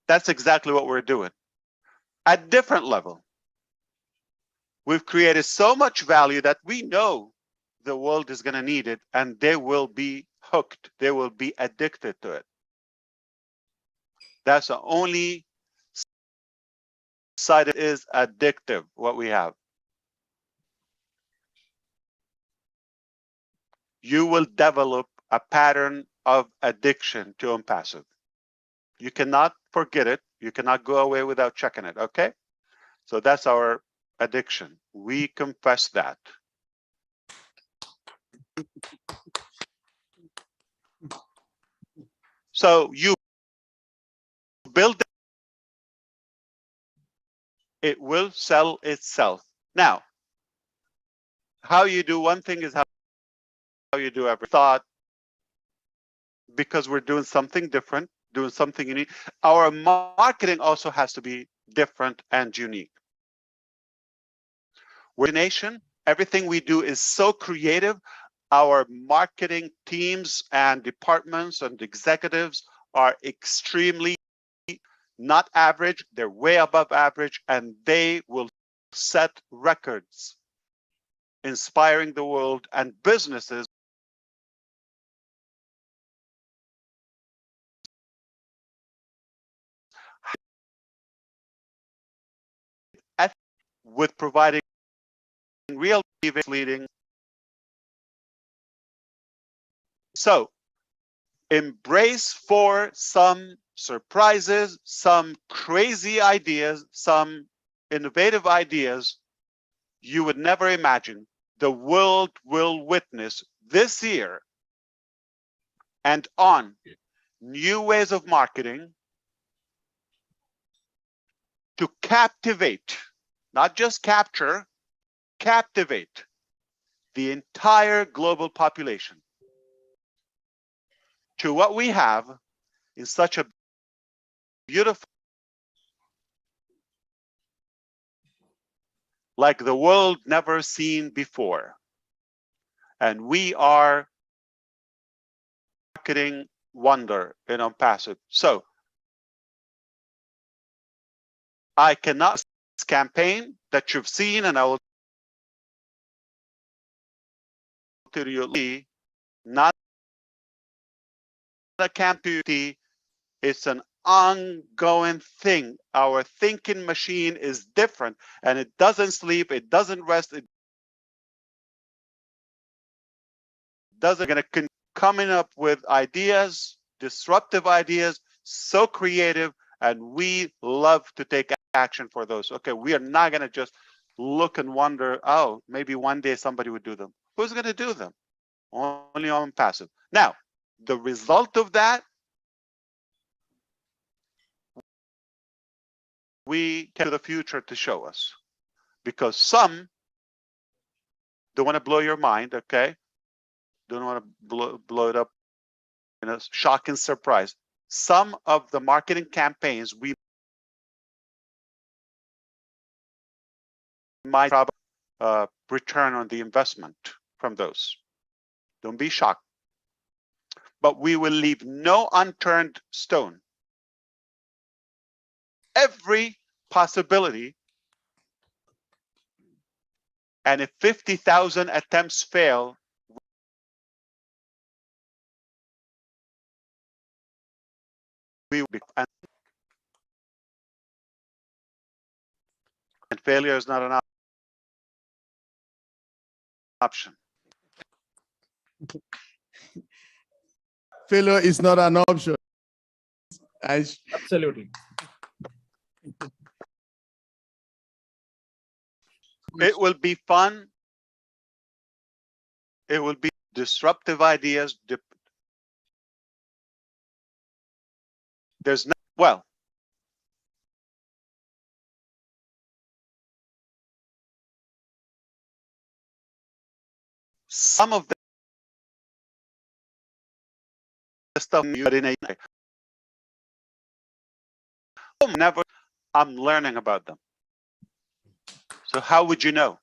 That's exactly what we're doing. At different level, we've created so much value that we know the world is going to need it, and they will be hooked. They will be addicted to it. That's the only side that is addictive, what we have. You will develop a pattern of addiction to Onpassive. You cannot forget it. You cannot go away without checking it, okay? So that's our addiction. We confess that. So you build it, will sell itself. Now, how you do one thing is how you do every thought, because we're doing something different, doing something unique. Our marketing also has to be different and unique. We're a nation. Everything we do is so creative. Our marketing teams and departments and executives are extremely not average. They're way above average, and they will set records, inspiring the world and businesses with providing real leading. So embrace for some surprises, some crazy ideas, some innovative ideas you would never imagine the world will witness this year and on. New ways of marketing to captivate, not just capture, captivate the entire global population to what we have in such a beautiful, like the world never seen before. And we are marketing wonder in Onpassive. So I cannot this campaign that you've seen, and I will tell you, not a campaign, it's an ongoing thing. Our thinking machine is different, and it doesn't sleep, it doesn't rest, it doesn't gonna coming up with ideas, disruptive ideas, so creative, and we love to take action for those. Okay, we are not gonna just look and wonder, oh, maybe one day somebody would do them. Who's gonna do them? Only Onpassive. Now, the result of that, we can to the future to show us, because some don't want to blow your mind, okay? Don't want to blow it up in a shocking surprise. Some of the marketing campaigns we might have return on the investment from those. Don't be shocked. But we will leave no unturned stone. Every possibility. And if 50,000 attempts fail, we will be. failure is not an option. Failure is not an option. Absolutely. It will be fun. It will be disruptive ideas. There's no, well, some of the stuff, but in a never, I'm learning about them. So how would you know?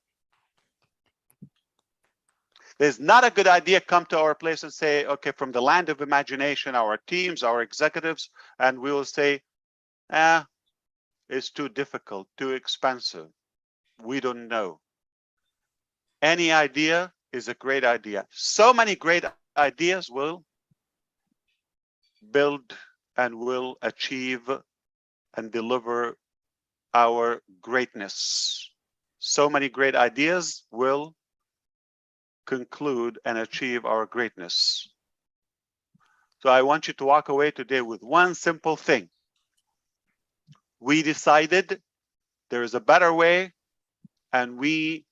There's not a good idea come to our place and say, okay, from the land of imagination, our teams, our executives, and we will say, it's too difficult, too expensive. We don't know. Any idea is a great idea. So many great ideas will build and will achieve and deliver our greatness. So many great ideas will conclude and achieve our greatness. So I want you to walk away today with one simple thing. We decided there is a better way, and we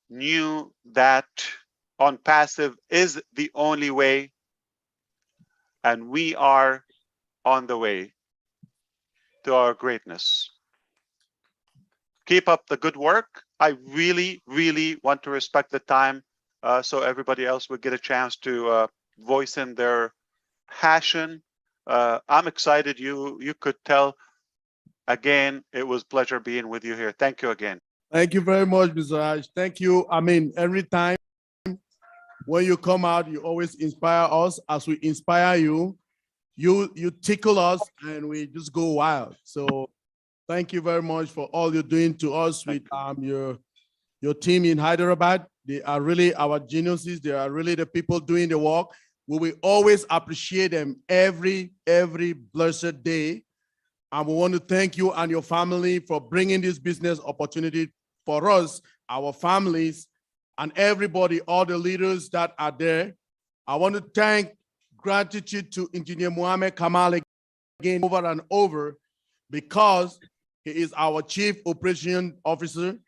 knew that Onpassive is the only way, and we are on the way to our greatness. Keep up the good work. I really, really want to respect the time so everybody else will get a chance to voice in their passion. I'm excited. You could tell. Again, it was a pleasure being with you here. Thank you again. Thank you very much, Mr. Ash. Thank you. I mean, every time when you come out, you always inspire us. As we inspire you, you tickle us, and we just go wild. So thank you very much for all you're doing to us with your team in Hyderabad. They are really our geniuses. They are really the people doing the work. We will always appreciate them every blessed day. And we want to thank you and your family for bringing this business opportunity for us, our families, and everybody, all the leaders that are there. I want to thank gratitude to Engineer Mohammed Kamal again over and over, because he is our Chief Operation Officer.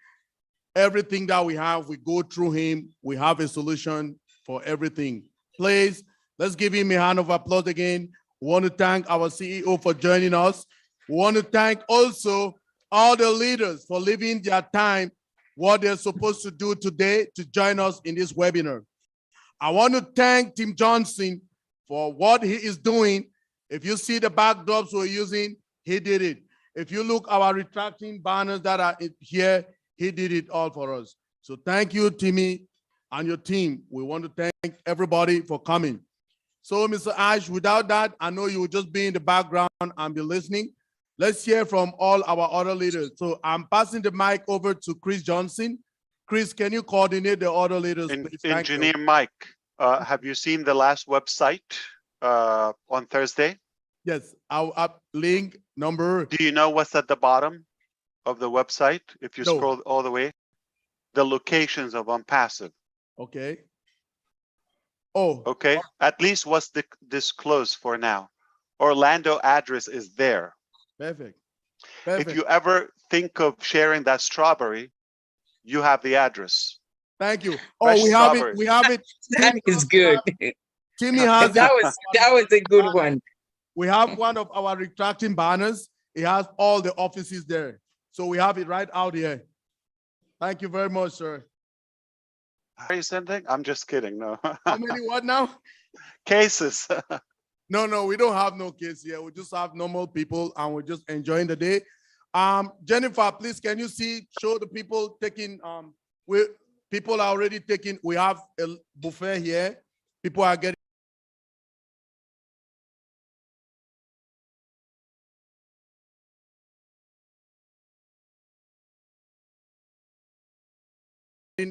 Everything that we have, we go through him. We have a solution for everything. Please, let's give him a hand of applause again. We want to thank our CEO for joining us. We want to thank also all the leaders for leaving their time, what they're supposed to do today, to join us in this webinar. I want to thank Tim Johnson for what he is doing. If you see the backdrops we're using, he did it. If you look our retracting banners that are here, he did it all for us. So thank you, Timmy, and your team. We want to thank everybody for coming. So, Mr. Ash, without that, I know you will just be in the background and be listening. Let's hear from all our other leaders. So I'm passing the mic over to Chris Johnson. Chris, can you coordinate the other leaders, please? Engineer Mike, have you seen the last website on Thursday? Yes, our link number. Do you know what's at the bottom of the website? If you scroll all the way, the locations of Onpassive. Okay. Oh. Okay. At least what's disclosed for now. Orlando address is there. Perfect. If you ever think of sharing that strawberry, you have the address. Thank you. Fresh We have strawberry. it. We have it. That is good. Timmy has that was a good one. We have one of our retracting banners. It has all the offices there. So we have it right out here. Thank you very much, sir. Are you sending? I'm just kidding. No. How many what now? Cases. No, we don't have no case here. We just have normal people, and we're just enjoying the day. Jennifer, please, can you show the people taking, people are already taking, we have a buffet here. People are getting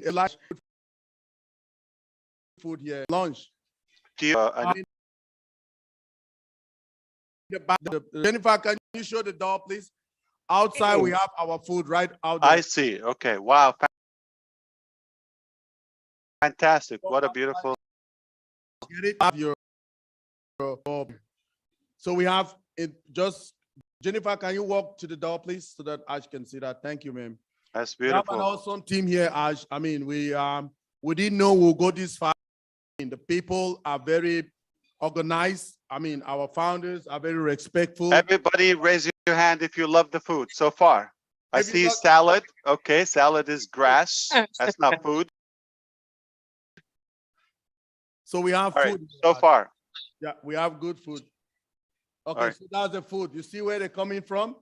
a large food here, lunch. Jennifer, can you show the door, please? outside we have our food right out there. I see. Okay. Wow. Fantastic. What a beautiful. Get it? Have your, so we have it just, Jennifer, can you walk to the door, please, so that Ash can see that? Thank you, ma'am. That's We have an beautiful. awesome team here, Ash. I mean, we didn't know we'll go this far. The people are very organized. I mean, our founders are very respectful. Everybody raise your hand if you love the food so far. I see salad. Okay, salad is grass. That's not food. So we have All right, food. so far. Yeah, we have good food. Okay, All right. so that's the food. You see where they're coming from?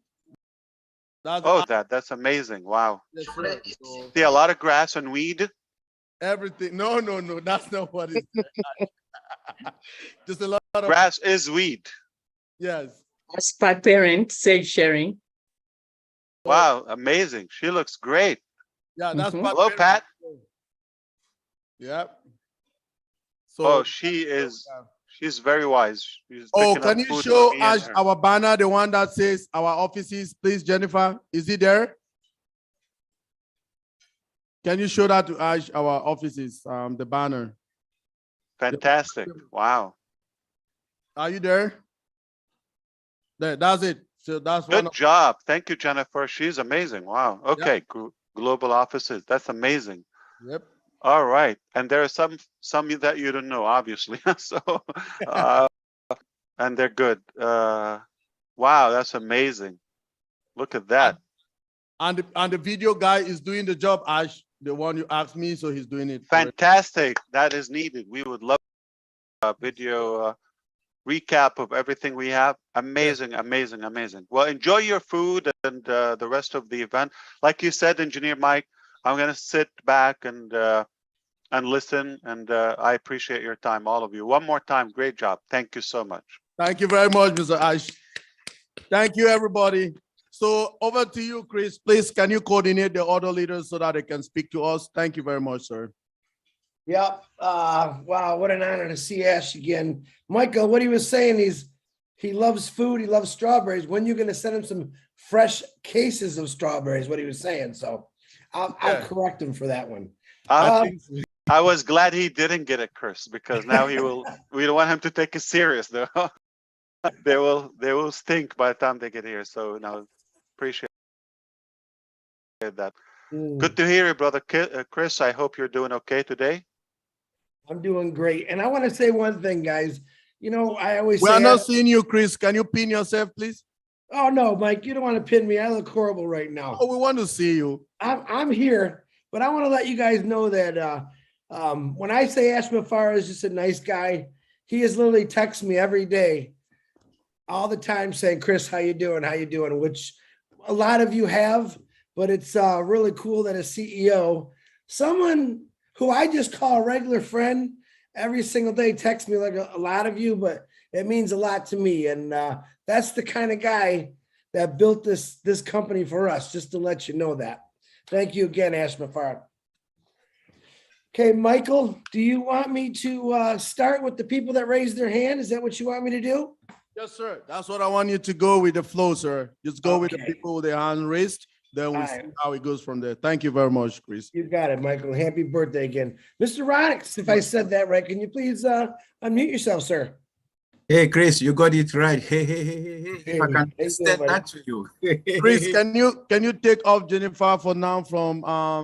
That's Oh, that's amazing. Wow. yes, sir. So See a lot of grass and weed. everything. No, that's not what it is. Just a lot of Grass is weed. yes. As my parent said, sharing. Wow, amazing. She looks great. Yeah, that's Mhm. what Hello, Pat. Yeah. So Oh, she's very wise. She's oh, picking up can you food show for me and Ash her. our banner, the one that says our offices, please, Jennifer? Is it there? Can you show that to Ash, our offices, the banner? Fantastic. Wow. Are you there? There, that's it. So that's one Good of, job. Thank you, Jennifer. She's amazing. Wow. Okay. Global offices. That's amazing. yep. All right. And there are some that you don't know, obviously. So, and they're good. Wow, that's amazing. Look at that. And the video guy is doing the job, Ash, the one you asked me, so he's doing it. Fantastic. That is needed. We would love a video recap of everything we have. Amazing, amazing, amazing. Well, enjoy your food and the rest of the event. Like you said, Engineer Mike, I'm going to sit back and listen. And I appreciate your time, all of you. One more time, great job. Thank you so much. Thank you very much, Mr. Ash. Thank you, everybody. So over to you, Chris. Please, can you coordinate the other leaders so that they can speak to us? Thank you very much, sir. Yep. Wow, what an honor to see Ash again. Michael, what he was saying is he loves food, he loves strawberries. When are you going to send him some fresh cases of strawberries? What he was saying. So I'll correct him for that one. I was glad he didn't get it, Chris, because now he will. We don't want him to take it serious, though. They will stink by the time they get here. So now, appreciate that. Good to hear you, brother Chris. I hope you're doing okay today. I'm doing great. And I want to say one thing, guys. You know, I always We say are not seeing you, Chris. Can you pin yourself, please? Oh no, Mike, you don't want to pin me. I look horrible right now. Oh, we want to see you. I'm here, but I want to let you guys know that when I say Ash Mafara is just a nice guy, he is literally texts me every day, all the time saying, Chris, how you doing? How you doing? Which a lot of you have, but it's really cool that a CEO, someone who I just call a regular friend every single day, texts me like a lot of you, but it means a lot to me. And that's the kind of guy that built this company for us, just to let you know that. Thank you again, Ash Mafara. Okay, Michael, do you want me to start with the people that raised their hand? Is that what you want me to do? Yes, sir. That's what I want you to go with the flow, sir. Just go with the people with their hand raised. Then we'll see how it goes from there. Thank you very much, Chris. You got it, Michael. Happy birthday again. Mr. Ronix, if I said that right, can you please unmute yourself, sir? Hey, Chris, you got it right. Hey. If I can extend that to you. Chris, can you take off Jennifer for now from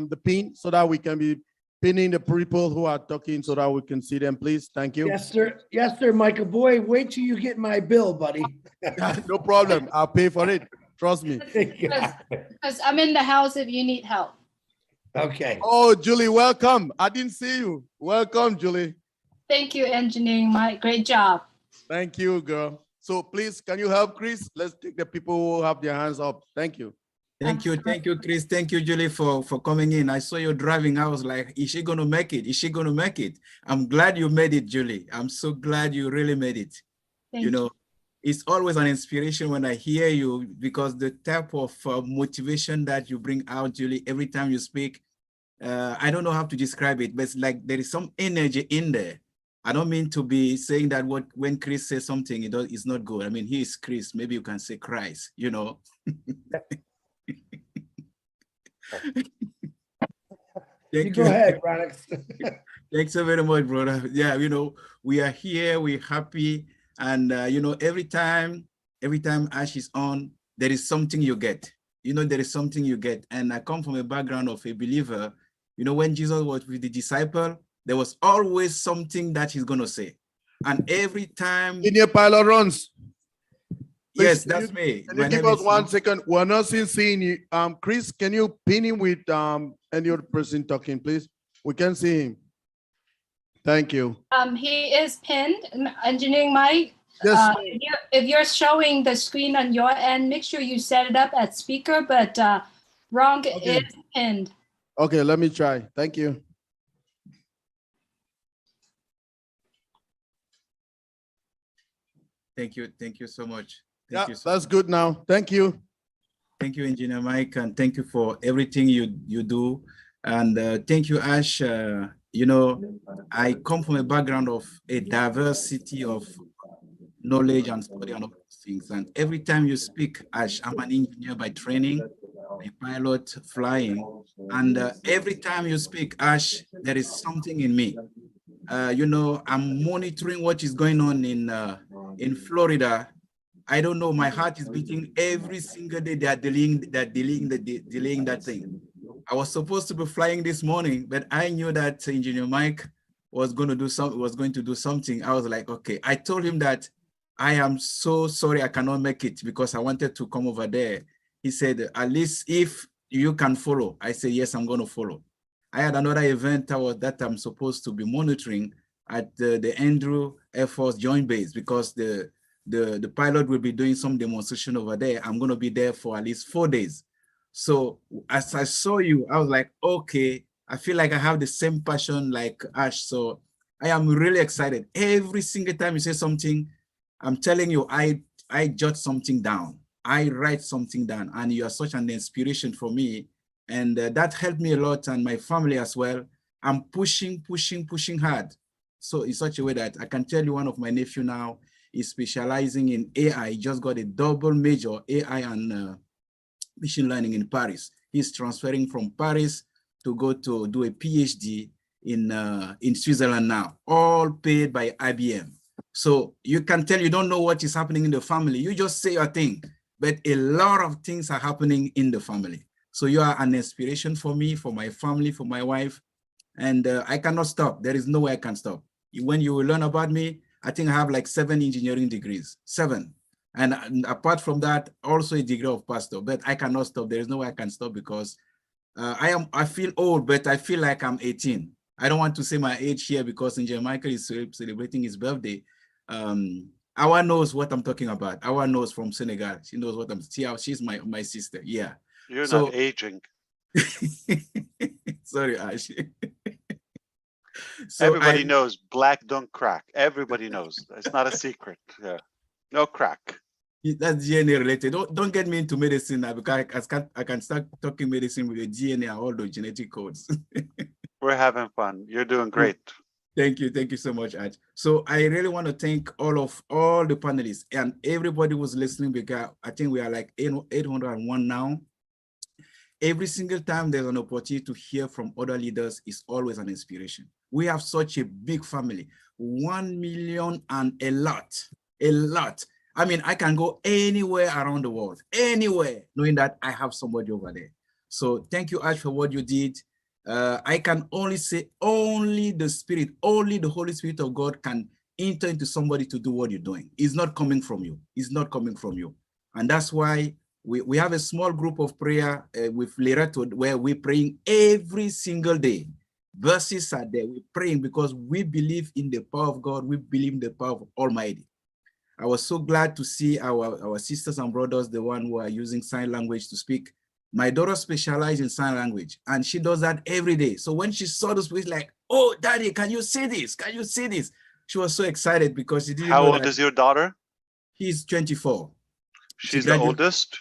the pin so that we can be pinning the people who are talking so that we can see them, please? Thank you. Yes, sir. Yes, sir, Michael. Boy, wait till you get my bill, buddy. No problem. I'll pay for it. Trust me. Because I'm in the house if you need help. Okay. Oh, Julie, welcome. I didn't see you. Welcome, Julie. Thank you, Engineering Mike. Great job. Thank you, girl. So please, can you help Chris? Let's take the people who have their hands up. Thank you. Thank you, Chris. Thank you, Julie, for coming in. I saw you driving. I was like, is she going to make it? Is she going to make it? I'm glad you made it, Julie. I'm so glad you really made it. Thank you. It's always an inspiration when I hear you, because the type of motivation that you bring out, Julie, every time you speak, I don't know how to describe it, but it's like there is some energy in there. I don't mean to be saying that when Chris says something, it's not good. I mean, he is Chris. Maybe you can say Christ, You go ahead, Ronix. Thanks so very much, brother. Yeah, we are here, we're happy. And, every time Ash is on, there is something you get. There is something you get. And I come from a background of a believer. When Jesus was with the disciple, there was always something that he's going to say. And every time. In your pilot runs. Yes, that's me. Can you give us 1 second? We're not seeing you. Chris, can you pin him with any other person talking, please? We can see him. Thank you. He is pinned, Engineering Mike. Yes. If you're showing the screen on your end, make sure you set it up as speaker, but Wrong is pinned. Okay, let me try. Thank you. Thank you so much. Yeah, that's good now. Thank you. Thank you, Engineer Mike, and thank you for everything you do. And thank you, Ash. I come from a background of a diversity of knowledge and study and all those things. And every time you speak, Ash, I'm an engineer by training, a pilot flying. And every time you speak, Ash, there is something in me. I'm monitoring what is going on in Florida. I don't know, my heart is beating every single day. They are delaying that thing. I was supposed to be flying this morning, but I knew that Engineer Mike was going to do something. I was like, okay. I told him that I am so sorry I cannot make it because I wanted to come over there. He said, at least if you can follow. I said, yes, I'm going to follow. I had another event that I'm supposed to be monitoring at the Andrew Air Force Joint Base because the pilot will be doing some demonstration over there. I'm going to be there for at least 4 days. So as I saw you, I was like, okay, I feel like I have the same passion like Ash. So I am really excited. Every single time you say something, I'm telling you, I jot something down. I write something down, and you are such an inspiration for me. And that helped me a lot, and my family as well. I'm pushing hard. So in such a way that I can tell you one of my nephew now is specializing in AI. He just got a double major AI and machine learning in Paris. He's transferring from Paris to go to do a PhD in Switzerland now, all paid by IBM. So you can tell you don't know what is happening in the family. You just say your thing, but a lot of things are happening in the family. So you are an inspiration for me, for my family, for my wife, and I cannot stop. There is no way I can stop. When you will learn about me, I think I have like 7 engineering degrees, 7. And apart from that, also a degree of pastor, but I cannot stop. There is no way I can stop because I feel old, but I feel like I'm 18. I don't want to say my age here because Engineer Michael is celebrating his birthday. Awa knows what I'm talking about. Awa knows from Senegal. She knows what she's my sister. Yeah. You're not aging. Sorry, Ash. So everybody knows black don't crack. Everybody knows. It's not a secret. Yeah. No crack. That's DNA related. Don't get me into medicine now because I can start talking medicine with the DNA and all the genetic codes. We're having fun. You're doing great. Thank you so much, Aj. So I really want to thank all the panelists and everybody who's listening because I think we are like 801 now. Every single time there's an opportunity to hear from other leaders is always an inspiration. We have such a big family, 1 million and a lot. I mean, I can go anywhere around the world, anywhere, knowing that I have somebody over there. So thank you, Ash, for what you did. I can only say only the Holy Spirit of God can enter into somebody to do what you're doing. It's not coming from you. It's not coming from you. And that's why we have a small group of prayer with Lerato where we're praying every single day. Verses are there. We're praying because we believe in the power of God. We believe in the power of Almighty. I was so glad to see our sisters and brothers, the one who are using sign language to speak. My daughter specializes in sign language, and she does that every day. So when she saw this, she's like, "Oh, Daddy, can you see this? Can you see this?" She was so excited because she didn't know. How old is your daughter? She's 24. She's the oldest?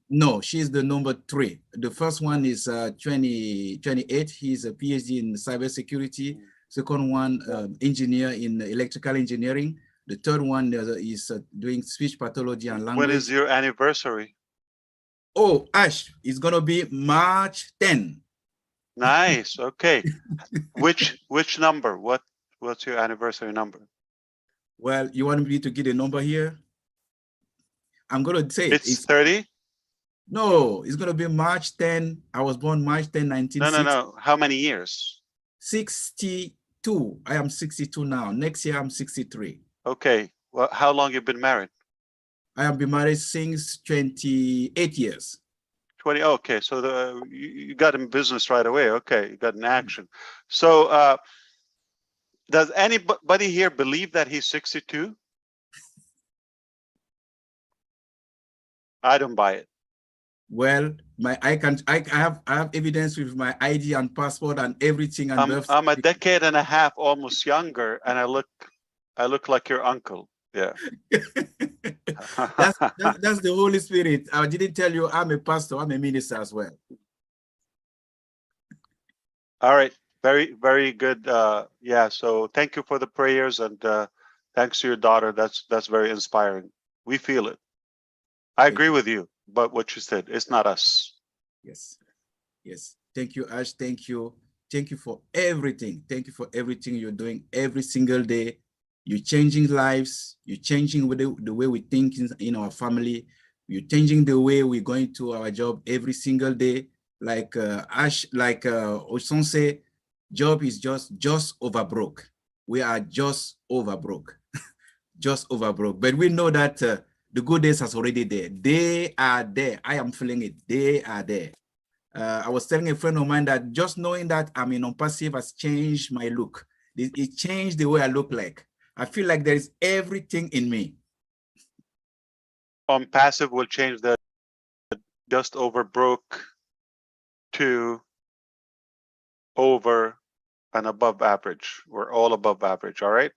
No, she's the number 3. The first one is 28. He's a PhD in cybersecurity. Second one, engineer in electrical engineering. The third one is doing speech pathology and language. When is your anniversary? Oh, Ash, it's gonna be March 10. Nice. Okay. Which number? What's your anniversary number? Well, you want me to get a number here? I'm gonna say It's 30? No, it's gonna be March 10. I was born March 10, No. 1960. How many years? 62. I am 62 now. Next year I'm 63. Okay. Well, how long you been married? I have been married since 28 years. 20. Okay. So you got in business right away. Okay. You got in action. So does anybody here believe that he's 62? I don't buy it. Well, I have evidence with my ID and passport and everything. And I'm a decade and a half almost younger, and I look like your uncle. Yeah. that's the Holy Spirit. I didn't tell you I'm a pastor. I'm a minister as well. All right. Very, very good. Yeah. So thank you for the prayers, and thanks to your daughter. That's very inspiring. We feel it. I agree with you, but what you said, it's not us. Yes. Yes. Thank you, Ash. Thank you. Thank you for everything. Thank you for everything you're doing every single day. You're changing lives. You're changing with the way we think in our family. You're changing the way we're going to our job every single day. Like Ash, like Oson say, job is just over broke. We are just over broke, just over broke. But we know that the good days has already there. They are there. I am feeling it. They are there. I was telling a friend of mine that just knowing that I'm in Onpassive has changed my look. It changed the way I look like. I feel like there is everything in me. Onpassive will change the just over broke to over and above average. We're all above average. All right.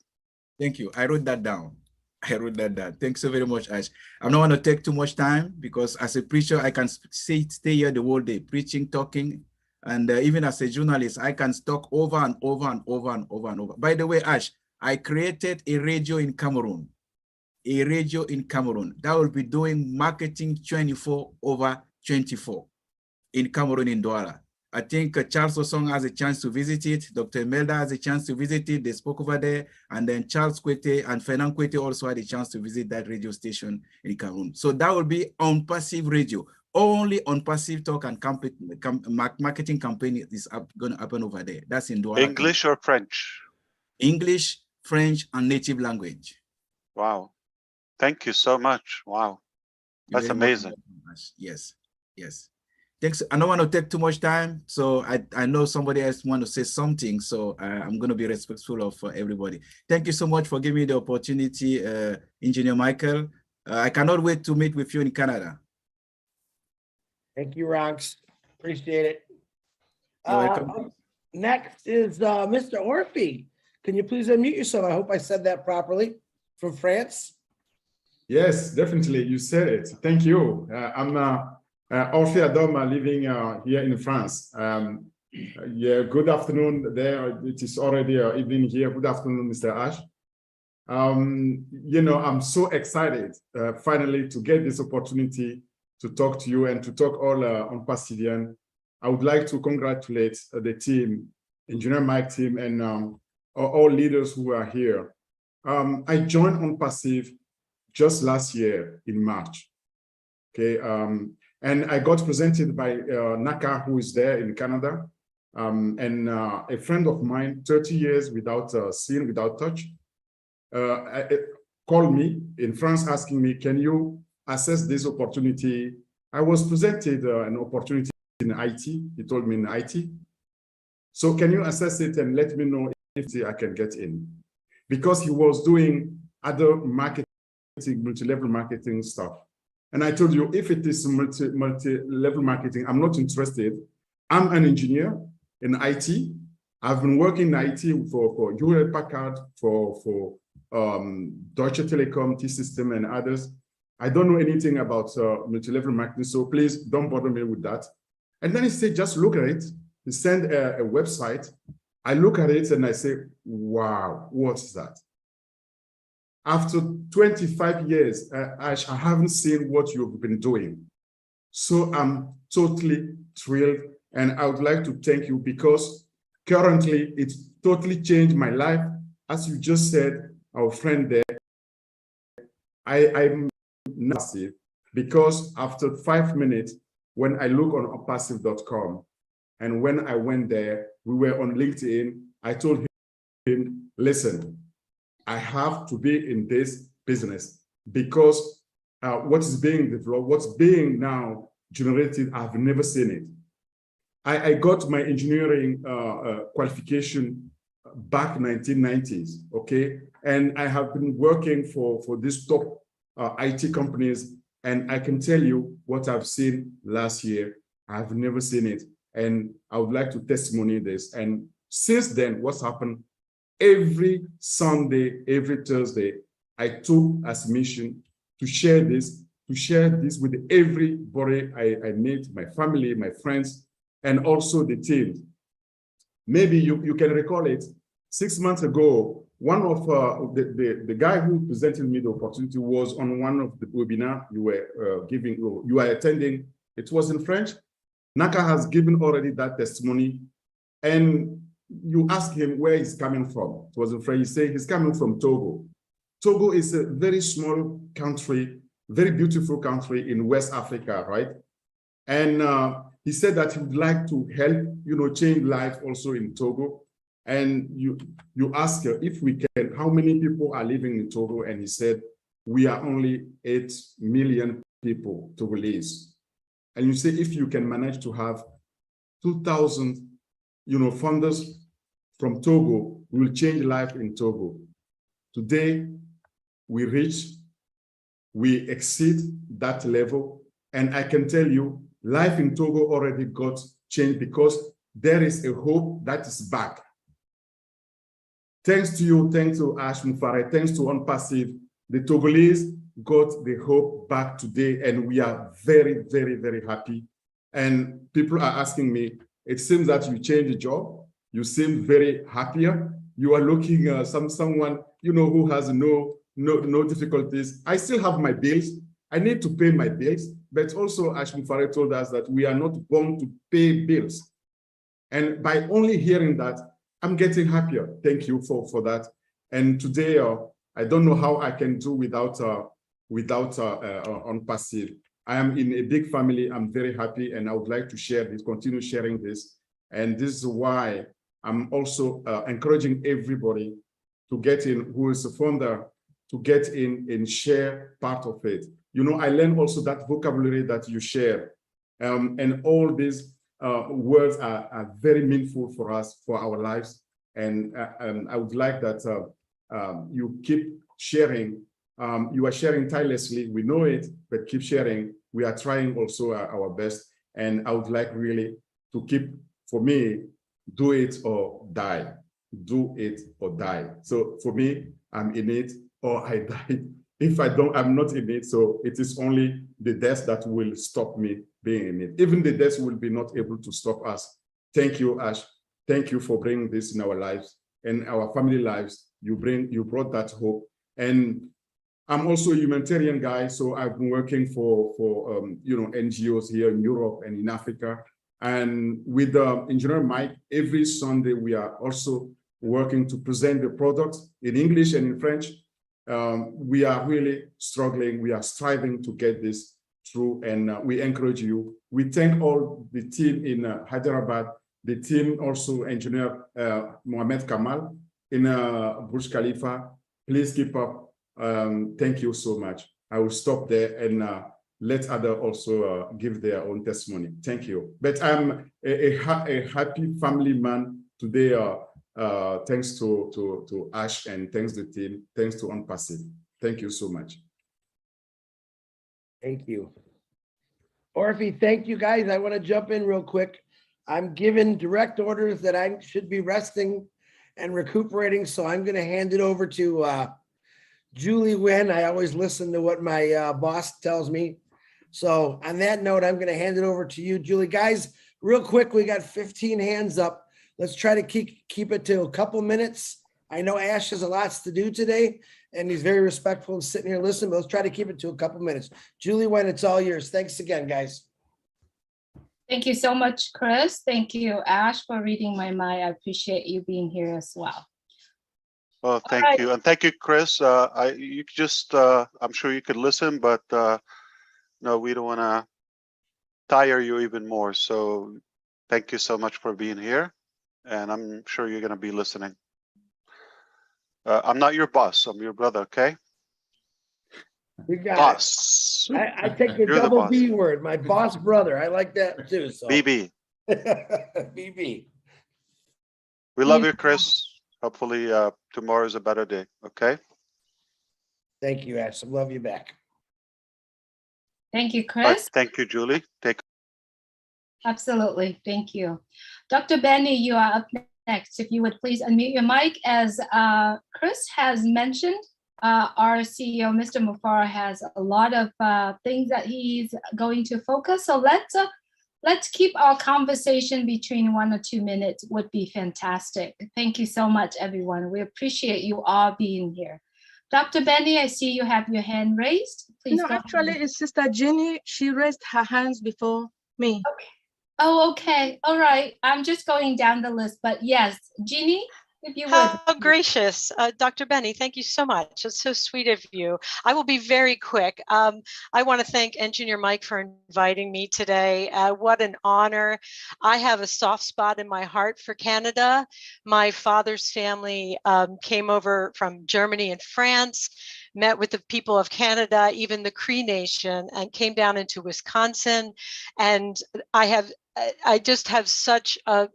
Thank you. I wrote that down. I wrote that down. Thanks so very much, Ash. I don't want to take too much time because as a preacher, I can stay here the whole day, preaching, talking. And even as a journalist, I can talk over and over and over and over and over. By the way, Ash, I created a radio in Cameroon. A radio in Cameroon that will be doing marketing 24/24 in Cameroon, in Douala. I think Charles Osong has a chance to visit it. Dr. Melda has a chance to visit it. They spoke over there. And then Charles Kwete and Fernand Kwete also had a chance to visit that radio station in Cameroon. So that will be Onpassive radio. Only Onpassive talk and marketing campaign is going to happen over there. That's in Douala. English or French? English, French, and native language. Wow. Thank you so much. Wow. That's amazing. Yes. Yes. Thanks. I don't want to take too much time. So I know somebody else want to say something. So I'm going to be respectful of everybody. Thank you so much for giving me the opportunity, Engineer Michael. I cannot wait to meet with you in Canada. Thank you, Ronks. Appreciate it. You're welcome. Next is Mr. Orphy. Can you please unmute yourself? I hope I said that properly. From France. Yes, definitely. You said it. Thank you. I'm Orphy Adoma, living here in France. Yeah, good afternoon there. It is already evening here. Good afternoon, Mr. Ash. You know, I'm so excited finally to get this opportunity to talk to you and to talk all Onpassivian. I would like to congratulate the team, Engineer Mike team, and all leaders who are here. I joined Onpassive just last year in March. Okay, and I got presented by Naka, who is there in Canada, and a friend of mine, 30 years without seeing, without touch, called me in France asking me, can you assess this opportunity? I was presented an opportunity in IT. He told me in IT. So can you assess it and let me know if I can get in? Because he was doing other marketing, multi-level marketing stuff. And I told you, if it is multi-level marketing, I'm not interested. I'm an engineer in IT. I've been working in IT for Hewlett Packard, for Deutsche Telekom, T-System, and others. I don't know anything about multi-level marketing, so please don't bother me with that. And then he said, just look at it. He sent a website. I look at it and I say, wow, what's that? After 25 years, I haven't seen what you've been doing. So I'm totally thrilled, and I would like to thank you because currently it's totally changed my life. As you just said, our friend there, I'm massive because after 5 minutes, when I look on onpassive.com, and when I went there, we were on LinkedIn, I told him, listen, I have to be in this business because what is being developed, what's being now generated, I've never seen it. I got my engineering qualification back 1990s, okay? And I have been working for these top IT companies, and I can tell you what I've seen last year. I've never seen it. And I would like to testimony this. And since then, what's happened? Every Sunday, every Thursday, I took as mission to share this with everybody I meet, my family, my friends, and also the team. Maybe you can recall it. 6 months ago, one of the guy who presented me the opportunity was on one of the webinar you were you were attending. It was in French. Naka has given already that testimony, and you ask him where he's coming from. It was in French. He said he's coming from Togo. Togo is a very small country, very beautiful country in West Africa, right? And he said that he would like to help, change life also in Togo. And you ask her if we can, how many people are living in Togo? And he said, we are only 8 million people Togolese. And you say, if you can manage to have 2,000, funders from Togo, we will change life in Togo. Today, we exceed that level. And I can tell you, life in Togo already got changed because there is a hope that is back. Thanks to you, thanks to Ash Mufare, thanks to Onpassive, the Togolese got the hope back today, and we are very, very, very happy. And people are asking me, it seems that you changed the job. You seem very happier. You are looking someone who has no difficulties. I still have my bills. I need to pay my bills, but also Ash Mufare told us that we are not born to pay bills. And by only hearing that, I'm getting happier. Thank you for that. And today, I don't know how I can do without Onpassive. I am in a big family. I'm very happy, and I would like to share this, continue sharing this. And this is why I'm also encouraging everybody to get in, who is a founder, to get in and share part of it. I learned also that vocabulary that you share, and all these words are very meaningful for us, for our lives. And I would like that you keep sharing. You are sharing tirelessly. We know it, but keep sharing. We are trying also our best. And I would like really to keep, for me, do it or die. Do it or die. So for me, I'm in it or I die. If I don't, I'm not in it. So it is only the death that will stop me being in it. Even the death will be not able to stop us. Thank you, Ash. Thank you for bringing this in our lives and our family lives. You brought that hope. And I'm also a humanitarian guy, so I've been working for NGOs here in Europe and in Africa. And with Engineer Mike, every Sunday we are also working to present the product in English and in French. We are really struggling. We are striving to get this through, and we encourage you. We thank all the team in Hyderabad, the team also Engineer Mohamed Kamal in Burj Khalifa. Please keep up. Thank you so much. I will stop there and let others also give their own testimony. Thank you. But I'm a happy family man today. Thanks to Ash, and thanks to the team. Thanks to Onpassive. Thank you so much. Thank you. Orphe, thank you guys. I want to jump in real quick. I'm given direct orders that I should be resting and recuperating, so I'm going to hand it over to Julie Nguyen. I always listen to what my boss tells me. So on that note, I'm going to hand it over to you, Julie. Guys, real quick, we got 15 hands up. Let's try to keep it to a couple minutes. I know Ash has a lot to do today, and he's very respectful and sitting here listening, but let's try to keep it to a couple minutes. Julie Nguyen, it's all yours. Thanks again, guys. Thank you so much, Chris. Thank you, Ash, for reading my mind. I appreciate you being here as well. Well, thank right. you. And thank you, Chris. You just, I'm sure you could listen, but no, we don't want to tire you even more. So thank you so much for being here. And I'm sure you're going to be listening. I'm not your boss. I'm your brother, okay? You got Boss. it. I take the You're the double boss. B word, my boss brother. I like that too. So BB. BB. We love you, Chris. Hopefully tomorrow is a better day, okay? Thank you, Ash. Love you back. Thank you, All right, Chris. thank you, Julie. Absolutely. Thank you. Dr. Benny, you are up next. If you would please unmute your mic. As Chris has mentioned, our CEO, Mr. Mufara, has a lot of things that he's going to focus. So let's keep our conversation between 1 or 2 minutes would be fantastic. Thank you so much, everyone. We appreciate you all being here. Dr. Benny, I see you have your hand raised. Please No, go actually, ahead. it's Sister Jenny. She raised her hands before me. Okay. Oh, okay. All right. I'm just going down the list, but yes, Jeannie, if you would. How gracious. Dr. Benny, thank you so much. It's so sweet of you. I will be very quick. I want to thank Engineer Mike for inviting me today. What an honor. I have a soft spot in my heart for Canada. My father's family came over from Germany and France, met with the people of Canada, even the Cree Nation, and came down into Wisconsin. And I just have such a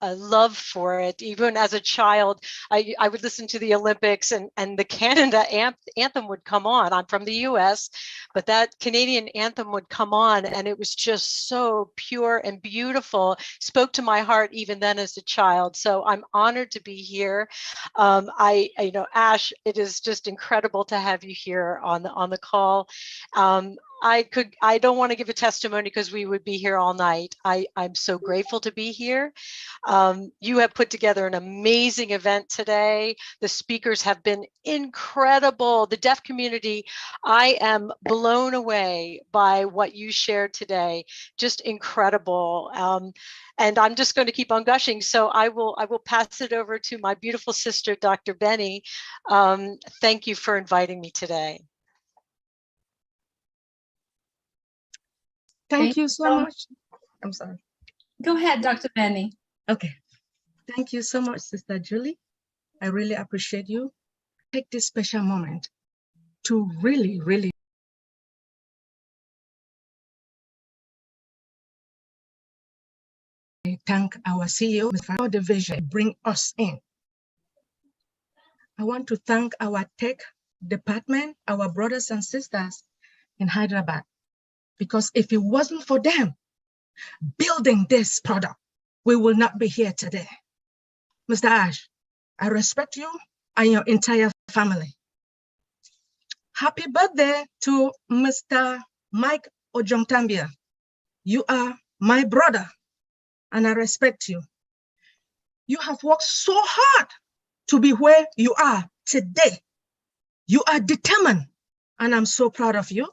love for it. Even as a child, I would listen to the Olympics and the Canada anthem would come on. I'm from the US, but that Canadian anthem would come on and it was just so pure and beautiful, spoke to my heart even then as a child. So I'm honored to be here. Ash, it is just incredible to have you here on the call. I don't want to give a testimony because we would be here all night. I'm so grateful to be here. You have put together an amazing event today. The speakers have been incredible. The deaf community, I am blown away by what you shared today. Just incredible. And I'm just going to keep on gushing. So I will pass it over to my beautiful sister, Dr. Benny. Thank you for inviting me today. Thank you so much. I'm sorry. Go ahead, Dr. Benny. Okay. Thank you so much, Sister Julie. I really appreciate you. Take this special moment to really, really thank our CEO for the vision bring us in. I want to thank our tech department, our brothers and sisters in Hyderabad, because if it wasn't for them building this product, we will not be here today. Mr. Ash, I respect you and your entire family. Happy birthday to Mr. Mike Ojongtambia. You are my brother and I respect you. You have worked so hard to be where you are today. You are determined and I'm so proud of you.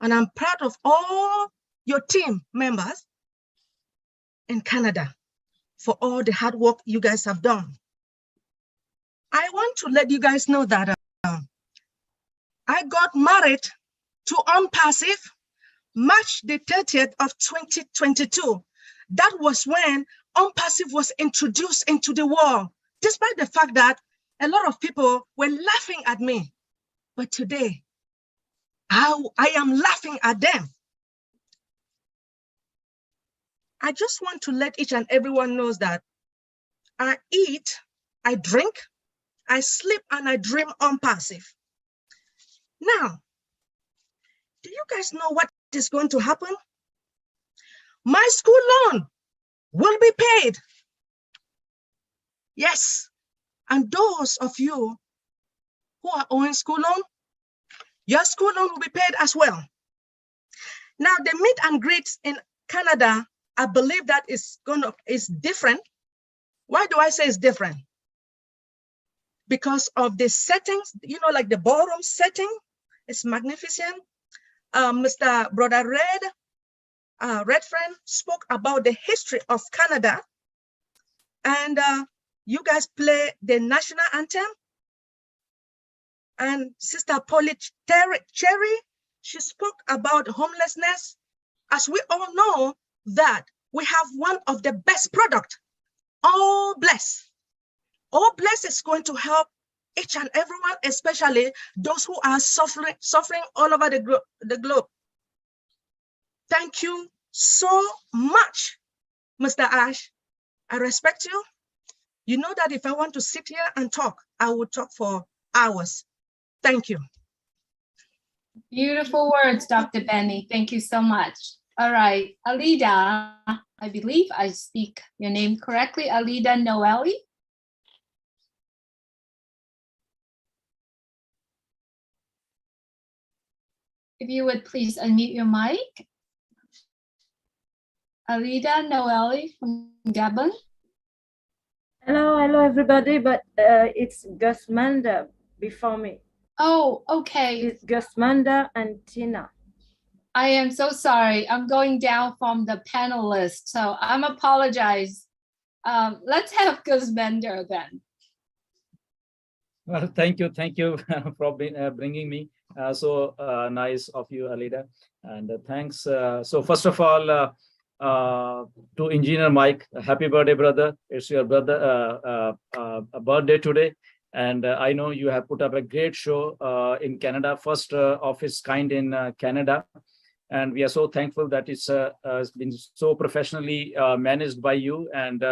And I'm proud of all your team members in Canada for all the hard work you guys have done. I want to let you guys know that I got married to Onpassive March the 30th of 2022. That was when Onpassive was introduced into the world, despite the fact that a lot of people were laughing at me. But today, I am laughing at them. I just want to let each and everyone knows that I eat, I drink, I sleep, and I dream Onpassive. Now, do you guys know what is going to happen? My school loan will be paid. Yes, and those of you who are owing school loan, your school loan will be paid as well. Now, the meet and greets in Canada, I believe that is different. Why do I say it's different? Because of the settings, like the ballroom setting, it's magnificent. Mr. Brother Red, Redfern spoke about the history of Canada, and you guys play the national anthem. And Sister Polly Cherry, she spoke about homelessness. As we all know that we have one of the best product, All Bless. All Bless is going to help each and everyone, especially those who are suffering all over the globe. Thank you so much, Mr. Ash. I respect you. You know that if I want to sit here and talk, I would talk for hours. Thank you. Beautiful words, Dr. Benny. Thank you so much. All right, Alida, I believe I speak your name correctly. Alida Noeli. If you would please unmute your mic. Alida Noeli from Gabon. Hello everybody, but it's Gusmanda before me. Oh, okay. It's Gusmanda and Tina. I am so sorry. I'm going down from the panelist, so I'm apologize. Let's have Gusmender then. Well, thank you for bringing me. So nice of you, Alida, and thanks. So first of all, to Engineer Mike, happy birthday, brother! It's your brother birthday today, and I know you have put up a great show in Canada, first of its kind in Canada, and we are so thankful that it's been so professionally managed by you, and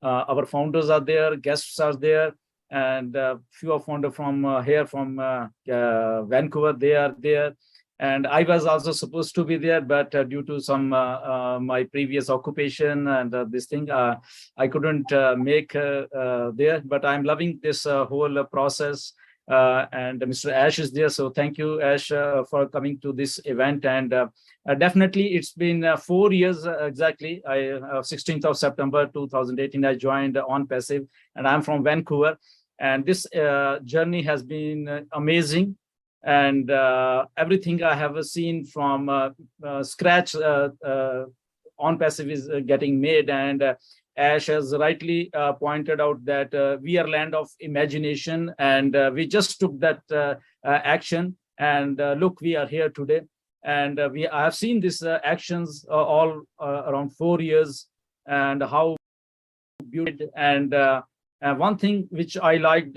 our founders are there, guests are there, and few of founders from here from Vancouver, they are there. And I was also supposed to be there, but due to some my previous occupation and this thing, I couldn't make there. But I'm loving this whole process. And Mr. Ash is there, so thank you, Ash, for coming to this event. And definitely, it's been 4 years exactly. 16th of September 2018, I joined Onpassive, and I'm from Vancouver. And this journey has been amazing. And everything I have seen from scratch, Onpassive is getting made. And Ash has rightly pointed out that we are land of imagination, and we just took that action. And look, we are here today. And I have seen these actions all around 4 years, and how beautiful. And one thing which I liked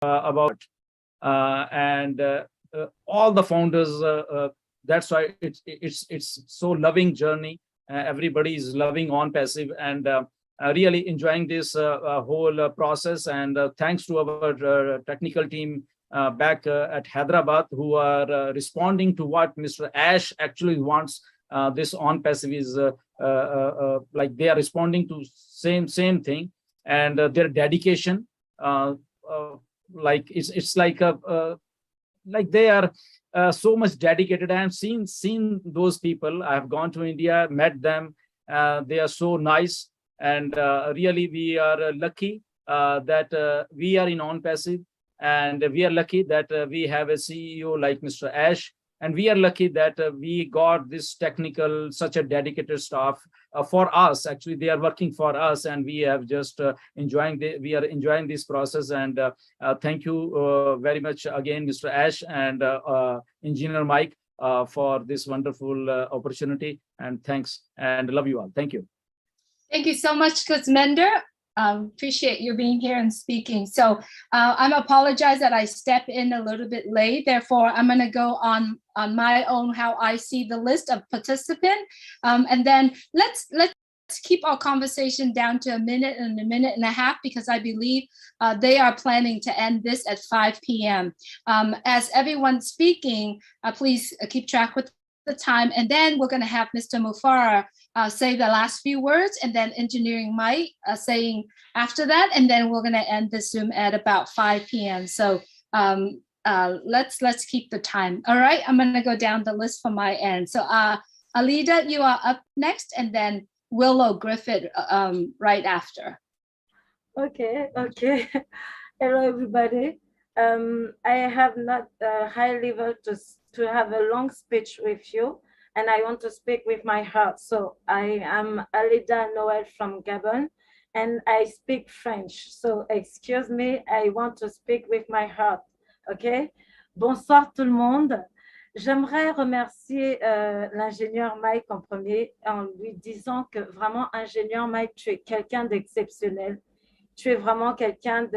about all the founders, that's why it's so loving journey. Everybody is loving Onpassive, and really enjoying this whole process. And thanks to our technical team back at Hyderabad, who are responding to what Mr. Ash actually wants. This Onpassive is like they are responding to same thing, and their dedication. Like it's like like they are so much dedicated. I have seen those people. I have gone to India, met them. They are so nice, and really we are lucky that we are in Onpassive, and we are lucky that we have a CEO like Mr. Ash, and we are lucky that we got this technical, such a dedicated staff for us. Actually, they are working for us, and we have just we are enjoying this process. And thank you very much again, Mr. Ash and Engineer Mike, for this wonderful opportunity. And thanks, and love you all. Thank you. Thank you so much, Gusmender. Appreciate you being here and speaking. So I'm apologize that I step in a little bit late. Therefore, I'm going to go on my own how I see the list of participants, and then let's keep our conversation down to a minute and a half, because I believe they are planning to end this at 5 p.m. As everyone's speaking, please keep track with the time, and then we're going to have Mr. Mufara say the last few words, and then Engineering Mike saying after that, and then we're going to end the Zoom at about 5 p.m. So let's keep the time. All right, I'm going to go down the list from my end. So Alida, you are up next, and then Willow Griffith right after. Okay. Hello, everybody. I have not a high level to have a long speech with you. and I want to speak with my heart. So I am Alida Noël from Gabon, and I speak French. So excuse me, I want to speak with my heart. OK? Bonsoir tout le monde. J'aimerais remercier l'ingénieur Mike en premier en lui disant que vraiment, ingénieur Mike, tu es quelqu'un d'exceptionnel. Tu es vraiment quelqu'un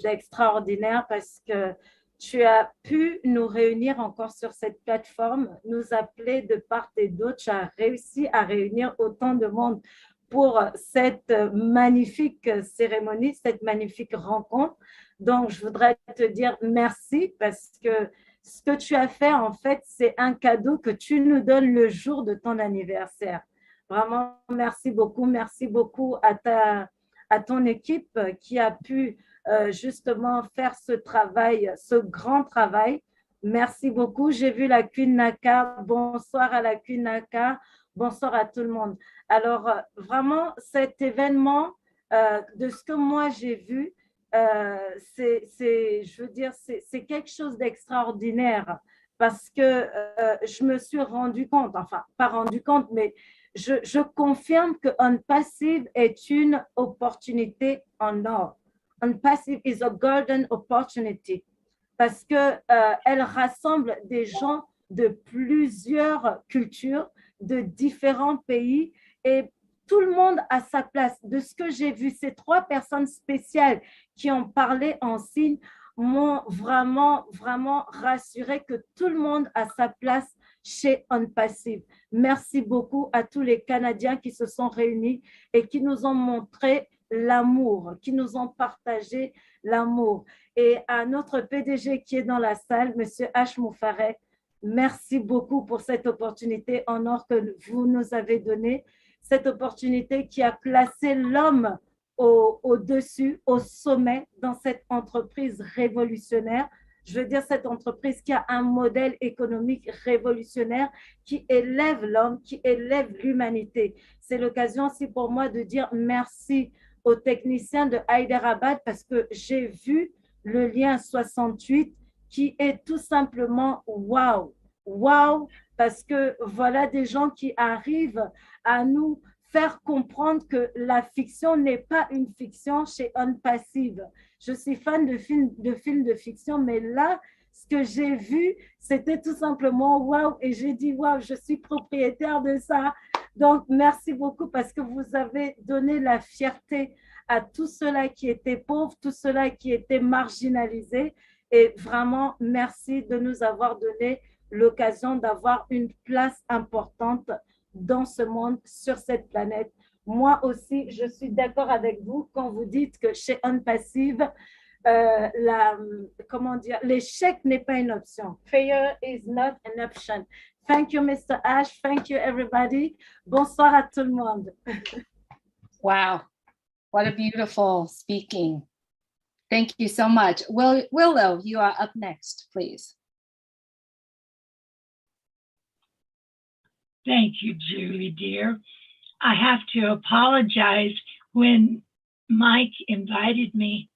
d'extraordinaire parce que tu as pu nous réunir encore sur cette plateforme, nous appeler de part et d'autre. Tu as réussi à réunir autant de monde pour cette magnifique cérémonie, cette magnifique rencontre. Donc, je voudrais te dire merci parce que ce que tu as fait, en fait, c'est un cadeau que tu nous donnes le jour de ton anniversaire. Vraiment, merci beaucoup à ton équipe qui a pu justement faire ce travail, ce grand travail. Merci beaucoup. J'ai vu la Queen Naka. Bonsoir à la Queen Naka. Bonsoir à tout le monde. Alors, vraiment, cet événement, de ce que moi j'ai vu, je veux dire, c'est quelque chose d'extraordinaire parce que je me suis rendu compte, enfin, pas rendu compte, mais je confirme que Onpassive est une opportunité en or. Onpassive is a golden opportunity parce que elle rassemble des gens de plusieurs cultures, de différents pays et tout le monde a sa place. De ce que j'ai vu, ces 3 personnes spéciales qui ont parlé en signe m'ont vraiment rassuré que tout le monde a sa place chez Onpassive. Merci beaucoup à tous les Canadiens qui se sont réunis et qui nous ont montré l'amour, qui nous ont partagé l'amour. Et à notre PDG qui est dans la salle, M. H. Moufaret, merci beaucoup pour cette opportunité en or que vous nous avez donnée, cette opportunité qui a placé l'homme au-dessus, au sommet dans cette entreprise révolutionnaire. Je veux dire, cette entreprise qui a un modèle économique révolutionnaire qui élève l'homme, qui élève l'humanité. C'est l'occasion aussi pour moi de dire merci aux techniciens de Hyderabad parce que j'ai vu le lien 68 qui est tout simplement wow, wow, parce que voilà des gens qui arrivent à nous faire comprendre que la fiction n'est pas une fiction chez Onpassive. Je suis fan de films de fiction, mais là, ce que j'ai vu, c'était tout simplement wow, et j'ai dit wow, je suis propriétaire de ça. Donc, merci beaucoup parce que vous avez donné la fierté à tous ceux-là qui étaient pauvres, tous ceux-là qui étaient marginalisés. Et vraiment, merci de nous avoir donné l'occasion d'avoir une place importante dans ce monde, sur cette planète. Moi aussi, je suis d'accord avec vous quand vous dites que chez Onpassive, l'échec n'est pas une option. Failure is not an option. Thank you, Mr. Ash. Thank you, everybody. Bonsoir à tout le monde. Wow, what a beautiful speaking. Thank you so much. Willow, you are up next, please. Thank you, Julie, dear. I have to apologize. When Mike invited me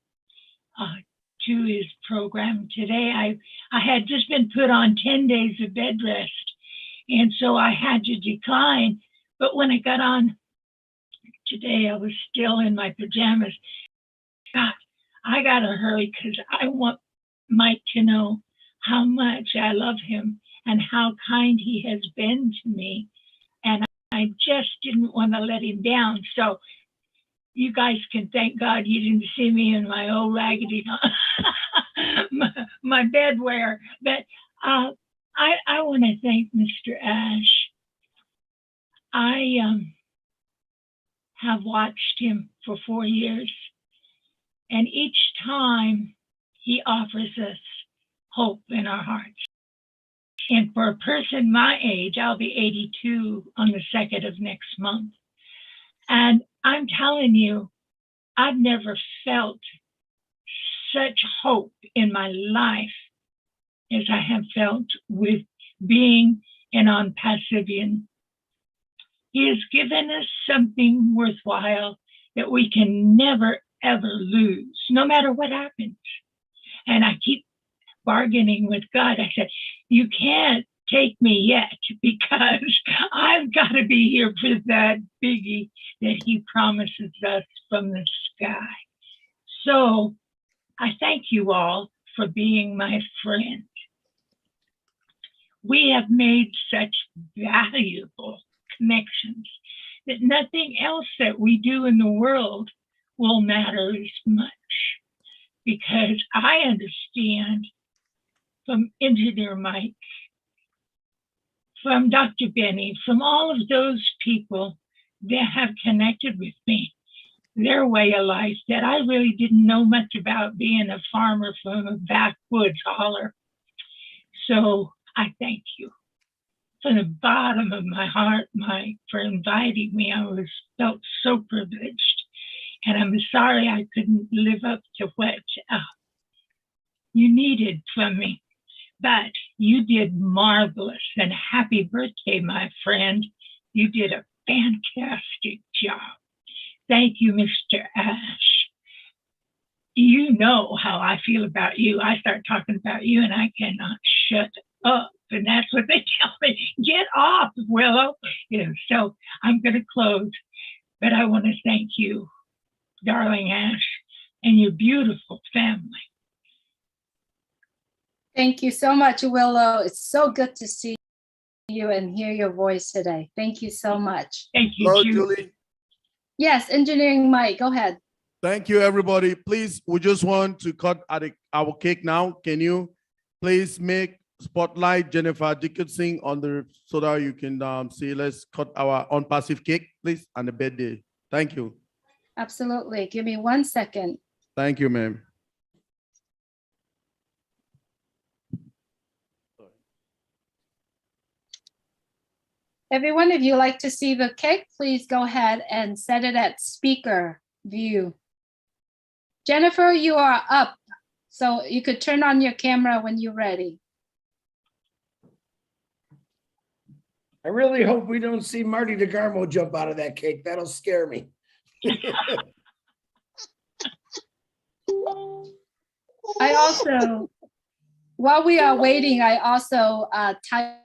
to his program today, I had just been put on 10 days of bed rest, and so I had to decline. But when I got on today, I was still in my pajamas. God, I got to hurry because I want Mike to know how much I love him and how kind he has been to me. And I just didn't want to let him down. So you guys can thank God you didn't see me in my old raggedy, my bedwear. But I want to thank Mr. Ash. I have watched him for 4 years. And each time he offers us hope in our hearts. And for a person my age, I'll be 82 on the 2nd of next month. And I'm telling you, I've never felt such hope in my life as I have felt with being an Onpassivian. He has given us something worthwhile that we can never, ever lose, no matter what happens. And I keep bargaining with God. I said, you can't take me yet because be here for that biggie that he promises us from the sky. So I thank you all for being my friend. We have made such valuable connections that nothing else that we do in the world will matter as much, because I understand from Engineer Mike, from Dr. Benny, from all of those people that have connected with me, their way of life that I really didn't know much about, being a farmer from a backwoods holler. So I thank you from the bottom of my heart, Mike, for inviting me. I felt so privileged, and I'm sorry I couldn't live up to what you needed from me, but you did marvelous, and happy birthday, my friend. You did a fantastic job. Thank you, Mr. Ash. You know how I feel about you. I start talking about you and I cannot shut up. And that's what they tell me. Get off, Willow. You know, so I'm going to close. But I want to thank you, darling Ash, and your beautiful family. Thank you so much, Willow. It's so good to see you and hear your voice today. Thank you so much. Thank you, Hello, Julie. Yes, Engineering Mike, go ahead. Thank you, everybody. Please, we just want to cut our cake now. Can you please make spotlight Jennifer Dickinson on the, so that you can see, let's cut our Onpassive cake, please, on the birthday. Thank you. Absolutely. Give me 1 second. Thank you, ma'am. Everyone, if you like to see the cake, please go ahead and set it at speaker view. Jennifer, you are up, so you could turn on your camera when you're ready. I really hope we don't see Marty DeGarmo jump out of that cake. That'll scare me. I also, while we are waiting, I also type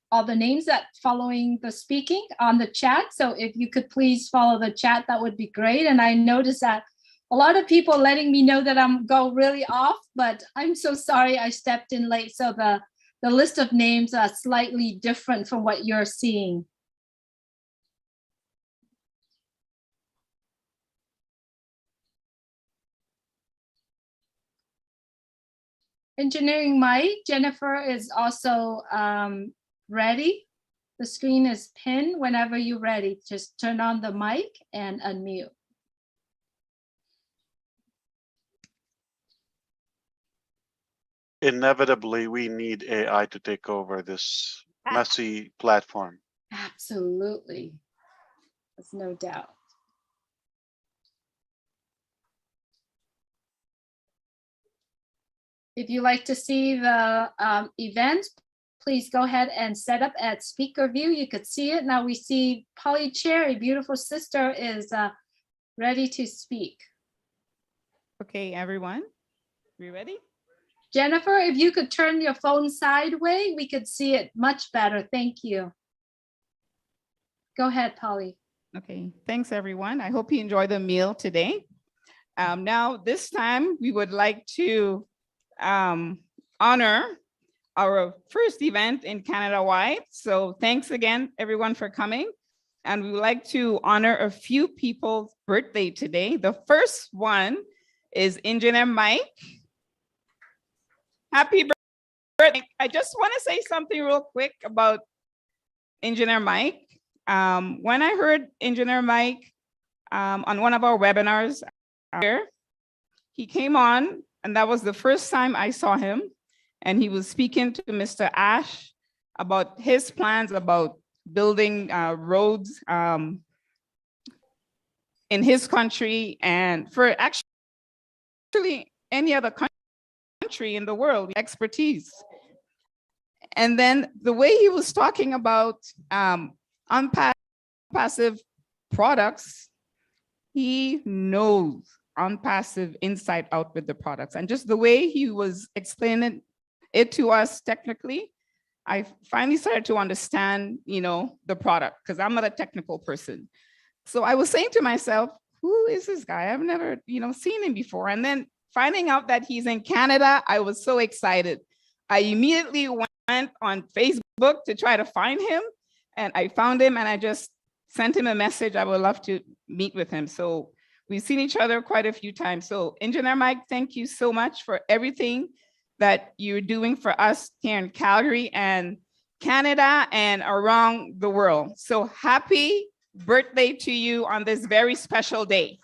all the names that following the speaking on the chat. So if you could please follow the chat, that would be great. And I noticed that a lot of people letting me know that I'm go really off, but I'm so sorry I stepped in late. So the list of names are slightly different from what you're seeing. Engineering Mike, Jennifer is also ready. The screen is pinned. Whenever you're ready, just turn on the mic and unmute. Inevitably, we need AI to take over this messy platform. Absolutely. There's no doubt. If you like to see the event, please go ahead and set up at speaker view. You could see it. Now we see Polly Cherry, beautiful sister, is ready to speak. Okay, everyone, we ready? Jennifer, if you could turn your phone sideways, we could see it much better. Thank you. Go ahead, Polly. Okay, thanks everyone. I hope you enjoy the meal today. Now, this time we would like to honor our first event in Canada-wide. So thanks again, everyone, for coming. And we would like to honor a few people's birthday today. The first one is Engineer Mike. Happy birthday. I just want to say something real quick about Engineer Mike. When I heard Engineer Mike on one of our webinars here, he came on, and that was the first time I saw him. And he was speaking to Mr. Ash about his plans about building roads in his country and for actually any other country in the world, expertise. And then the way he was talking about Onpassive products, he knows Onpassive inside out with the products. And just the way he was explaining it to us technically, I finally started to understand, the product, because I'm not a technical person. So I was saying to myself, who is this guy? I've never, seen him before. And then finding out that he's in Canada, I was so excited. I immediately went on Facebook to try to find him, and I found him, and I just sent him a message. I would love to meet with him. So we've seen each other quite a few times. So Engineer Mike, thank you so much for everything that you're doing for us here in Calgary and Canada and around the world. So happy birthday to you on this very special day.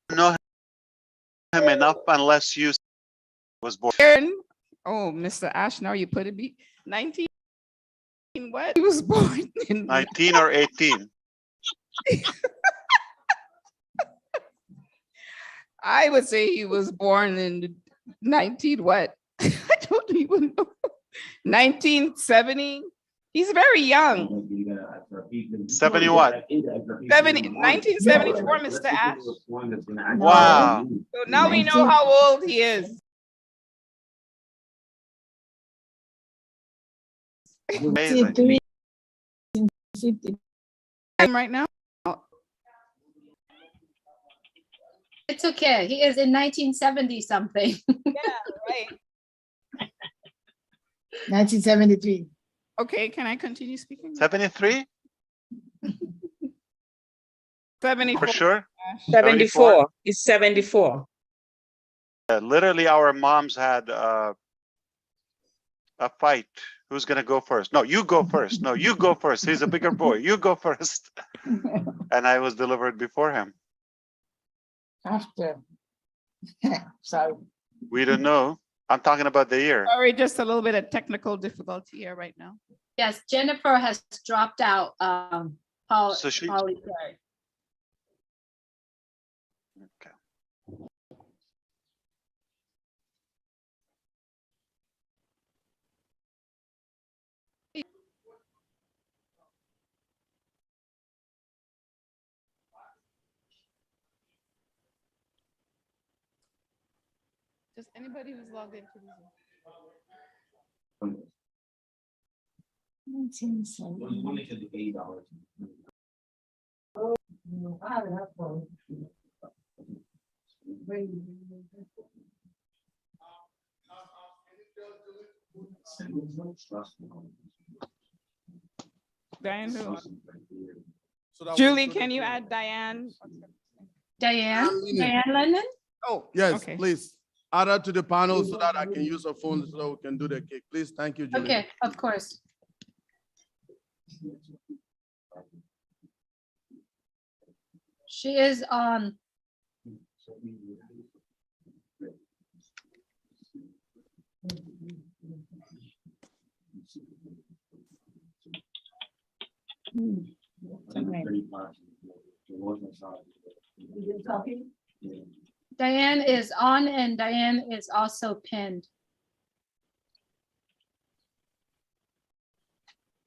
Know him enough unless you was born. Oh, Mr. Ash, now you put it 19 what? He was born in 19 or 18. I would say he was born in 19 what? I don't even know. 1970. He's very young. 70 what? 1974, Mr. Ash. Wow. So now we know how old he is. Amazing. Right now. It's okay. He is in 1970 something. Yeah, right. 1973. Okay, can I continue speaking? 73? 74. For sure? 74. It's 74. Literally, our moms had a fight. Who's going to go first? No, you go first. No, you go first. He's a bigger boy. You go first. And I was delivered before him. After. So. We don't know. I'm talking about the year. Sorry, just a little bit of technical difficulty here right now. Yes, Jennifer has dropped out. Polly, So she- sorry. Just anybody who's logged into this. Diane, who? Julie, can you add Diane? Diane Lennon. Lennon? Oh, Yes, okay. please. Add her to the panel so that I can use her phone so we can do the cake. Please, thank you, Julie. Okay, of course. She is on. Diane is on and Diane is also pinned.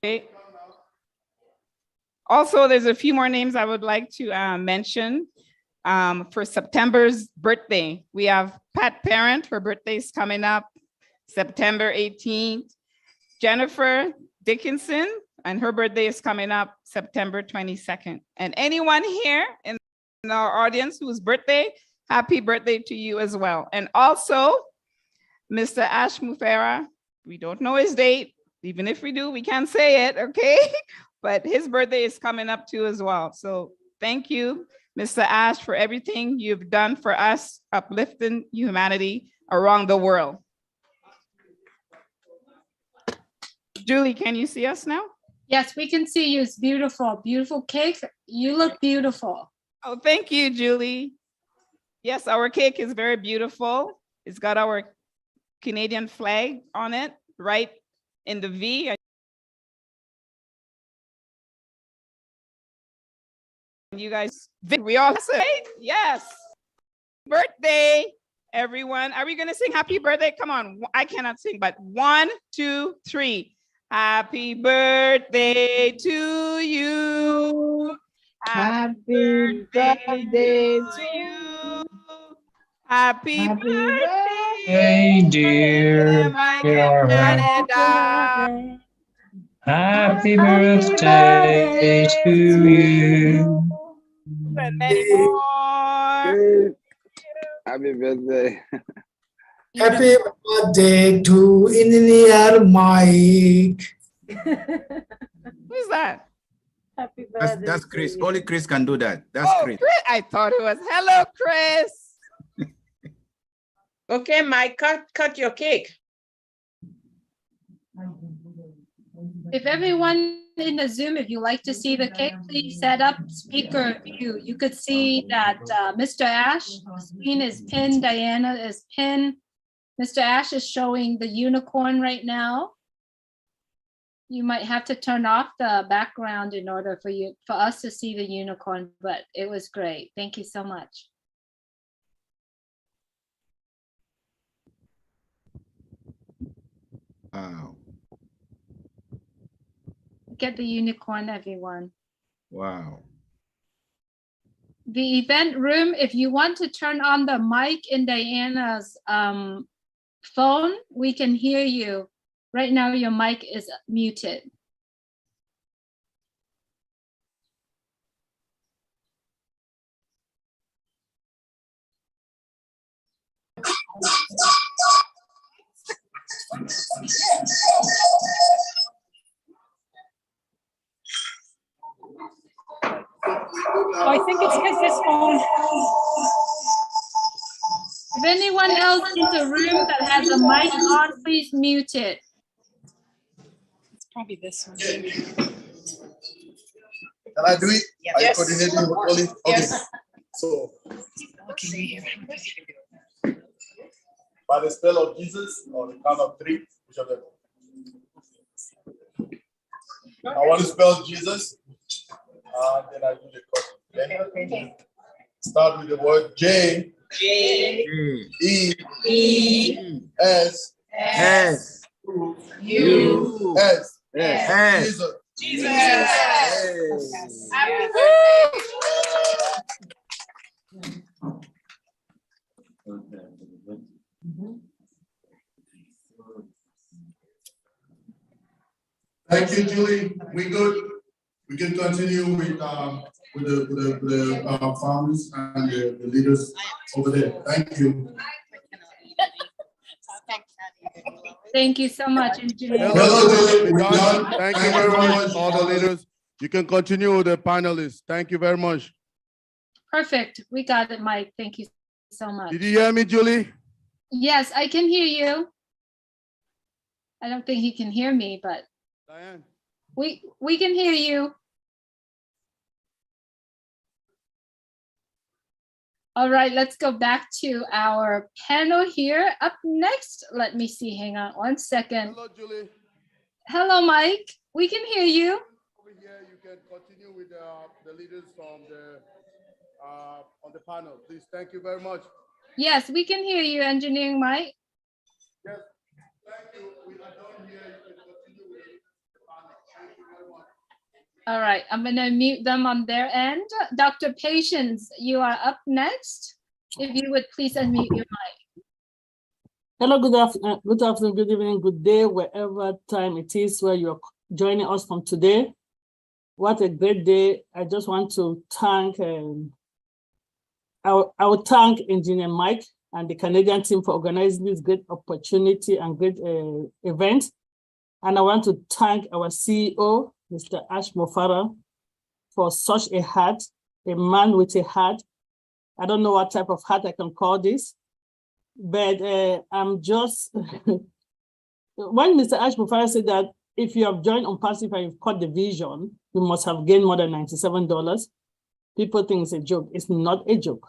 Okay. Also, there's a few more names I would like to mention for September's birthday. We have Pat Parent, her birthday is coming up September 18th. Jennifer Dickinson, and her birthday is coming up September 22nd. And anyone here in our audience whose birthday, happy birthday to you as well. And also, Mr. Ash Mufera, we don't know his date. Even if we do, we can't say it, okay? But his birthday is coming up too as well. So thank you, Mr. Ash, for everything you've done for us, uplifting humanity around the world. Julie, can you see us now? Yes, we can see you. It's beautiful, beautiful cake. You look beautiful. Oh, thank you, Julie. Yes, our cake is very beautiful. It's got our Canadian flag on it, right in the V. You guys, we all say yes. Birthday, everyone. Are we gonna sing happy birthday? Come on, I cannot sing, but 1, 2, 3. Happy birthday to you. Happy birthday to you. Happy birthday, Hey, dear. Mike Dear in her. Canada. Happy birthday to you. And many more. Happy birthday. Happy birthday to Engineer Mike. Who's that? Happy That's, birthday. that's to Chris. you. Only Chris can do that. That's Oh, Chris. Chris. I thought it was. Hello, Chris. Okay, Mike, cut your cake. If everyone in the Zoom, if you like to see the cake, please set up speaker view. You could see that Mr. Ash, the screen is pinned, Diana is pinned. Mr. Ash is showing the unicorn right now. You might have to turn off the background in order for us to see the unicorn, but it was great. Thank you so much. Wow. Get the unicorn, everyone. Wow. The event room, if you want to turn on the mic in Diana's phone, we can hear you. Right now, your mic is muted. Oh, I think it's because this phone. If anyone else in the room that has a mic on, please mute it. It's probably this one. Can I do it? Are you coordinating with Oli? Okay. So, by the spell of Jesus, or the count of three, which of them? I want to spell Jesus, and then I do the question. Okay? Start with the word J. J. E. E. S. S. U. S. S. Jesus. Happy birthday. Thank you, Julie. We good. We can continue with the farmers and the leaders over there. Thank you. Thank you so much, engineer. Hello, Julie. We're done. Thank you very much, all the leaders. You can continue with the panelists. Thank you very much. Perfect. We got it, Mike. Thank you so much. Did you hear me, Julie? Yes, I can hear you. I don't think he can hear me, but Diane. we can hear you. All right, let's go back to our panel here. Up next, let me see, hang on 1 second. Hello, Julie. Hello, Mike. We can hear you. Over here, you can continue with the leaders from the on the panel. Please, thank you very much. Yes, we can hear you, Engineering Mike. Yes, thank you. We are done here. You can continue with the panel. Thank you very much. All right, I'm gonna mute them on their end. Dr. Patience, you are up next. If you would please unmute your mic. Hello, good afternoon, good evening, good day, wherever time it is where you're joining us from today. What a great day. I just want to thank, I will thank Engineer Mike and the Canadian team for organizing this great opportunity and great event. And I want to thank our CEO, Mr. Ash Mofara, for such a heart, a man with a heart. I don't know what type of heart I can call this, but I'm just, when Mr. Ash Mofara said that if you have joined Onpassive and you've caught the vision, you must have gained more than $97. People think it's a joke. It's not a joke.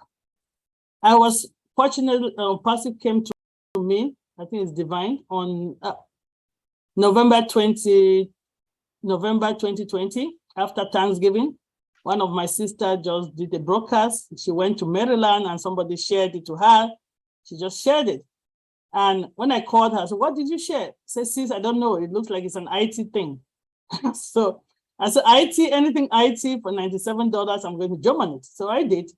I was fortunate, Onpassive came to me, I think it's divine, on November 2020, after Thanksgiving. One of my sisters just did a broadcast. She went to Maryland and somebody shared it to her. She just shared it. And when I called her, I said, what did you share? She said, sis, I don't know. It looks like it's an IT thing. So I said, IT, anything IT for $97, I'm going to jump on it. So I did.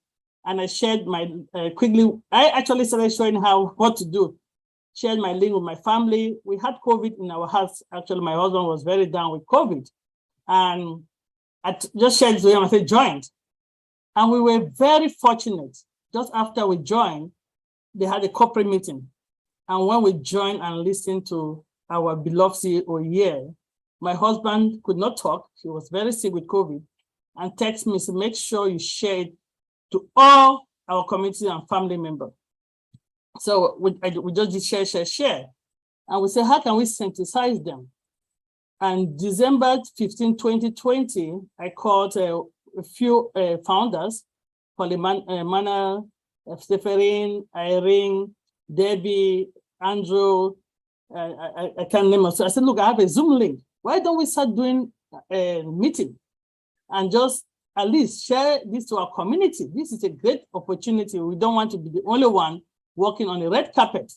and I shared my quickly. I actually started showing what to do. Shared my link with my family. We had COVID in our house. Actually, my husband was very down with COVID, and I just shared it with him. I said, joined, and we were very fortunate. Just after we joined, they had a corporate meeting, and when we joined and listened to our beloved CEO here, my husband could not talk. He was very sick with COVID, and text me, so make sure you share it to all our community and family members. So we just did share. And we said, how can we synthesize them? And December 15, 2020, I called a few founders, Mana, Stephanie, Irene, Debbie, Andrew, I can't name them. So I said, look, I have a Zoom link. Why don't we start doing a meeting and just at least share this to our community? This is a great opportunity. We don't want to be the only one working on the red carpet.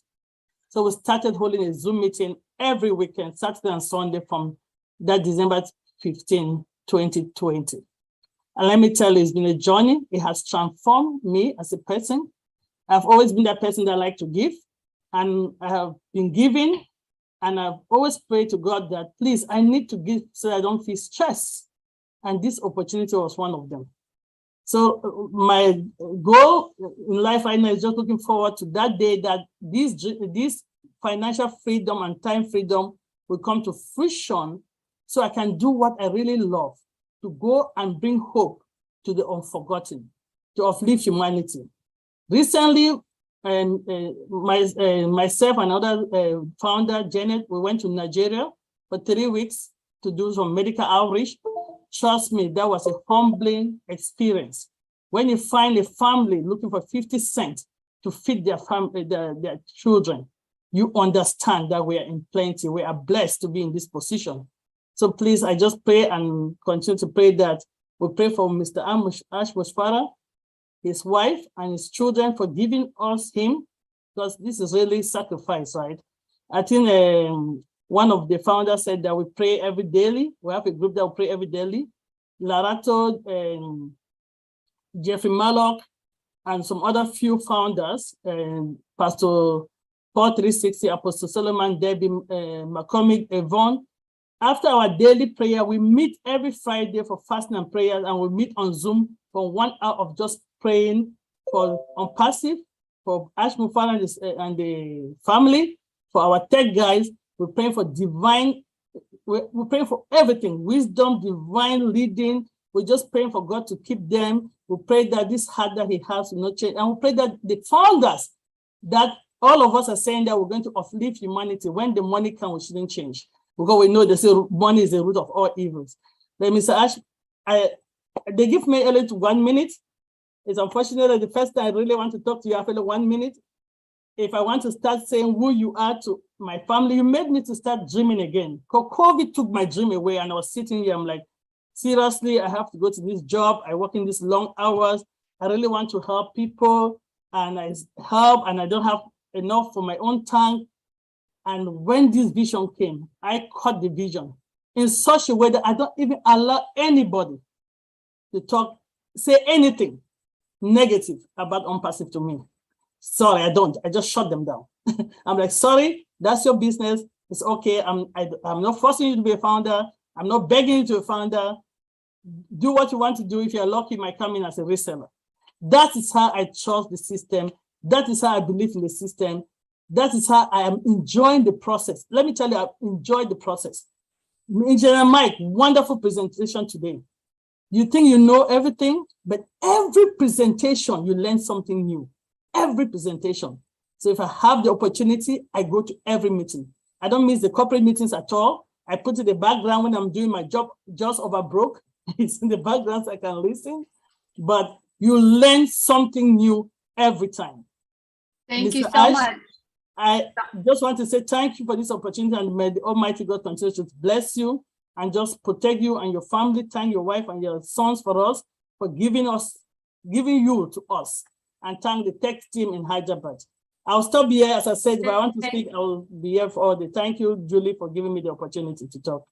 So we started holding a Zoom meeting every weekend, Saturday and Sunday from that December 15, 2020. And let me tell you, it's been a journey. It has transformed me as a person. I've always been that person that I like to give, and I have been giving, and I've always prayed to God that, please, I need to give so I don't feel stressed. And this opportunity was one of them. So my goal in life right now is just looking forward to that day that this financial freedom and time freedom will come to fruition, so I can do what I really love, to go and bring hope to the unforgotten, to uplift humanity. Recently, myself and other founder, Janet, we went to Nigeria for 3 weeks to do some medical outreach. Trust me, that was a humbling experience. When you find a family looking for 50 cents to feed their family, their children, you understand that we are in plenty. We are blessed to be in this position. So please, I just pray and continue to pray that we pray for Mr. Ash Mosfara, his wife and his children for giving us him, because this is really sacrifice, right? I think one of the founders said that we pray every daily. We have a group that we pray every daily. Larato, Jeffrey Mallock, and some other few founders, Pastor Paul 360, Apostle Solomon, Debbie McCormick, Yvonne. After our daily prayer, we meet every Friday for fasting and prayers, and we meet on Zoom for 1 hour of just praying for Onpassive, for Ash Mufana and the family, for our tech guys. We're praying for divine, we're praying for everything, wisdom, divine leading. We're just praying for God to keep them. We pray that this heart that he has will not change. And we pray that the founders, that all of us are saying that we're going to uplift humanity. When the money comes, we shouldn't change. Because we know they say money is the root of all evils. Then Mr. Ash, they give me only 1 minute. It's unfortunate that the first time I really want to talk to you, I feel 1 minute. If I want to start saying who you are to my family, you made me to start dreaming again. COVID took my dream away, and I was sitting here, I'm like, seriously, I have to go to this job. I work in these long hours. I really want to help people, and I help, and I don't have enough for my own tank. And when this vision came, I caught the vision in such a way that I don't even allow anybody to talk, say anything negative about Onpassive to me. Sorry, I don't. I just shut them down. I'm like, sorry, that's your business. It's okay. I'm not forcing you to be a founder. I'm not begging you to be a founder. Do what you want to do. If you're lucky, you might come in as a reseller. That is how I trust the system. That is how I believe in the system. That is how I am enjoying the process. Let me tell you, I've enjoyed the process. Engineer Mike, wonderful presentation today. You think you know everything, but every presentation, you learn something new. Every presentation. So if I have the opportunity, I go to every meeting. I don't miss the corporate meetings at all. I put it in the background when I'm doing my job, just over broke. It's in the background so I can listen. But you learn something new every time. Thank Mr. you so Ash, much. I just want to say thank you for this opportunity, and may the Almighty God continue to bless you and just protect you and your family. Thank your wife and your sons for us, for giving you to us, and thank the tech team in Hyderabad. I'll stop here. As I said, if I want to speak, I will be here for all day. Thank you, Julie, for giving me the opportunity to talk.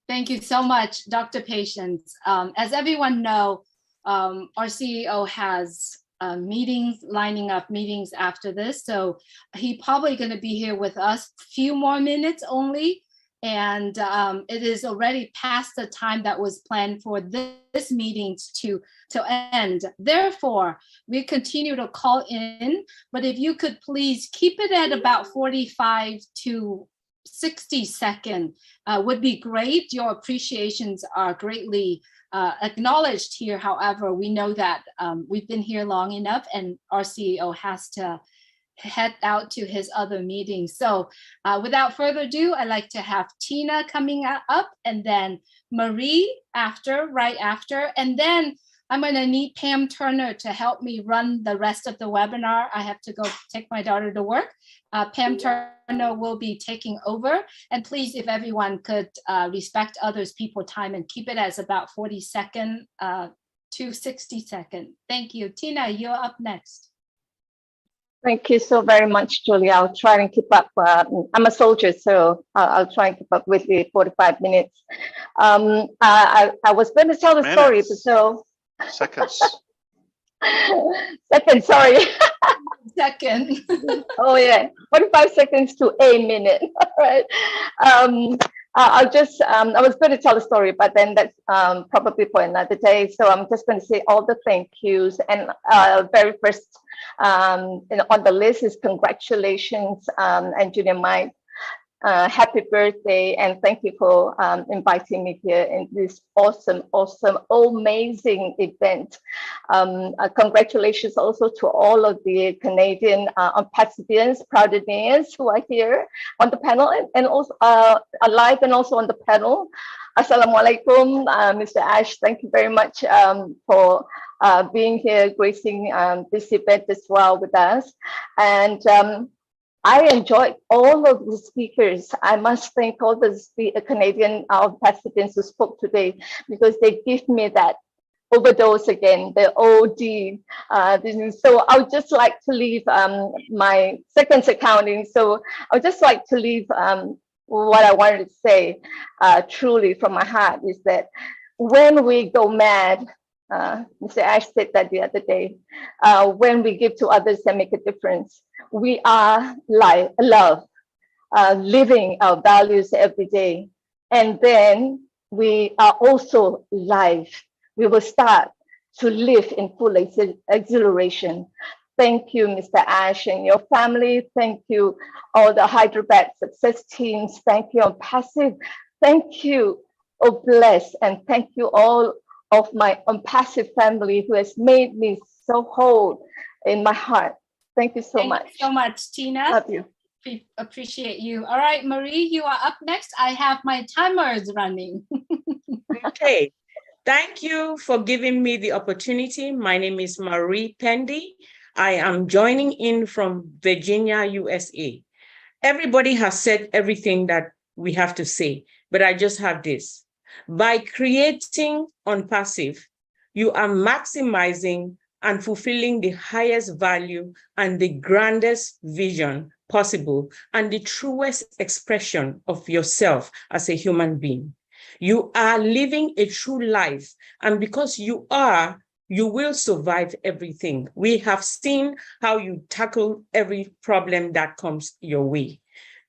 Thank you so much, Dr. Patience. As everyone know, our CEO has meetings, lining up meetings after this. So he probably going to be here with us a few more minutes only. And it is already past the time that was planned for this meeting to end. Therefore, we continue to call in, but if you could please keep it at about 45 to 60 seconds would be great. Your appreciations are greatly acknowledged here. However, we know that we've been here long enough and our CEO has to head out to his other meetings. So without further ado, I'd like to have Tina coming up and then Marie right after. And then I'm gonna need Pam Turner to help me run the rest of the webinar. I have to go take my daughter to work. Pam Turner will be taking over. And please, if everyone could respect others people's time and keep it as about 40 seconds to 60 seconds. Thank you. Tina, you're up next. Thank you so very much, Julie. I'll try and keep up. I'm a soldier, so I'll try and keep up with the 45 minutes. I was going to tell the story, but so. Seconds. Second, sorry. Second. Oh yeah, 45 seconds to a minute. All right. I'll just, I was going to tell a story, but then that's probably for another day. So I'm just going to say all the thank yous. And very first on the list is congratulations, Engineer Mike. Happy birthday, and thank you for inviting me here in this awesome, amazing event. Congratulations also to all of the Canadian Onpassivians, Proudanians who are here on the panel and also live and also on the panel. Assalamualaikum, Mr. Ash, thank you very much for being here, gracing this event as well with us. And I enjoyed all of the speakers. I must thank all the Canadian Onpassivians who spoke today because they give me that overdose again, the OD. So I would just like to leave my seconds accounting. So I would just like to leave what I wanted to say truly from my heart is that when we go mad, Mr. Ash said that the other day, when we give to others and make a difference, we are love, living our values every day. And then we are also life. We will start to live in full exhilaration. Thank you, Mr. Ash and your family. Thank you, all the Hyderabad success teams. Thank you, Onpassive. Thank you, Bless, and thank you all of my Onpassive family who has made me so whole in my heart. Thank you so much. Thank you so much, Tina. Love you. Appreciate you. All right, Marie, you are up next. I have my timers running. Okay. Thank you for giving me the opportunity. My name is Marie Pendy. I am joining in from Virginia, USA. Everybody has said everything that we have to say, but I just have this. By creating Onpassive, you are maximizing and fulfilling the highest value and the grandest vision possible and the truest expression of yourself as a human being. You are living a true life, and because you are, you will survive everything. We have seen how you tackle every problem that comes your way.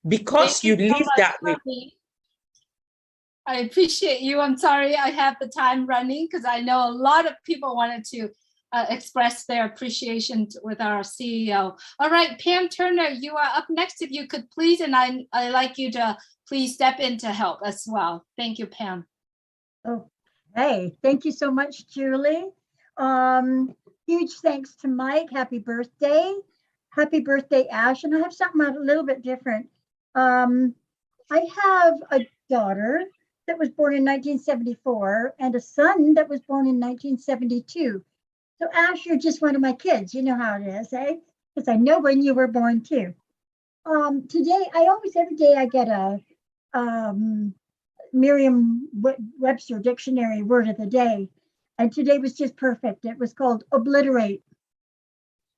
Because you live that way. I appreciate you. I'm sorry I have the time running because I know a lot of people wanted to express their appreciation with our CEO. All right, Pam Turner, you are up next. If you could please, and I'd like you to please step in to help as well. Thank you, Pam. Okay, thank you so much, Julie. Huge thanks to Mike. Happy birthday. Happy birthday, Ash. And I have something a little bit different. I have a daughter that was born in 1974 and a son that was born in 1972. So Ash, you're just one of my kids. You know how it is, eh? Because I know when you were born too. Today, every day I get a Merriam-Webster dictionary word of the day. And today was just perfect. It was called obliterate.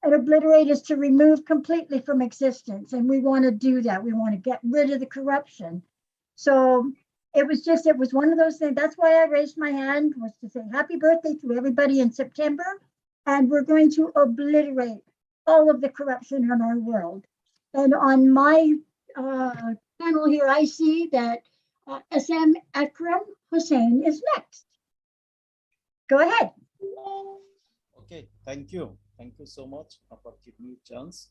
And obliterate is to remove completely from existence. And we want to do that. We want to get rid of the corruption. So it was one of those things. That's why I raised my hand, was to say happy birthday to everybody in September and we're going to obliterate all of the corruption in our world. And on my panel here, I see that SM Akram Hussein is next. Go ahead. Okay, thank you. Thank you so much for giving me a chance.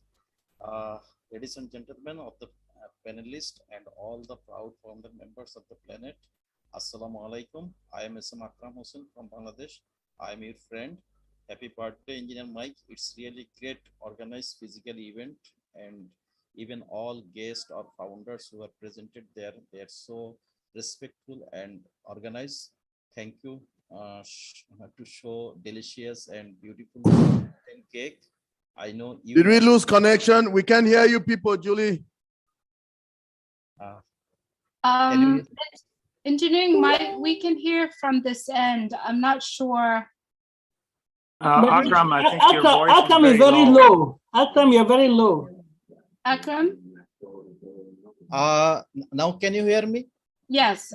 Ladies and gentlemen of the panelists and all the proud founder members of the planet, Assalamu alaikum. I am SM Akram Hussein from Bangladesh. I am your friend. Happy birthday, Engineer Mike. It's really great organized physical event, and even all guests or founders who are presented there, they are so respectful and organized. Thank you to show delicious and beautiful cake. I know you. Did we lose connection? We can't hear you people, Julie. Engineering Mike, we can hear from this end. I'm not sure. Akram, I think your voice Akram is very low. Akram, you're very low. Akram? Now can you hear me? Yes.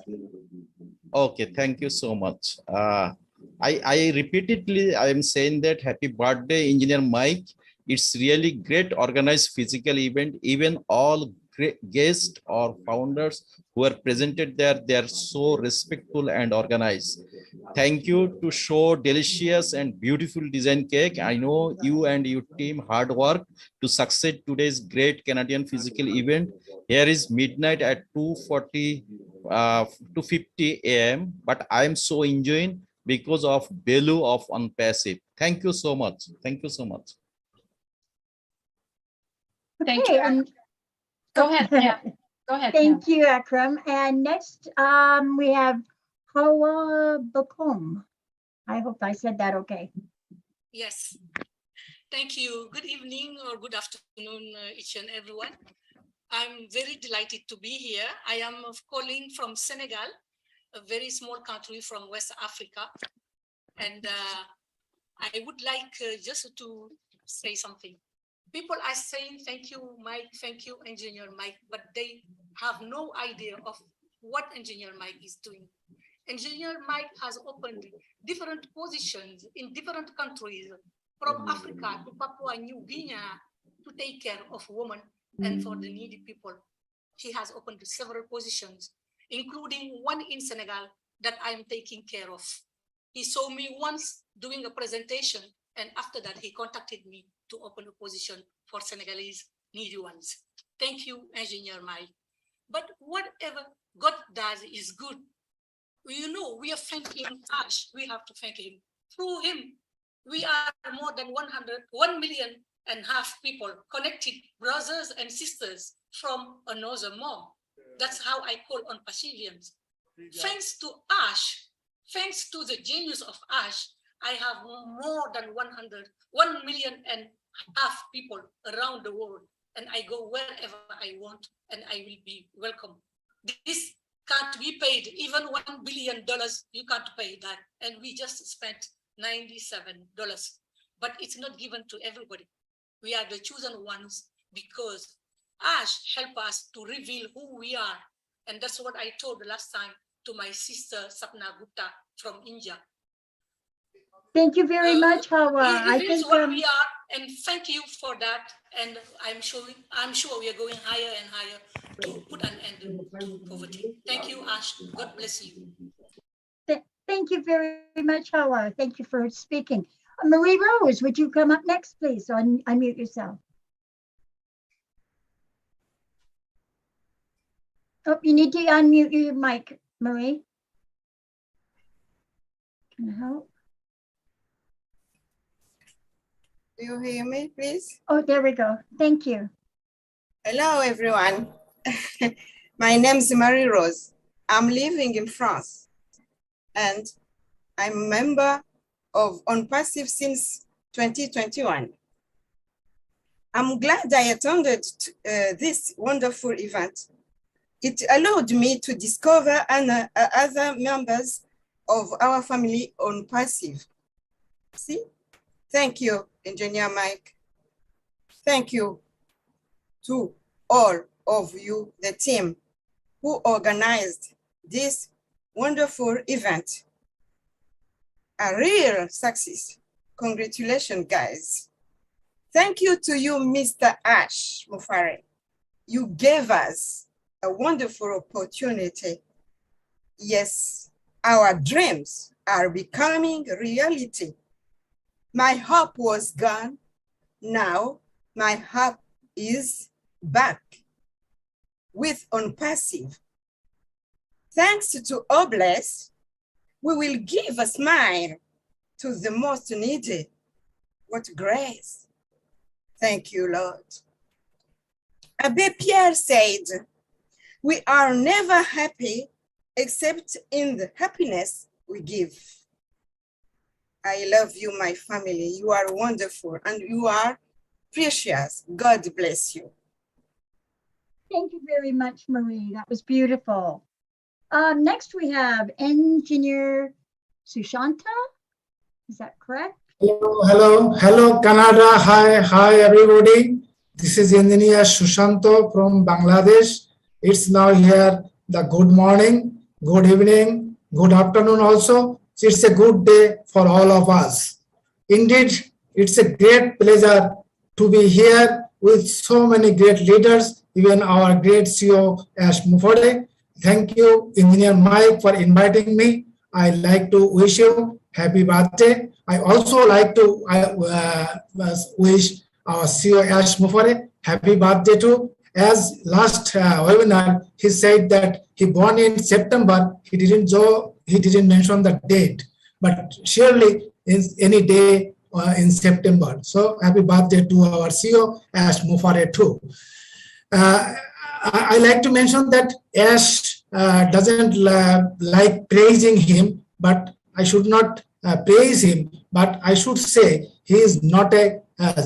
Okay, thank you so much. I repeatedly, I am saying that happy birthday, Engineer Mike. It's really great organized physical event. Even all guests or founders who are presented there, they are so respectful and organized. Thank you to show delicious and beautiful design cake. I know you and your team hard work to succeed today's great Canadian physical event. Here is midnight at 2:50 a.m. But I am so enjoying because of Belu of Onpassive. Thank you so much. Thank you so much. Thank you. And go ahead. Yeah. Go ahead. Thank you, Akram. And next, we have Hawa Bakum. I hope I said that okay. Yes. Thank you. Good evening or good afternoon, each and everyone. I'm very delighted to be here. I am calling from Senegal, a very small country from West Africa. And I would like just to say something. People are saying, thank you, Mike, thank you, Engineer Mike, but they have no idea of what Engineer Mike is doing. Engineer Mike has opened different positions in different countries, from Africa to Papua New Guinea, to take care of women and for the needy people. He has opened several positions, including one in Senegal that I'm taking care of. He saw me once doing a presentation, and after that, he contacted me to open a position for Senegalese needy ones. Thank you, Engineer Mike. But whatever God does is good. You know, we are thanking Ash. We have to thank him. Through him, we are more than 1.5 million people connected, brothers and sisters from another mom. That's how I call Onpassivians. Thanks to Ash, thanks to the genius of Ash, I have more than 1.5 million people around the world, and I go wherever I want, and I will be welcome. This can't be paid. Even $1 billion, you can't pay that. And we just spent $97. But it's not given to everybody. We are the chosen ones because Ash helped us to reveal who we are. And that's what I told the last time to my sister Sapna Gupta from India. Thank you very much, Hawa. I think what we are, and thank you for that. And I'm sure we are going higher and higher to put an end to poverty. Thank you, Ash. God bless you. Thank you very much, Hawa. Thank you for speaking. Marie Rose, would you come up next, please? So unmute yourself. Oh, you need to unmute your mic, Marie. Can I help? Do you hear me, please? Oh, there we go. Thank you. Hello, everyone. My name is Marie Rose. I'm living in France, and I'm a member of Onpassive since 2021. I'm glad I attended this wonderful event. It allowed me to discover other members of our family Onpassive. See? Thank you, Engineer Mike. Thank you to all of you, the team who organized this wonderful event. A real success. Congratulations, guys. Thank you to you, Mr. Ash Mufare. You gave us a wonderful opportunity. Yes, our dreams are becoming reality. My hope was gone. Now my hope is back with Onpassive. Thanks to Obless, we will give a smile to the most needy. What grace. Thank you, Lord. Abbé Pierre said, we are never happy except in the happiness we give. I love you, my family. You are wonderful and you are precious. God bless you. Thank you very much, Marie. That was beautiful. Next, we have Engineer Sushanta. Is that correct? Hello, Canada. Hi, everybody. This is Engineer Sushanto from Bangladesh. It's now here the good morning, good evening, good afternoon also. It's a good day for all of us. Indeed, it's a great pleasure to be here with so many great leaders, even our great CEO, Ash Mufore. Thank you, Engineer Mike, for inviting me. I'd like to wish you happy birthday. I also like to wish our CEO Ash Mufore happy birthday too. As last webinar, he said that he born in September. He didn't mention the date, but surely is any day in September. So happy birthday to our CEO Ash Mufore too. I like to mention that Ash doesn't like praising him, but I should not praise him, but I should say he is not a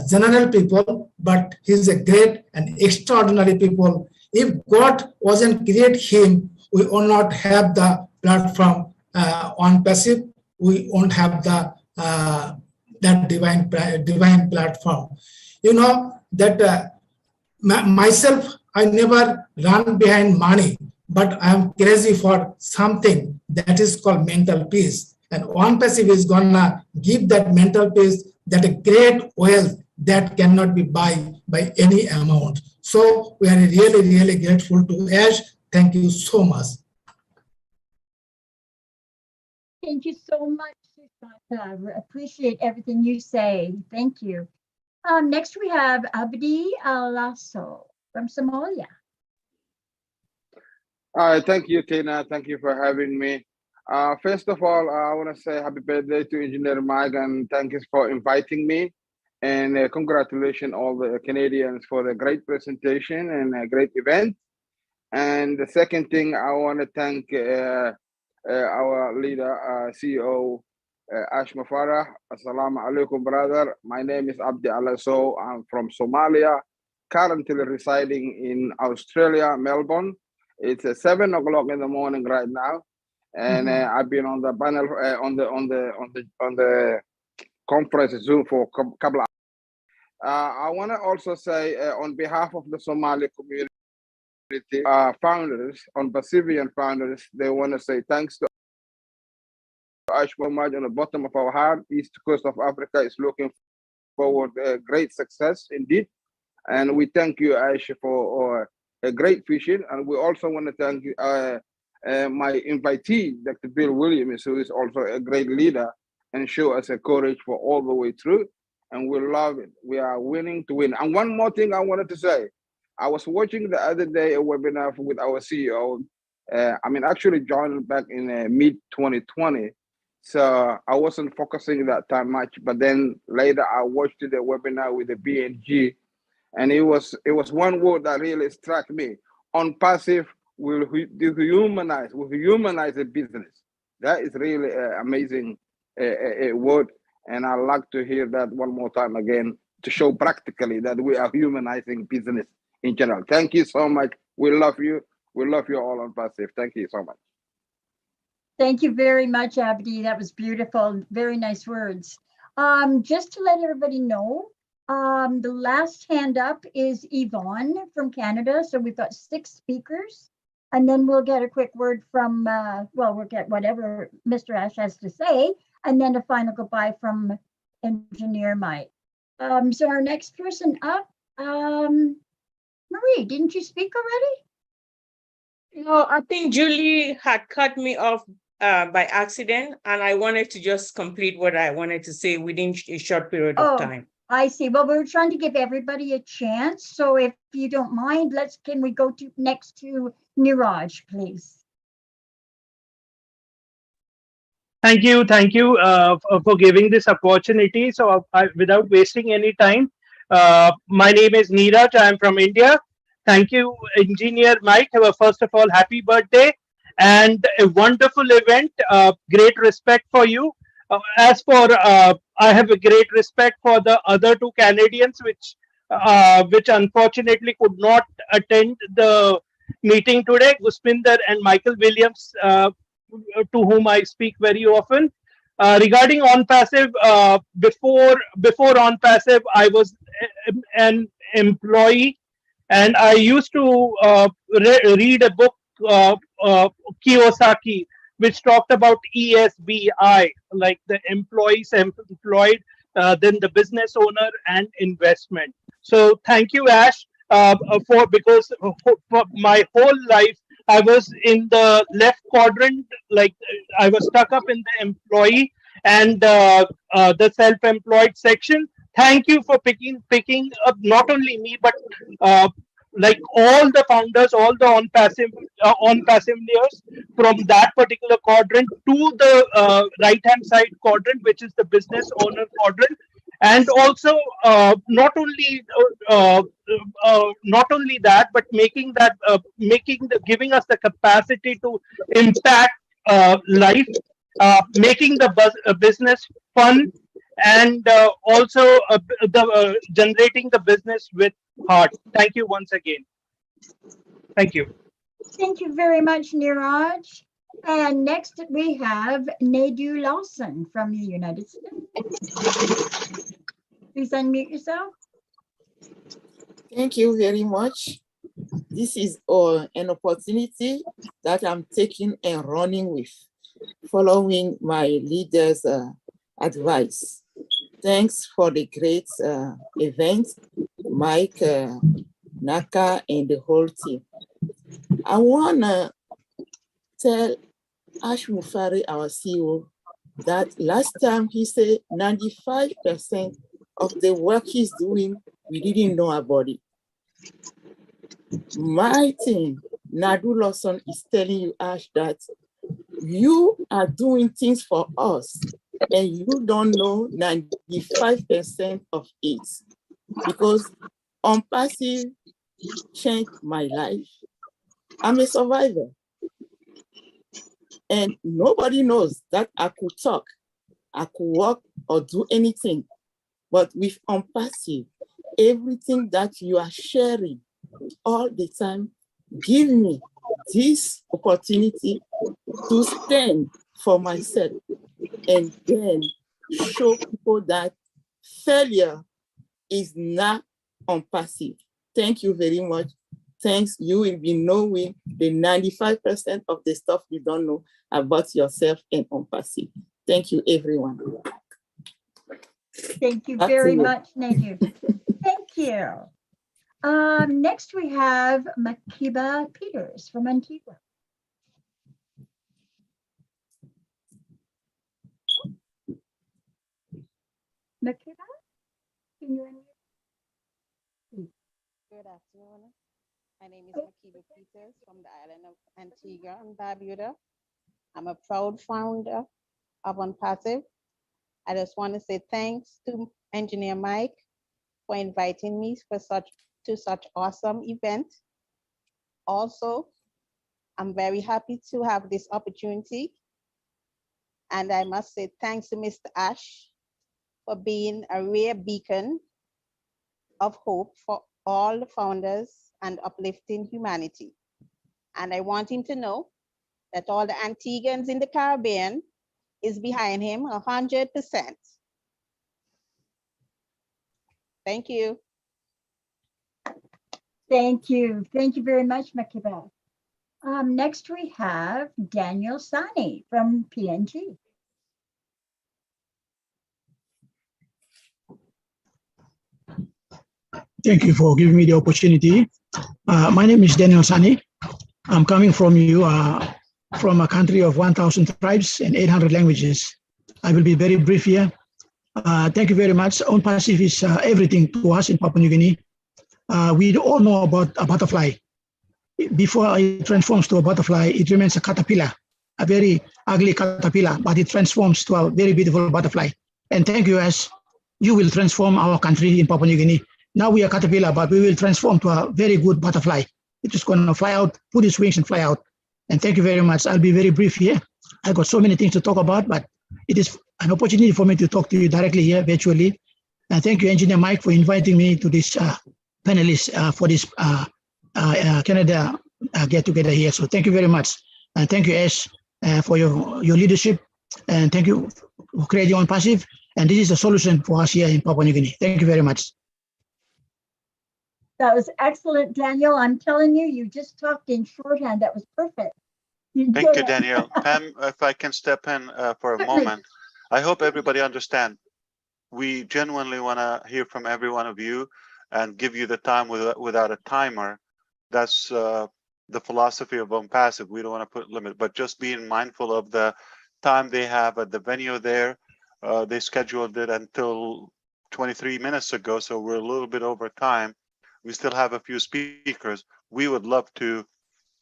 general people, but he is a great and extraordinary people. If God wasn't create him, we will not have the platform Onpassive. We won't have the that divine platform. You know that myself, I never run behind money, but I am crazy for something that is called mental peace. And Onpassive is gonna give that mental peace, that a great wealth that cannot be buy by any amount. So we are really, really grateful to Ash. Thank you so much. Thank you so much, Sushanta. I appreciate everything you say. Thank you. Next, we have Abdi Alasso from Somalia. Thank you, Tina. Thank you for having me. First of all, I want to say happy birthday to Engineer Mike and thank you for inviting me. And congratulations all the Canadians for the great presentation and a great event. And the second thing, I want to thank our leader, CEO, Ash Mufare. Assalamu alaikum, brother. My name is Abdi Alasso. I'm from Somalia, currently residing in Australia, Melbourne. It's 7 o'clock in the morning right now, and I've been on the panel on the conference Zoom for a couple of hours. I want to also say on behalf of the Somali community founders, Onpassive founders, they want to say thanks to Ash Muhammad on the bottom of our heart. East Coast of Africa is looking forward great success indeed, and we thank you, Ash, for a great vision. And we also want to thank my invitee, Dr. Bill Williams, who is also a great leader and show us a courage for all the way through. And we love it. We are willing to win. And one more thing I wanted to say. I was watching the other day a webinar with our CEO. Actually joined back in mid-2020. So I wasn't focusing that time much. But then later I watched the webinar with the BNG. And it was one word that really struck me. Onpassive will dehumanize, will humanize a business. That is really amazing a word. And I'd like to hear that one more time again to show practically that we are humanizing business in general. Thank you so much. We love you. We love you all Onpassive. Thank you so much. Thank you very much, Abdi. That was beautiful. Very nice words. Just to let everybody know, the last hand up is Yvonne from Canada. So we've got 6 speakers. And then we'll get a quick word from, we'll get whatever Mr. Ash has to say. And then a final goodbye from Engineer Mike. So our next person up, Marie, didn't you speak already? No, I think Julie had cut me off by accident, and I wanted to just complete what I wanted to say within a short period of time. I see. Well, we're trying to give everybody a chance. So if you don't mind, can we go to next to Niraj, please? Thank you for giving this opportunity. So without wasting any time, my name is Neeraj. I am from India. Thank you, Engineer Mike. First of all, happy birthday and a wonderful event. Great respect for you. I have a great respect for the other two Canadians, which unfortunately could not attend the meeting today, Guspinder and Michael Williams, to whom I speak very often. Regarding Onpassive, before Onpassive, I was an employee, and I used to read a book, Kiyosaki, which talked about ESBI, like the employee, self-employed, then the business owner, and investment. So thank you, Ash, because for my whole life I was in the left quadrant, like I was stuck up in the employee and the self-employed section. Thank you for picking up not only me, but like all the founders, all the Onpassiveers from that particular quadrant to the right-hand side quadrant, which is the business owner quadrant. And also not only that, but giving us the capacity to impact life, making the business fun, and also generating the business with heart. Thank you once again. Thank you. Thank you very much, Niraj. And next we have Nadu Lawson from the United States. Please unmute yourself. Thank you very much. This is an opportunity that I'm taking and running with, following my leader's advice. Thanks for the great event, Mike, Naka, and the whole team. I want to tell Ash Mufari, our CEO, that last time he said 95% of the work he's doing, we didn't know about it. My team, Nadu Lawson, is telling you, Ash, that you are doing things for us and you don't know 95% of it, because Onpassive changed my life. I'm a survivor. And nobody knows that I could talk, I could walk or do anything. But with Onpassive, everything that you are sharing all the time, give me this opportunity to stand for myself and then show people that failure is not Onpassive. Thank you very much. Thanks. You will be knowing the 95% of the stuff you don't know about yourself and Onpassive. Thank you, everyone. Thank you very much, Nadu. Thank you. Next we have Makiba Peters from Antigua. Makiba, can you unmute? Good afternoon. My name is Makiba Peters from the island of Antigua and Barbuda. I'm a proud founder of Onpassive. I just want to say thanks to Engineer Mike for inviting me to such awesome event. Also, I'm very happy to have this opportunity. And I must say thanks to Mr. Ash for being a rare beacon of hope for all the founders and uplifting humanity. And I want him to know that all the Antiguans in the Caribbean is behind him 100%. Thank you. Thank you. Thank you very much, Makiba. Next we have Daniel Sani from PNG. Thank you for giving me the opportunity. My name is Daniel Sani. I'm coming from you, from a country of 1,000 tribes and 800 languages. I will be very brief here. Thank you very much. Onpassive is everything to us in Papua New Guinea. We all know about a butterfly. Before it transforms to a butterfly, it remains a caterpillar, a very ugly caterpillar, but it transforms to a very beautiful butterfly. And thank you, as you will transform our country in Papua New Guinea. Now we are caterpillar, but we will transform to a very good butterfly. It is going to fly out, put its wings and fly out. And thank you very much. I'll be very brief here. I've got so many things to talk about, but it is an opportunity for me to talk to you directly here virtually. And thank you, Engineer Mike, for inviting me to this panelist for this Canada get together here. So thank you very much. And thank you, Ash, for your leadership. And thank you for creating Onpassive. And this is the solution for us here in Papua New Guinea. Thank you very much. That was excellent, Daniel. I'm telling you, you just talked in shorthand. That was perfect. Thank you, Daniel. Pam, if I can step in for a moment, I hope everybody understands. We genuinely want to hear from every one of you and give you the time without a timer. That's the philosophy of Onpassive. We don't want to put limit, but just being mindful of the time they have at the venue there. They scheduled it until 23 minutes ago, so we're a little bit over time. We still have a few speakers. We would love to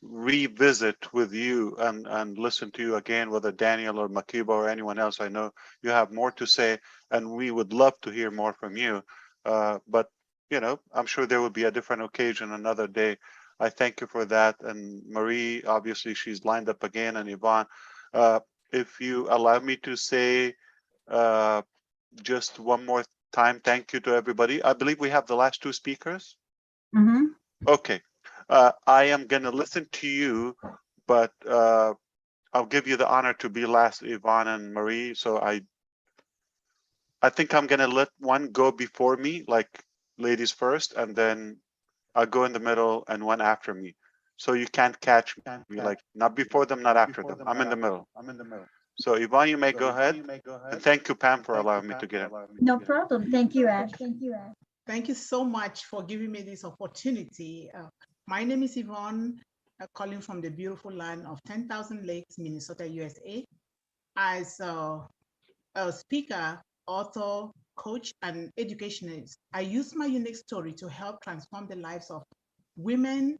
revisit with you and listen to you again, whether Daniel or Makiba or anyone else. I know you have more to say, and we would love to hear more from you. But you know, I'm sure there will be a different occasion another day. I thank you for that. And Marie, obviously, she's lined up again, and Yvonne. If you allow me to say just one more time, thank you to everybody. I believe we have the last two speakers. Mm-hmm. Okay. I am going to listen to you, but I'll give you the honor to be last, Yvonne and Marie. So I think I'm going to let one go before me, like ladies first, and then I'll go in the middle and one after me. So you can't catch me, like not before them, not after them. I'm in the middle. So Yvonne, you may go ahead. And thank you, Pam, for allowing me to get in. No problem. Thank you, Ash. Thank you so much for giving me this opportunity. My name is Yvonne, calling from the beautiful land of 10,000 Lakes, Minnesota, USA. As a speaker, author, coach, and educationist, I use my unique story to help transform the lives of women,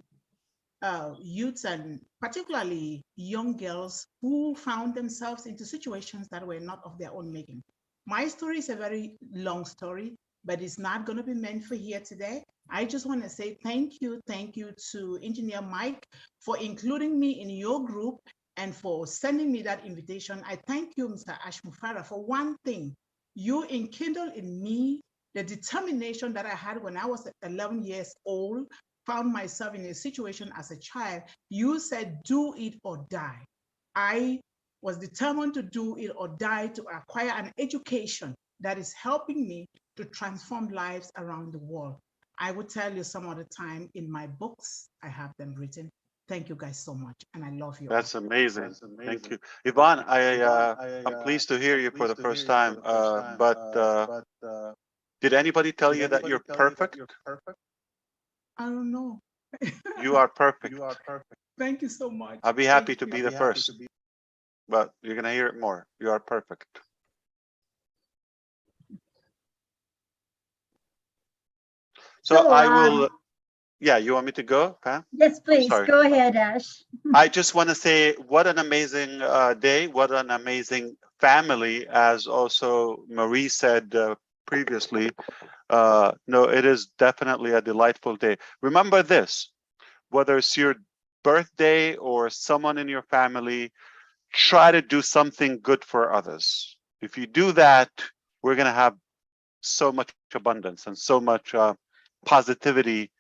youths, and particularly young girls who found themselves into situations that were not of their own making. My story is a very long story, but it's not going to be meant for here today. I just want to say thank you to Engineer Mike for including me in your group and for sending me that invitation. I thank you, Mr. Ash Mufara, for one thing. You enkindled in me the determination that I had when I was 11 years old, found myself in a situation as a child. You said, do it or die. I was determined to do it or die to acquire an education that is helping me to transform lives around the world. I will tell you some other time in my books, I have them written. Thank you guys so much, and I love you. That's amazing. Thank you. Yvonne, I'm pleased to hear you for the first time, but did anybody tell you that you're perfect? I don't know. You are perfect. Thank you so much. I'll be happy to be the first, but you're going to hear it more. You are perfect. So I will, yeah, you want me to go, Pam? Yes, please. Go ahead, Ash. I just want to say what an amazing day, what an amazing family, as also Marie said previously. No, it is definitely a delightful day. Remember this, whether it's your birthday or someone in your family, try to do something good for others. If you do that, we're going to have so much abundance and so much positivity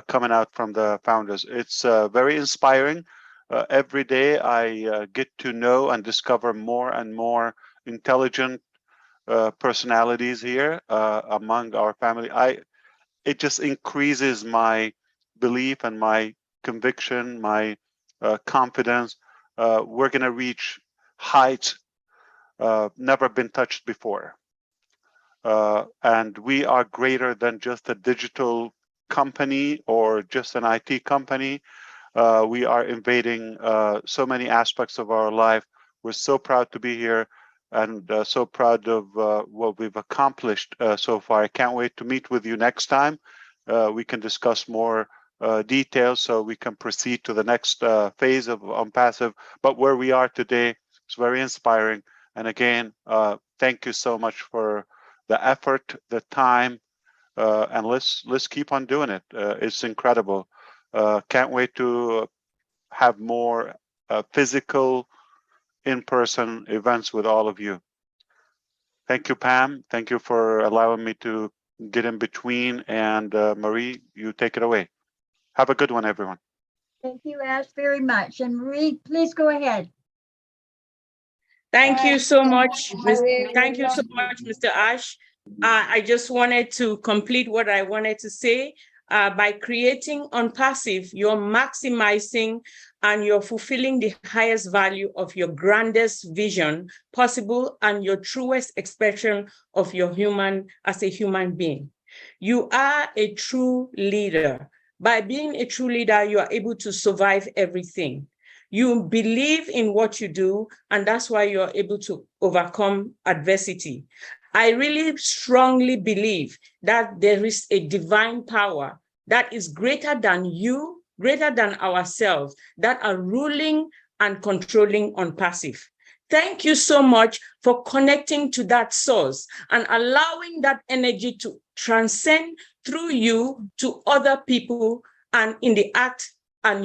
coming out from the founders. It's very inspiring. Every day I get to know and discover more and more intelligent personalities here among our family. It just increases my belief and my conviction, my confidence. We're going to reach heights never been touched before. And we are greater than just a digital company or just an IT company. We are invading so many aspects of our life. We're so proud to be here and so proud of what we've accomplished so far. I can't wait to meet with you next time. We can discuss more details so we can proceed to the next phase of Onpassive. But where we are today is very inspiring. And again, thank you so much for the effort, the time, and let's keep on doing it. It's incredible. Can't wait to have more physical in-person events with all of you. Thank you, Pam. Thank you for allowing me to get in between. And Marie, you take it away. Have a good one, everyone. Thank you, Ash, very much. And Marie, please go ahead. Thank you so much. Thank you so much, Mr. Ash. I just wanted to complete what I wanted to say. By creating Onpassive, you're maximizing and you're fulfilling the highest value of your grandest vision possible and your truest expression of your human as a human being. You are a true leader. By being a true leader, you are able to survive everything. You believe in what you do, and that's why you're able to overcome adversity. I really strongly believe that there is a divine power that is greater than you, greater than ourselves, that are ruling and controlling Onpassive. Thank you so much for connecting to that source and allowing that energy to transcend through you to other people and in the act and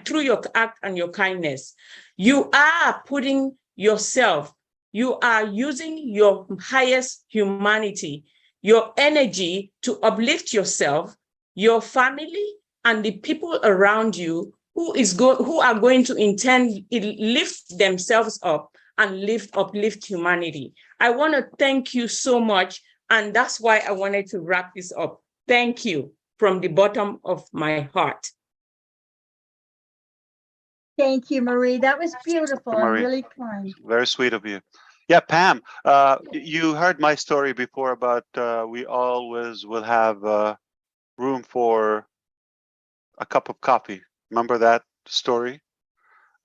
through your act and your kindness. You are putting yourself, you are using your highest humanity, your energy to uplift yourself, your family, and the people around you who are going to in turn lift themselves up and uplift humanity. I want to thank you so much, and that's why I wanted to wrap this up. Thank you from the bottom of my heart. Thank you, Marie. That was beautiful and Marie, really kind. very sweet of you. Yeah, Pam, you heard my story before about we always will have room for a cup of coffee. Remember that story?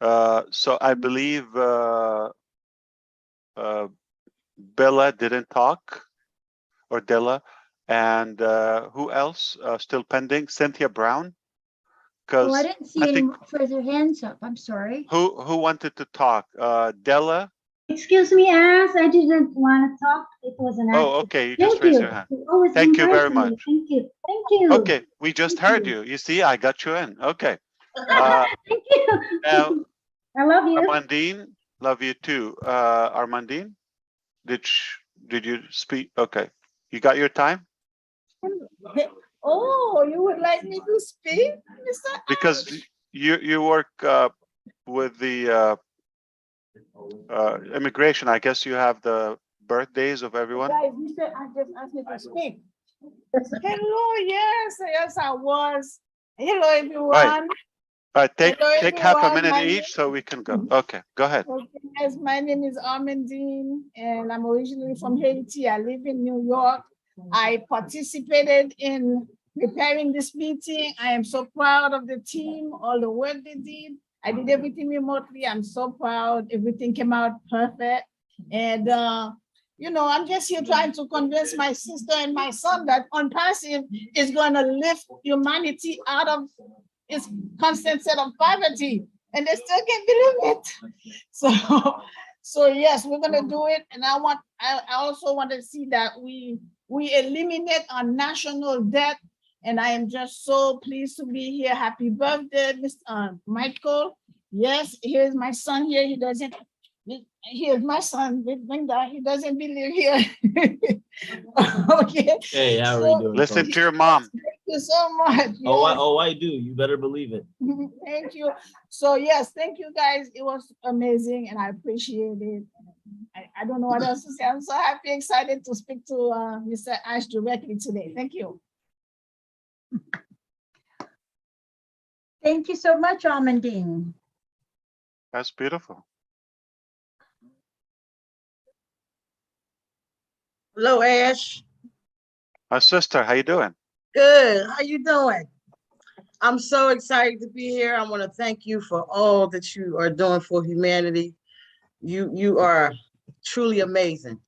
So I believe Bella didn't talk, or Della, and who else still pending? Cynthia Brown. Oh, I didn't see any further hands up. I'm sorry. Who wanted to talk? Della? Excuse me, Ash. I didn't want to talk. It was an accident. Oh, okay. You just raised your hand. Thank you very much. Thank you. Thank you. Okay, we just heard you. You see, I got you in. Okay. Thank you. Now, I love you. Armandine, love you too. Armandine, did you speak? Okay, you got your time? Oh, you would like me to speak, Mr. Because you work with the immigration. I guess you have the birthdays of everyone. Guys, you said I just asked me to speak. Hello, yes, I was. Hello, everyone. All right, take Hello, half a everyone. minute each so we can go. Okay, go ahead. Okay, yes, my name is Armandine, and I'm originally from Haiti. I live in New York. I participated in preparing this meeting. I am so proud of the team, all the work they did. I did everything remotely. I'm so proud. Everything came out perfect. And, you know, I'm just here trying to convince my sister and my son that Onpassive is going to lift humanity out of its constant set of poverty. And they still can't believe it. So yes, we're going to do it. And I also want to see that we eliminate our national debt. And I am just so pleased to be here. Happy birthday, Mr. Michael. Yes, here's my son here. Here's my son, he doesn't believe here. Okay. Hey, how are you doing? Listen to your mom. Thank you so much. Oh, I do. You better believe it. Thank you. So yes, thank you guys. It was amazing and I appreciate it. I don't know what else to say. I'm so happy, excited to speak to Mr. Ash directly today. Thank you. Thank you so much, Armandine. That's beautiful. Hello, Ash. My sister, how you doing? Good. How you doing? I'm so excited to be here. I want to thank you for all that you are doing for humanity. You are truly amazing.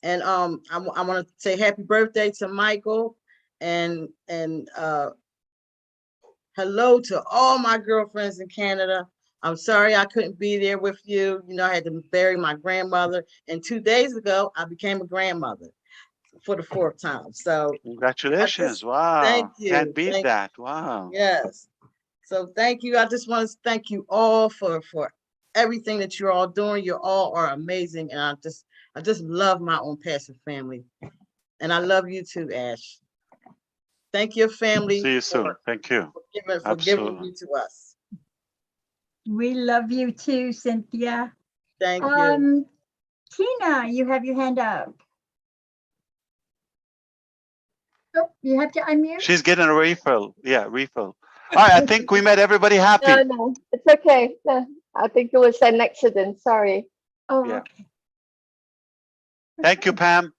And I want to say happy birthday to Michael and hello to all my girlfriends in Canada. I'm sorry I couldn't be there with you. You know, I had to bury my grandmother. And 2 days ago, I became a grandmother for the 4th time. So Congratulations. Wow. thank you. Can't beat Thank that. Wow. Yes. So thank you. I just want to thank you all for everything that you're all doing. You all are amazing. And I just love my Onpassive family. And I love you too, Ash. Thank your family. See you soon. Thank you. For giving you to us. We love you too, Cynthia. Thank you. Tina, you have your hand up. Oh, you have to unmute. She's getting a refill. Yeah, refill. All right, I think we made everybody happy. No, it's okay. No, I think it was an accident. Sorry. Oh, Yeah. okay. Thank you, Pam.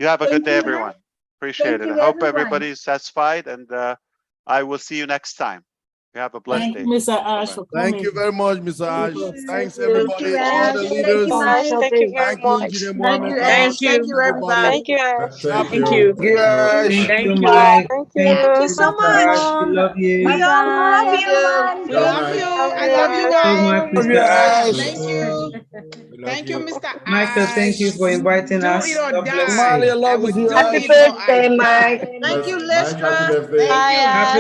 You have a good day, you. everyone. Appreciate it. you, I hope everyone. everybody's satisfied, and I will see you next time. You have a blessed Thank day. you, Mr. Ash, for coming. Thank you very much, Mr. Ash. Thanks, Thank everybody, you, all the Ash. leaders. Thank you, Mike. Thank you very Thank you, much. Engineer Thank Mohammed. you, Ash. Thank you, everybody. Thank you, Ash. Happy Thank you. Yes. Thank you, Mike. Mike. Thank you so much. We love you. Bye bye, everyone. We love you. I love you So guys. much, Mr. Ash. Thank you. Thank you, Mr. Michael, thank you for inviting Do us. it or God bless die. you. Somalia I loves would you. do Happy it or I birthday, die. Mike. Thank you, Mike, happy Listra. birthday. Thank you. Happy